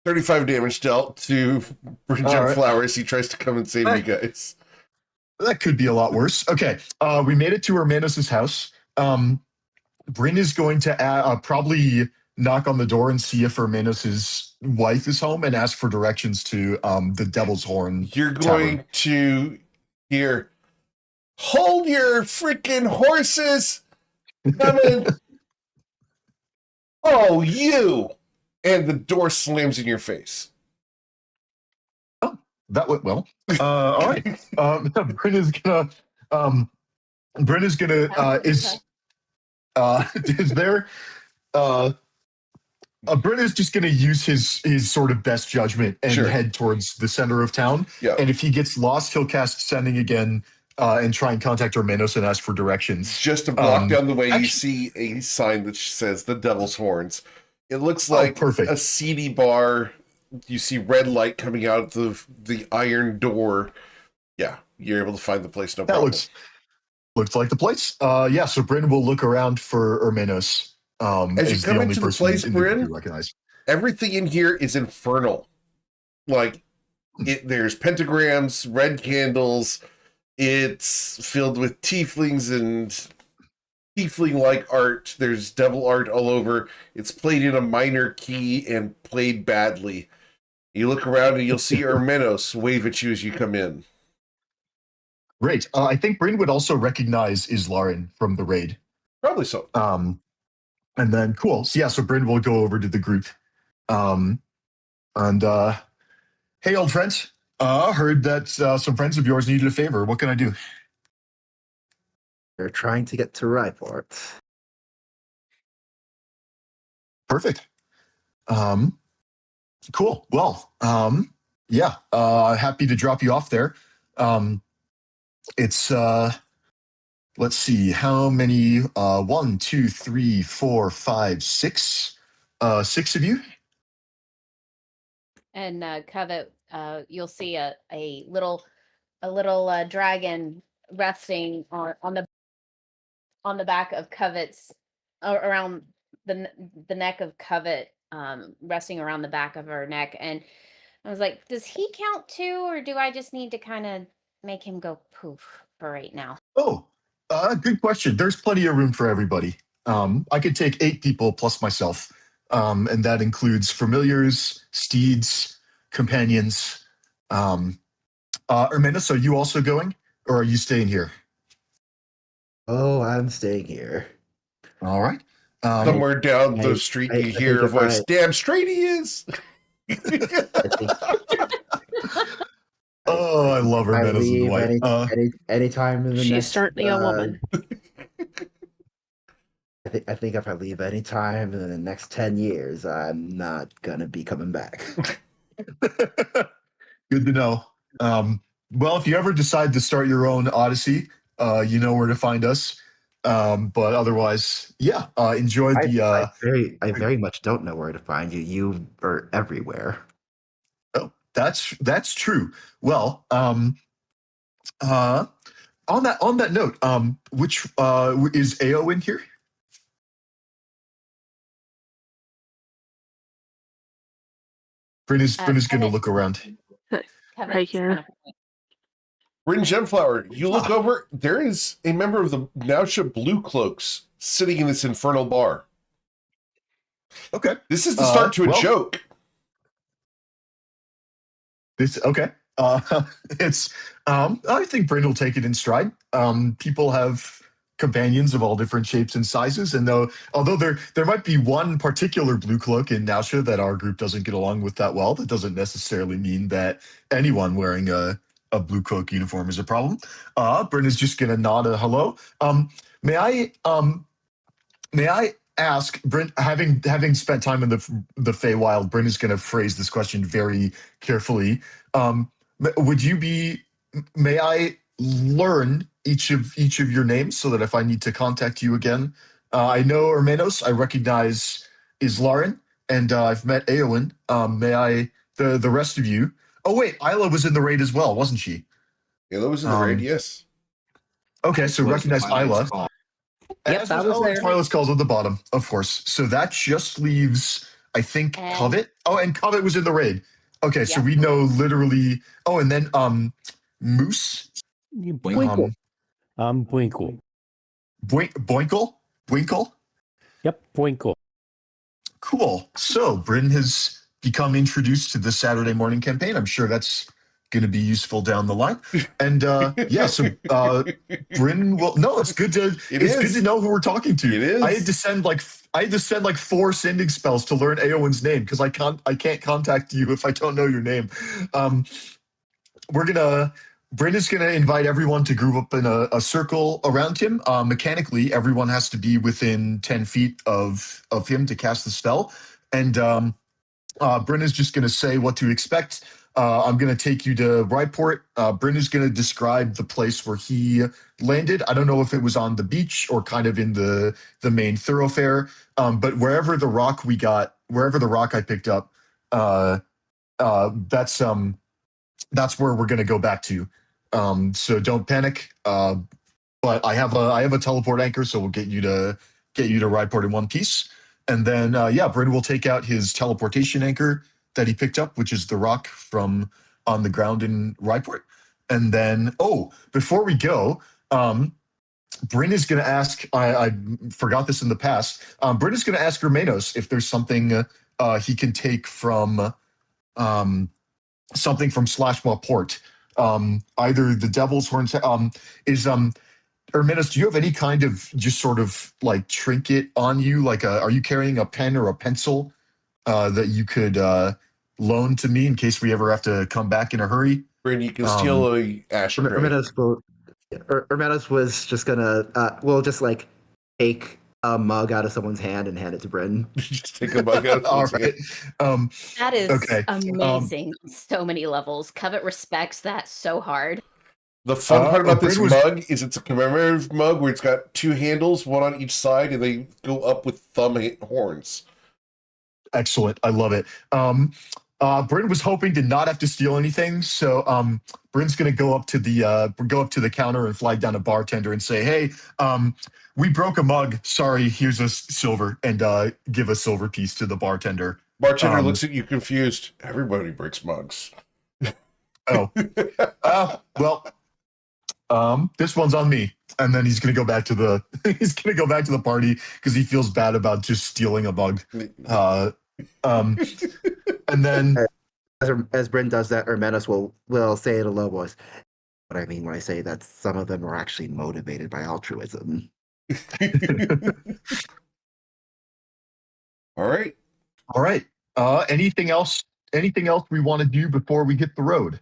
35 damage dealt to Bridget right. Flowers. He tries to come and save you guys. That could be a lot worse. Okay, we made it to Ermanos' house. Bryn is going to probably knock on the door and see if Ermanos' wife is home and ask for directions to the Devil's Horn. You're going to hear, "Hold your freaking horses! Coming! Oh, you!" And the door slams in your face. Oh, that went well. All right. Bryn is gonna. Bryn is just going to use his sort of best judgment and head towards the center of town. Yeah. And if he gets lost, he'll cast Sending again and try and contact Ermanos and ask for directions. Just a block down the way, you see a sign that says the Devil's Horns. It looks like a seedy bar. You see red light coming out of the iron door. Yeah, you're able to find the place, no problem. Looks like the place. Yeah, so Bryn will look around for Ermanos. As you come into the place, Bryn, everything in here is infernal. Like, there's pentagrams, red candles. It's filled with tieflings and tiefling-like art. There's devil art all over. It's played in a minor key and played badly. You look around and you'll see Ermanos wave at you as you come in. Great. I think Bryn would also recognize Islarin from the raid. Probably so. And then, cool. So, yeah, so Bryn will go over to the group. Hey, old friend. Heard that some friends of yours needed a favor. What can I do? We're trying to get to Ryport. Perfect. Cool. Well, yeah, happy to drop you off there. It's let's see, how many? 1, 2, 3, 4, 5, 6. 6 of you. And Covet, you'll see a little dragon resting on the back of Covet's around the neck of Covet, resting around the back of her neck. And I was like, does he count too, or do I just need to kind of make him go poof for right now? Oh, good question. There's plenty of room for everybody. I could take 8 people plus myself, and that includes familiars, steeds, companions. Hermanos, are you also going, or are you staying here? Oh, I'm staying here. All right. Somewhere down the I- street, I you hear think a if voice. I- Damn straight he is. I think Oh, I love if I Hermanos and leave Dwight. any time in the She's next. certainly a woman. I think if I leave any time in the next 10 years, I'm not gonna be coming back. Good to know. Well, if you ever decide to start your own Odyssey, you know where to find us. But otherwise, yeah, enjoy the. I very much don't know where to find you. You are everywhere. Oh, that's true. Well, on that note, which is AO in here? Bryn is going to Covet- look around. Covet's Right here. kind of- Bryn Gemflower, you look over. There is a member of the Nausea Blue Cloaks sitting in this infernal bar. Okay. This is the start to a well, joke. It's okay. It's I think Bryn will take it in stride. People have companions of all different shapes and sizes, and although there might be one particular blue cloak in Nausea that our group doesn't get along with that well, that doesn't necessarily mean that anyone wearing a blue cloak uniform is a problem. Bryn is just gonna nod a hello. May I ask, Bryn, having spent time in the Feywild, Bryn is going to phrase this question very carefully. May I learn each of your names so that if I need to contact you again, I know Hermanos, I recognize Islaren, and I've met Eowyn. May I, the rest of you? Oh wait, Isla was in the raid as well, wasn't she? Yellow was in the raid, yes. Okay, so Was recognize Twilight's Isla. Call. Yep, As I was and there. Twilight's Call's at the bottom, of course. So that just leaves, I think, And- Covet. Oh, and Covet was in the raid. Okay, so Yeah. we know literally. Oh, and then Moose, Bwinkle. I'm Bwinkle. Boinkle. Yep, Bwinkle. Cool. So Bryn has become introduced to the Saturday morning campaign. I'm sure that's going to be useful down the line. And yeah, so Bryn will. No, it's good to. It's good to know who we're talking to. It is. I had to send like 4 sending spells to learn Eowyn's name because I can't contact you if I don't know your name. Bryn is gonna invite everyone to group up in a circle around him. Mechanically, everyone has to be within 10 feet of him to cast the spell. And Bryn is just gonna say what to expect. I'm going to take you to Ryport. Bryn is going to describe the place where he landed. I don't know if it was on the beach or kind of in the main thoroughfare, but wherever the rock I picked up, that's where we're going to go back to. So don't panic. But I have a teleport anchor, so we'll get you to Ryport in one piece. And then Bryn will take out his teleportation anchor that he picked up, which is the rock from on the ground in Ryport. And then, before we go, Bryn is going to ask, I forgot this in the past, Bryn is going to ask Hermanos if there's something he can take from Slashmaw Port. Either the Devil's Horn, Hermanos, do you have any kind of just sort of like trinket on you? Like, are you carrying a pen or a pencil that you could loan to me in case we ever have to come back in a hurry? Bryn, you can steal a ash tray. Hermanos was just gonna, just like take a mug out of someone's hand and hand it to Bryn. Just take a mug out of All someone's right. hand. That is Okay. amazing on so many levels. Covet respects that so hard. The fun part about this Bryn was mug is it's a commemorative mug where it's got two handles, one on each side, and they go up with thumb horns. excellent. I love it. Bryn was hoping to not have to steal anything, so Bryn's gonna go up to the counter and flag down a bartender and say, "Hey, we broke a mug. Sorry, here's a silver," and give a silver piece to the bartender. Bartender looks at you confused. Everybody breaks mugs. Oh, well, this one's on me. And then he's gonna go back to the party because he feels bad about just stealing a mug. And then As Bryn does that, Hermanos will say in a low voice, "What I mean when I say that some of them are actually motivated by altruism." All right. all right. Anything else? Anything else we want to do before we hit the road?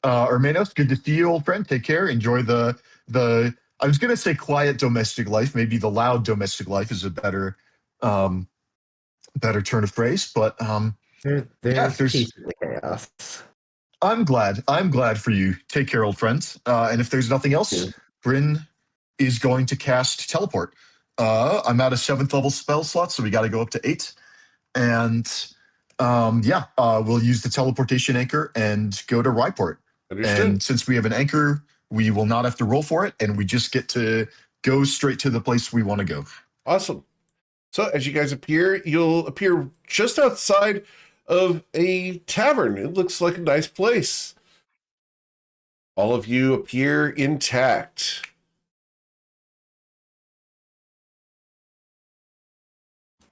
Hermanos, good to see you, old friend. Take care. Enjoy the. I was gonna say quiet domestic life. Maybe the loud domestic life is a better turn of phrase. But There's peace in the chaos. I'm glad for you. Take care, old friends. And if there's nothing else, Bryn is going to cast teleport. I'm at a 7th level spell slot, so we got to go up to 8. And we'll use the teleportation anchor and go to Ryport. Understood. And since we have an anchor, we will not have to roll for it, and we just get to go straight to the place we want to go. Awesome. So as you guys appear, you'll appear just outside of a tavern. It looks like a nice place. All of you appear intact.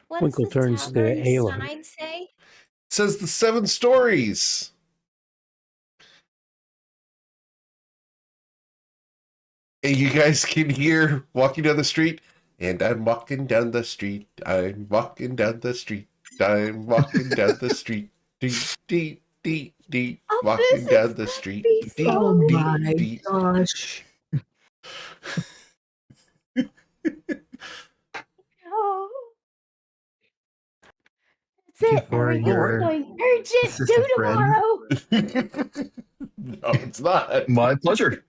What's Winkle the turns to tavern Ayla. sign say? It says the 7 stories. And you guys can hear walking down the street. And I'm walking down the street. I'm walking down the street. I'm walking down the street. Dee, dee, dee, dee. Oh, Walking this down is the street. be Dee, so dee, my dee. gosh. Oh. That's it. For Everything's your going urgent. assistant Do friend. tomorrow. No, it's not. My pleasure.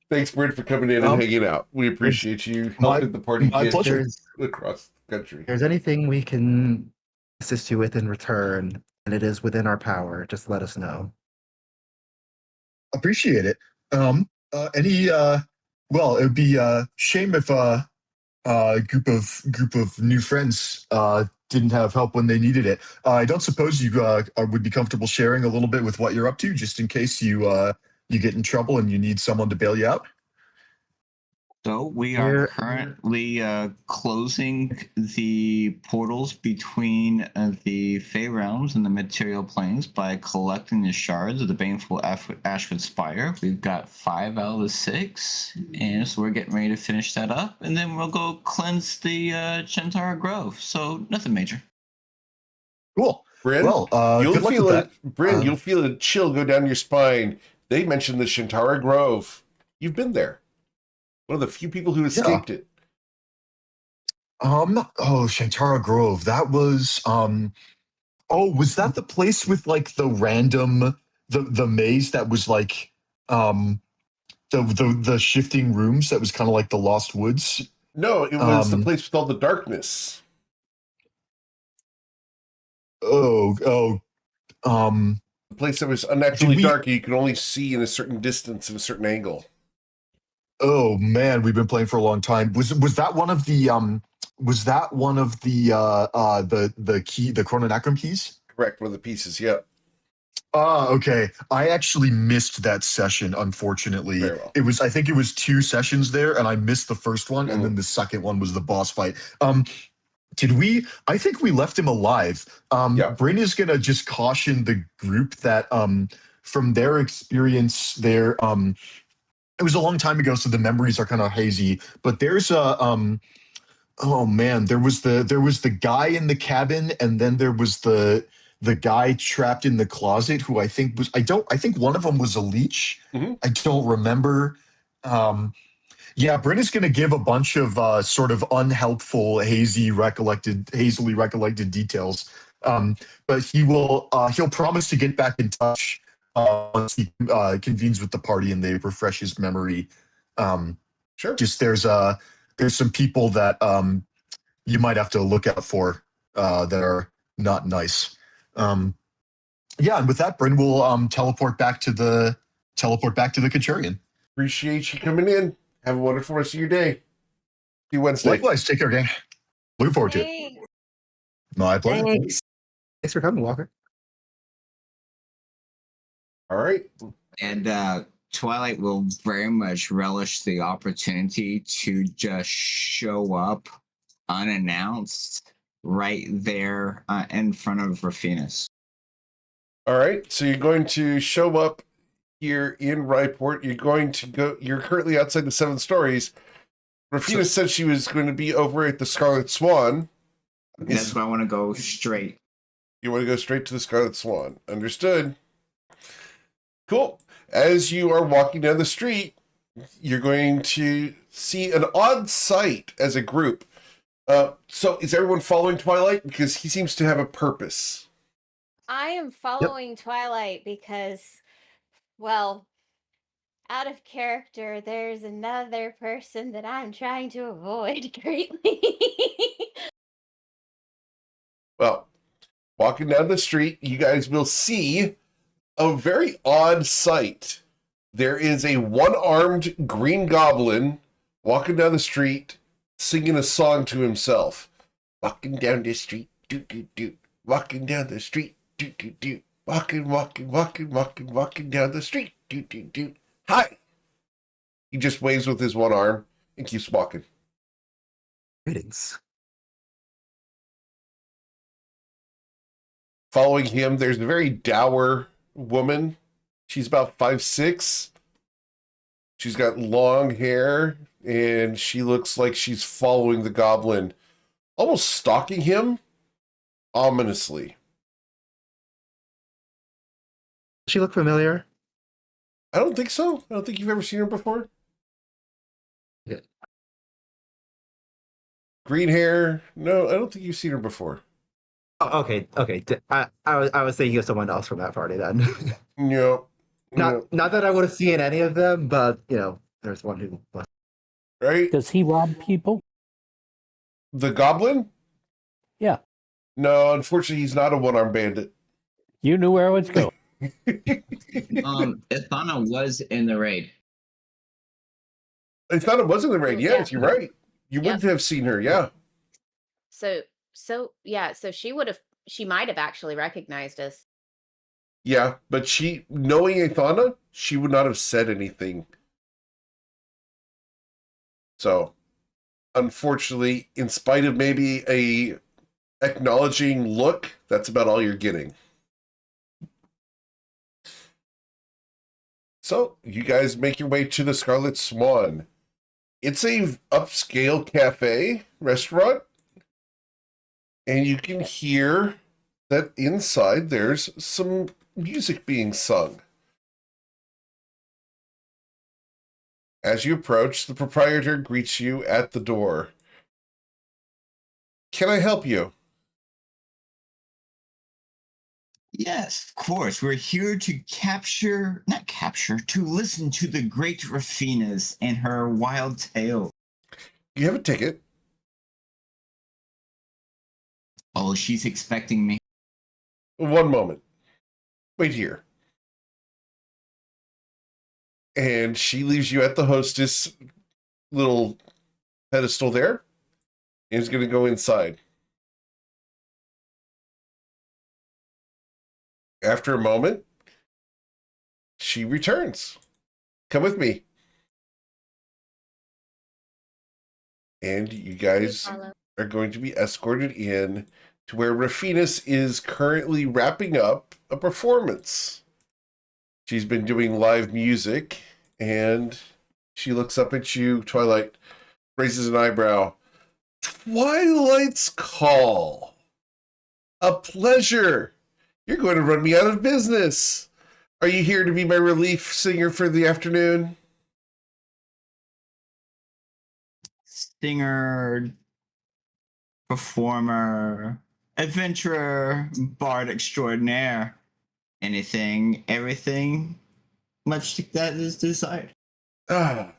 Thanks, Brent, for coming in and hanging out. We appreciate you helping the party my get pleasure. across the country. If there's anything we can assist you with in return, and it is within our power, just let us know. Appreciate it. Well, it would be a shame if a group of new friends didn't have help when they needed it. I don't suppose you would be comfortable sharing a little bit with what you're up to, just in case you get in trouble and you need someone to bail you out. So we are currently closing the portals between the Fey Realms and the Material Planes by collecting the shards of the Baneful Ashwood Spire. We've got 5 out of the 6, and so we're getting ready to finish that up, and then we'll go cleanse the Chantara Grove. So nothing major. Cool. Bryn, Well, you'll good luck feel with it. Bryn, you'll feel a chill go down your spine. They mentioned the Chantara Grove. You've been there. One of the few people who escaped it. Chantara Grove. That was was that the place with like the random the maze that was like the shifting rooms that was kind of like the Lost Woods? No, it was the place with all the darkness. The place that was unnaturally dark, you could only see in a certain distance and a certain angle. Oh man, we've been playing for a long time. Was that one of the Chrononacrum keys? Correct, one of the pieces, yep. Okay. I actually missed that session, unfortunately. Very well. I think it was 2 sessions there, and I missed the first one, and then the second one was the boss fight. I think we left him alive. Bryn is gonna just caution the group that from their experience there, it was a long time ago, so the memories are kind of hazy. But there's a there was the guy in the cabin, and then there was the guy trapped in the closet who I think one of them was a leech. Mm-hmm. I don't remember. Yeah, Bryn is going to give a bunch of sort of unhelpful, hazily recollected details. But he'll promise to get back in touch once he convenes with the party and they refresh his memory. Sure. Just there's some people that you might have to look out for that are not nice. Yeah, and with that, Bryn will teleport back to the Centurion. Appreciate you coming in. Have a wonderful rest of your day. See you Wednesday. Likewise, take care, gang. Looking forward to it. Thanks. My pleasure. Thanks. Thanks for coming, Walker. All right. And Twilight will very much relish the opportunity to just show up unannounced right there in front of Rafinas. All right. So you're going to show up here in Ryport. You're currently outside the 7 stories. Rafina said she was going to be over at the Scarlet Swan. That's why I want to go straight. You want to go straight to the Scarlet Swan. Understood. Cool. As you are walking down the street, you're going to see an odd sight as a group. So is everyone following Twilight? Because he seems to have a purpose. I am following Twilight because, well, out of character, there's another person that I'm trying to avoid greatly. Well, walking down the street, you guys will see a very odd sight. There is a one-armed green goblin walking down the street, singing a song to himself. Walking down the street, do-do-do. Walking down the street, do-do-do. Walking down the street, do-do-do. Hi! He just waves with his one arm and keeps walking. Greetings. Following him, there's a very dour woman. She's about 5'6". She's got long hair, and she looks like she's following the goblin, almost stalking him ominously. Does she look familiar? I don't think so. I don't think you've ever seen her before. Yeah. Green hair. No, I don't think you've seen her before. Oh, okay. I was thinking of someone else from that party then. No. Not that I would have seen any of them, but there's one who was. Right? Does he rob people? The goblin? Yeah. No, unfortunately, he's not a one-armed bandit. You knew where I was going. Ithana was in the raid. I thought it was in the raid. Yeah. Yes, you're right. You would have seen her, yeah. So she might have actually recognized us. Yeah, but knowing Ithana, she would not have said anything. So, unfortunately, in spite of maybe a acknowledging look, that's about all you're getting. So, you guys make your way to the Scarlet Swan. It's a upscale cafe restaurant, and you can hear that inside there's some music being sung. As you approach, the proprietor greets you at the door. Can I help you? Yes, of course. We're here to to listen to the great Rafinas and her wild tale. You have a ticket. Oh, she's expecting me. One moment. Wait here. And she leaves you at the hostess little pedestal there and is going to go inside. After a moment, she returns. Come with me. And you guys are going to be escorted in to where Rafinas is currently wrapping up a performance. She's been doing live music, and she looks up at you, Twilight, raises an eyebrow. Twilight's Call. A pleasure. You're going to run me out of business. Are you here to be my relief singer for the afternoon? singer, performer, adventurer, bard extraordinaire. Anything, everything, much that is desired. Ah,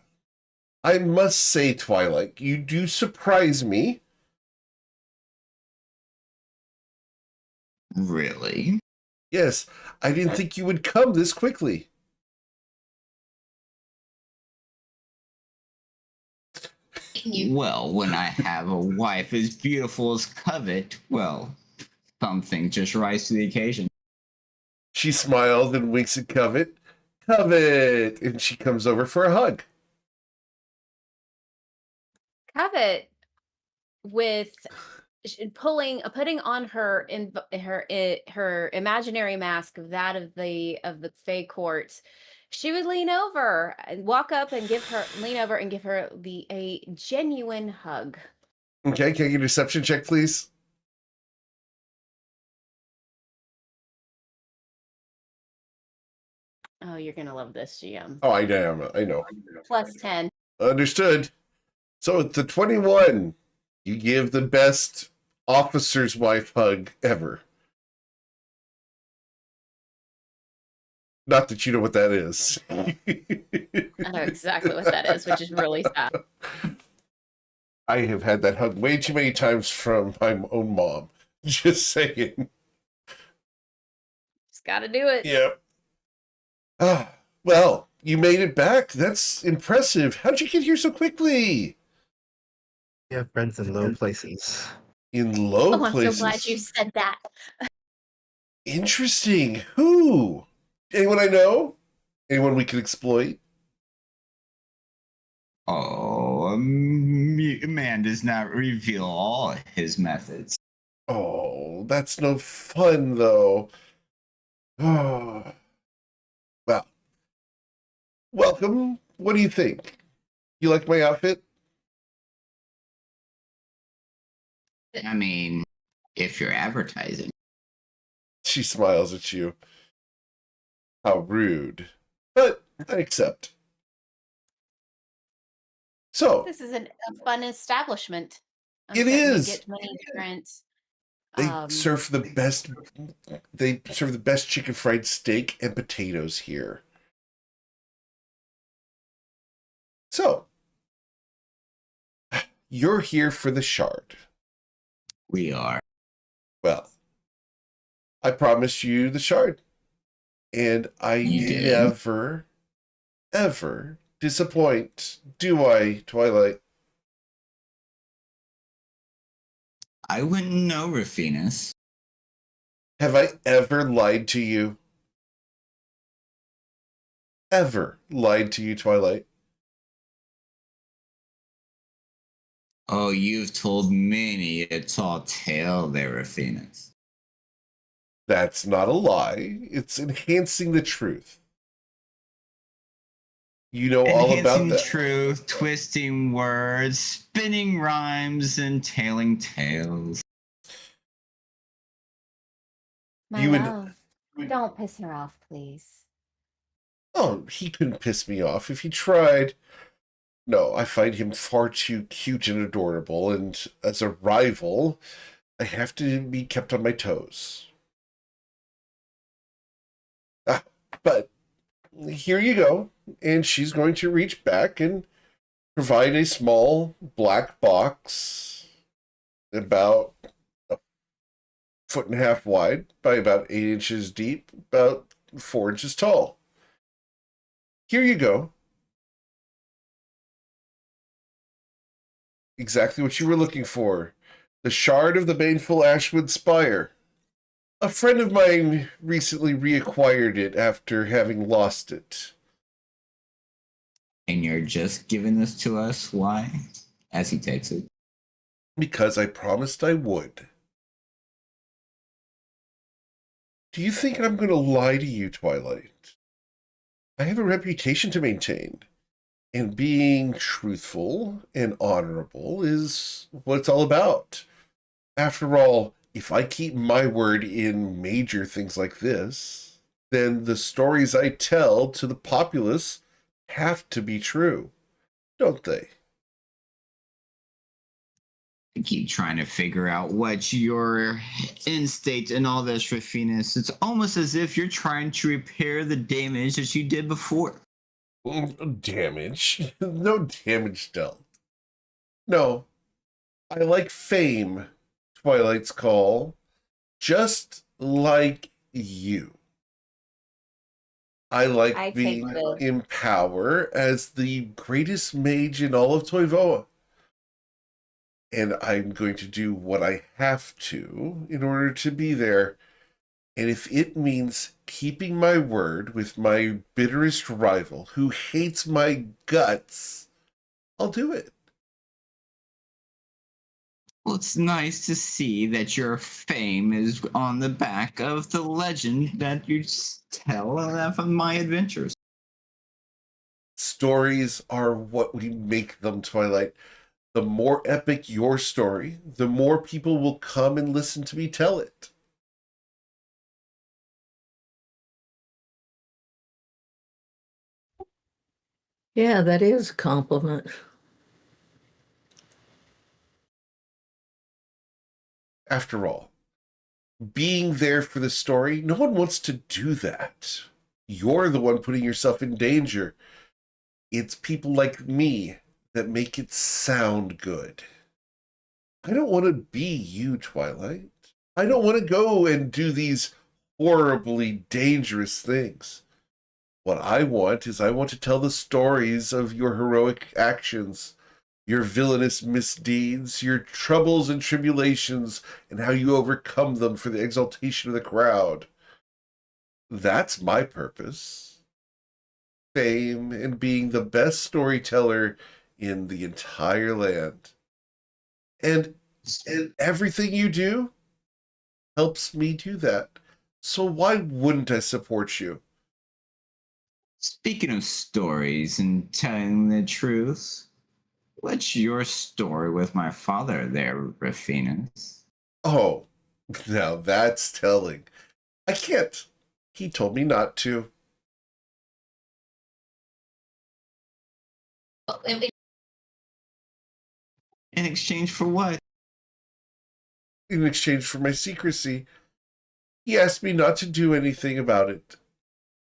I must say, Twilight, you do surprise me. Really? Yes, I didn't think you would come this quickly. Well, when I have a wife as beautiful as Covet, well, something just rise to the occasion. She smiles and winks at Covet. Covet! And she comes over for a hug. Covet with putting on her her imaginary mask of that of the Fey court. She would lean over and walk up and lean over and give her a genuine hug. Okay, can I get a deception check, please? Oh, you're gonna love this, GM. Oh, I know. Plus 10. Understood. So it's the 21. You give the best officer's wife hug ever. Not that you know what that is. I know exactly what that is, which is really sad. I have had that hug way too many times from my own mom. Just saying. Just gotta do it. Yep. Ah, well, you made it back. That's impressive. How'd you get here so quickly? You have friends in low places. In low Oh, I'm places. so glad you said that. Interesting. Who? Anyone I know? Anyone we could exploit? Oh, a man does not reveal all his methods. Oh, that's no fun, though. Oh. Well, welcome. What do you think? You like my outfit? I mean, if you're advertising. She smiles at you. How rude. But I accept. So, This is a fun establishment. I'm It certain you is. Get many different. they serve the best. They serve the best chicken fried steak and potatoes here. So, you're here for the shard. We are. Well, I promised you the shard. And I You did. never, ever disappoint, do I, Twilight? I wouldn't know, Rufinus. Have I ever lied to you? Ever lied to you, Twilight? Oh, you've told many a tall tale there, Rufinus. That's not a lie. It's enhancing the truth. You know all about Enhancing that. truth, twisting words, spinning rhymes, and tailing tales. My You would- love, don't piss her off, please. Oh, he couldn't piss me off if he tried. No, I find him far too cute and adorable, and as a rival, I have to be kept on my toes. But here you go. And she's going to reach back and provide a small black box about a 1.5 feet wide by about 8 inches deep, about 4 inches tall. Here you go. Exactly what you were looking for. The shard of the baneful Ashwood Spire. A friend of mine recently reacquired it after having lost it. And you're just giving this to us? Why? As he takes it. Because I promised I would. Do you think I'm going to lie to you, Twilight? I have a reputation to maintain. And being truthful and honorable is what it's all about. After all, if I keep my word in major things like this, then the stories I tell to the populace have to be true, don't they? I keep trying to figure out what your instinct and all this, Rafinus. It's almost as if you're trying to repair the damage that you did before. Damage? No damage dealt. No, I like fame, Twilight's Call, just like you. I like I take being the in power as the greatest mage in all of Toivoa. And I'm going to do what I have to in order to be there. And if it means keeping my word with my bitterest rival who hates my guts, I'll do it. Well, it's nice to see that your fame is on the back of the legend that you tell from my adventures. Stories are what we make them, Twilight. The more epic your story, the more people will come and listen to me tell it. Yeah, that is a compliment. After all, being there for the story, no one wants to do that. You're the one putting yourself in danger. It's people like me that make it sound good. I don't want to be you, Twilight. I don't want to go and do these horribly dangerous things. What I want to tell the stories of your heroic actions, your villainous misdeeds, your troubles and tribulations, and how you overcome them for the exaltation of the crowd. That's my purpose. Fame and being the best storyteller in the entire land. And everything you do helps me do that. So why wouldn't I support you? Speaking of stories and telling the truth, what's your story with my father there, Rafinus? Oh, now that's telling. I can't. He told me not to. In exchange for what? In exchange for my secrecy, he asked me not to do anything about it.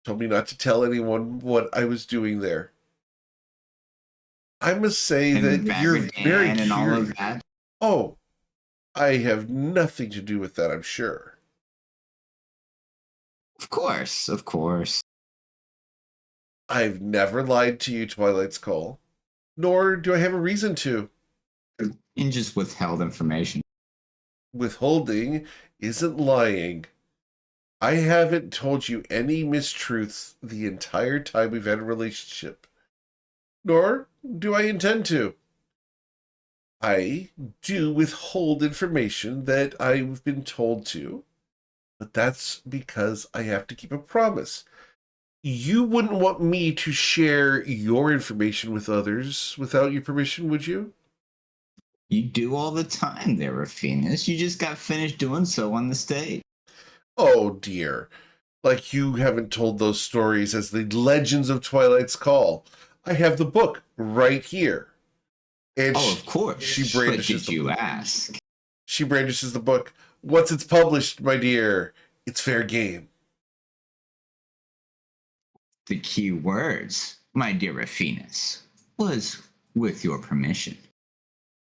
Told me not to tell anyone what I was doing there. I must say And that you're very Vagadan and all curious. of that? Oh, I have nothing to do with that, I'm sure. Of course, of course. I've never lied to you, Twilight's Call. Nor do I have a reason to. And just withheld information. Withholding isn't lying. I haven't told you any mistruths the entire time we've had a relationship. Nor do I intend to. I do withhold information that I've been told to, but that's because I have to keep a promise. You wouldn't want me to share your information with others without your permission, would you? You do all the time there, Rafinus. You just got finished doing so on the stage. Oh dear. Like you haven't told those stories as the Legends of Twilight's Call. I have the book right here. And Oh, of course. she But brandishes did the you book. ask? She brandishes the book. Once it's published, my dear, it's fair game. The key words, my dear Rafinus, was with your permission.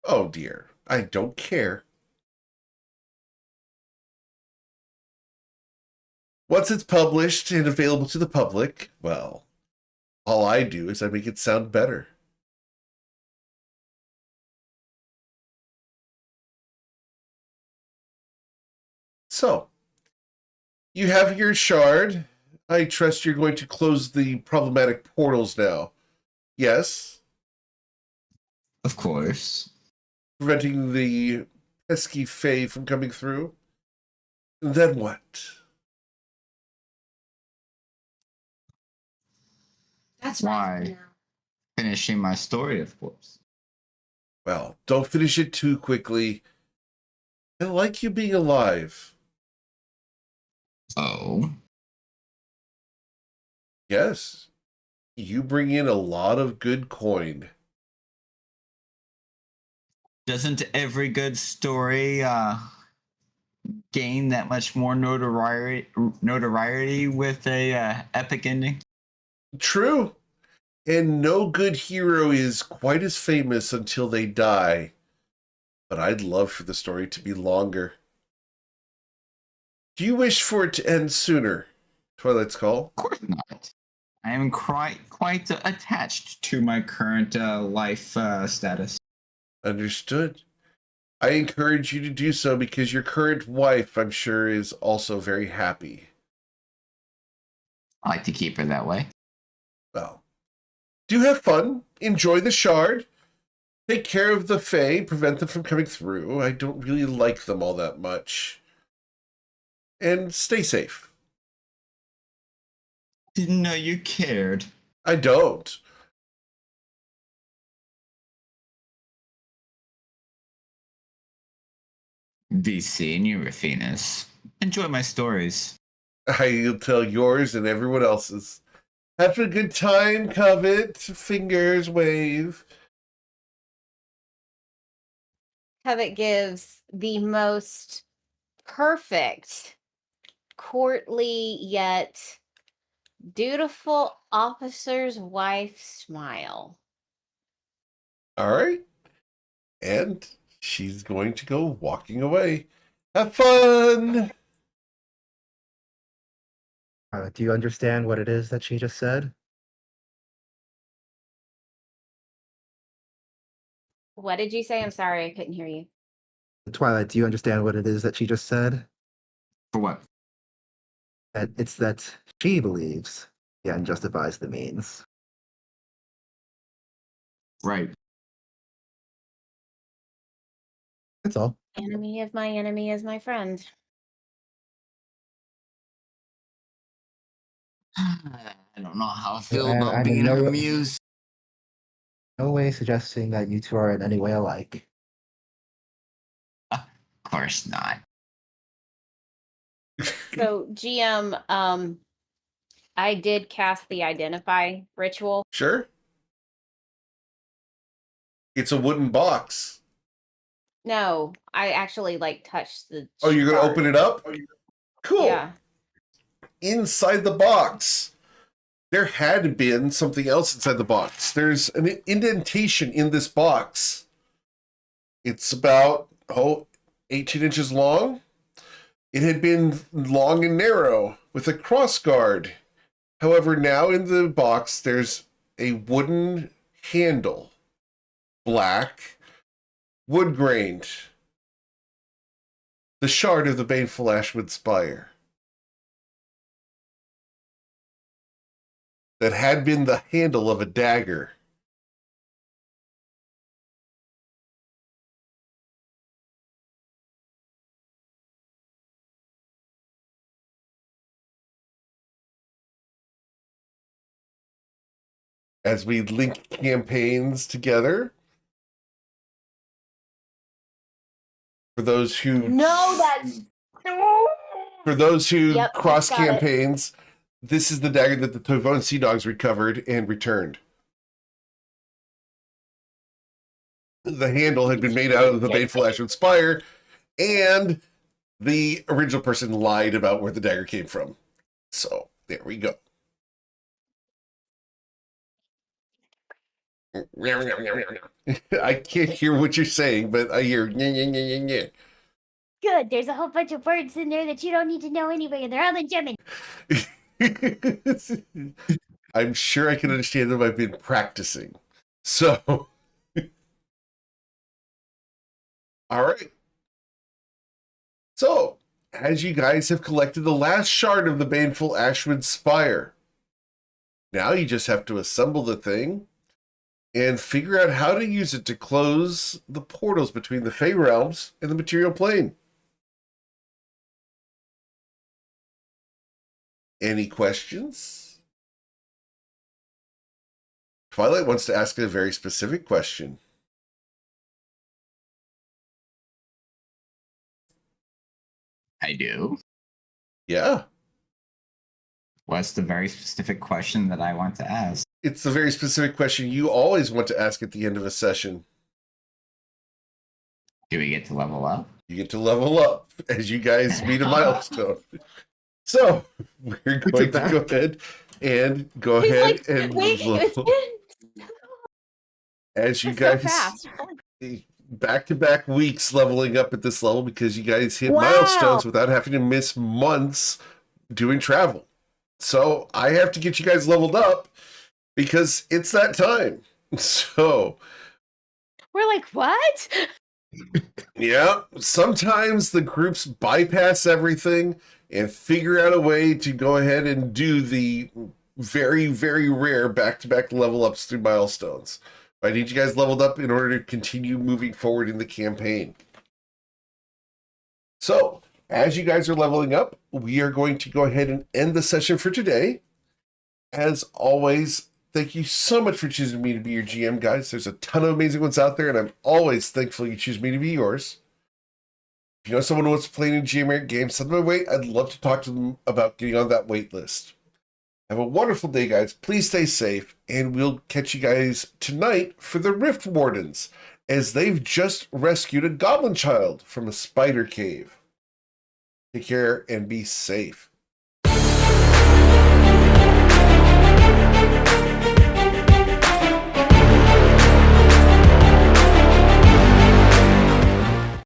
Oh dear, I don't care. Once it's published and available to the public, well, all I do is I make it sound better. So, you have your shard. I trust you're going to close the problematic portals now. Yes? Of course. Preventing the pesky Fae from coming through. Then what? That's Why? right. Finishing my story, of course. Well, don't finish it too quickly. I like you being alive. Oh? Yes, you bring in a lot of good coin. Doesn't every good story gain that much more notoriety with a epic ending? True. And no good hero is quite as famous until they die. But I'd love for the story to be longer. Do you wish for it to end sooner? Twilight's Call? Of course not. I am quite attached to my current life status. Understood. I encourage you to do so because your current wife, I'm sure, is also very happy. I like to keep her that way. Well, do have fun. Enjoy the shard. Take care of the Fae. Prevent them from coming through. I don't really like them all that much. And stay safe. Didn't know you cared. I don't. Be seeing you, Rafinas. Enjoy my stories. I'll tell yours and everyone else's. Have a good time, Covet. Fingers wave. Covet gives the most perfect, courtly yet dutiful officer's wife smile. All right. And she's going to go walking away. Have fun! Do you understand what it is that she just said? What did you say? I'm sorry, I couldn't hear you. Twilight, do you understand what it is that she just said? For what? That it's that she believes the end justifies the means. Right. That's all. Enemy of my enemy is my friend. I don't know how I feel And about I'm in being no her way- muse. No way suggesting that you two are in any way alike. Of course not. So GM, I did cast the identify ritual. Sure. It's a wooden box. No, I actually touched the. Oh, you're going to open it up? Cool. Yeah. Inside the box, there had been something else inside the box. There's an indentation in this box. It's about 18 inches long. It had been long and narrow with a cross guard. However, now in the box, there's a wooden handle, black, wood grained. The shard of the baneful Ashwood Spire. That had been the handle of a dagger. As we link campaigns together, for those who Yep, cross got it. campaigns, this is the dagger that the Tovone Sea Dogs recovered and returned. The handle had been made out of the baneful Ashwood Spire, and the original person lied about where the dagger came from. So there we go. I can't hear what you're saying, but I hear Good. There's a whole bunch of words in there that you don't need to know anyway, and they're all in German. I'm sure I can understand them. I've been practicing. So, all right. So, as you guys have collected the last shard of the baneful Ashwood Spire, now you just have to assemble the thing and figure out how to use it to close the portals between the Fey realms and the material plane. Any questions? Twilight wants to ask a very specific question. I do. Yeah. What's the very specific question that I want to ask? It's the very specific question you always want to ask at the end of a session. Do we get to level up? You get to level up as you guys meet a milestone. So we're going to go ahead and He's like, and wait, level as you It's so guys fast. back-to-back weeks leveling up at this level because you guys hit Wow. milestones without having to miss months doing travel. So I have to get you guys leveled up because it's that time. So we're like, what? yeah, sometimes the groups bypass everything and figure out a way to go ahead and do the very, very rare back-to-back level ups through milestones. I need you guys leveled up in order to continue moving forward in the campaign. So, as you guys are leveling up, we are going to go ahead and end the session for today. As always, thank you so much for choosing me to be your GM, guys. There's a ton of amazing ones out there, and I'm always thankful you choose me to be yours. If you know someone who wants to play any GM game, send them my way. I'd love to talk to them about getting on that wait list. Have a wonderful day, guys. Please stay safe, and we'll catch you guys tonight for the Rift Wardens, as they've just rescued a goblin child from a spider cave. Take care and be safe.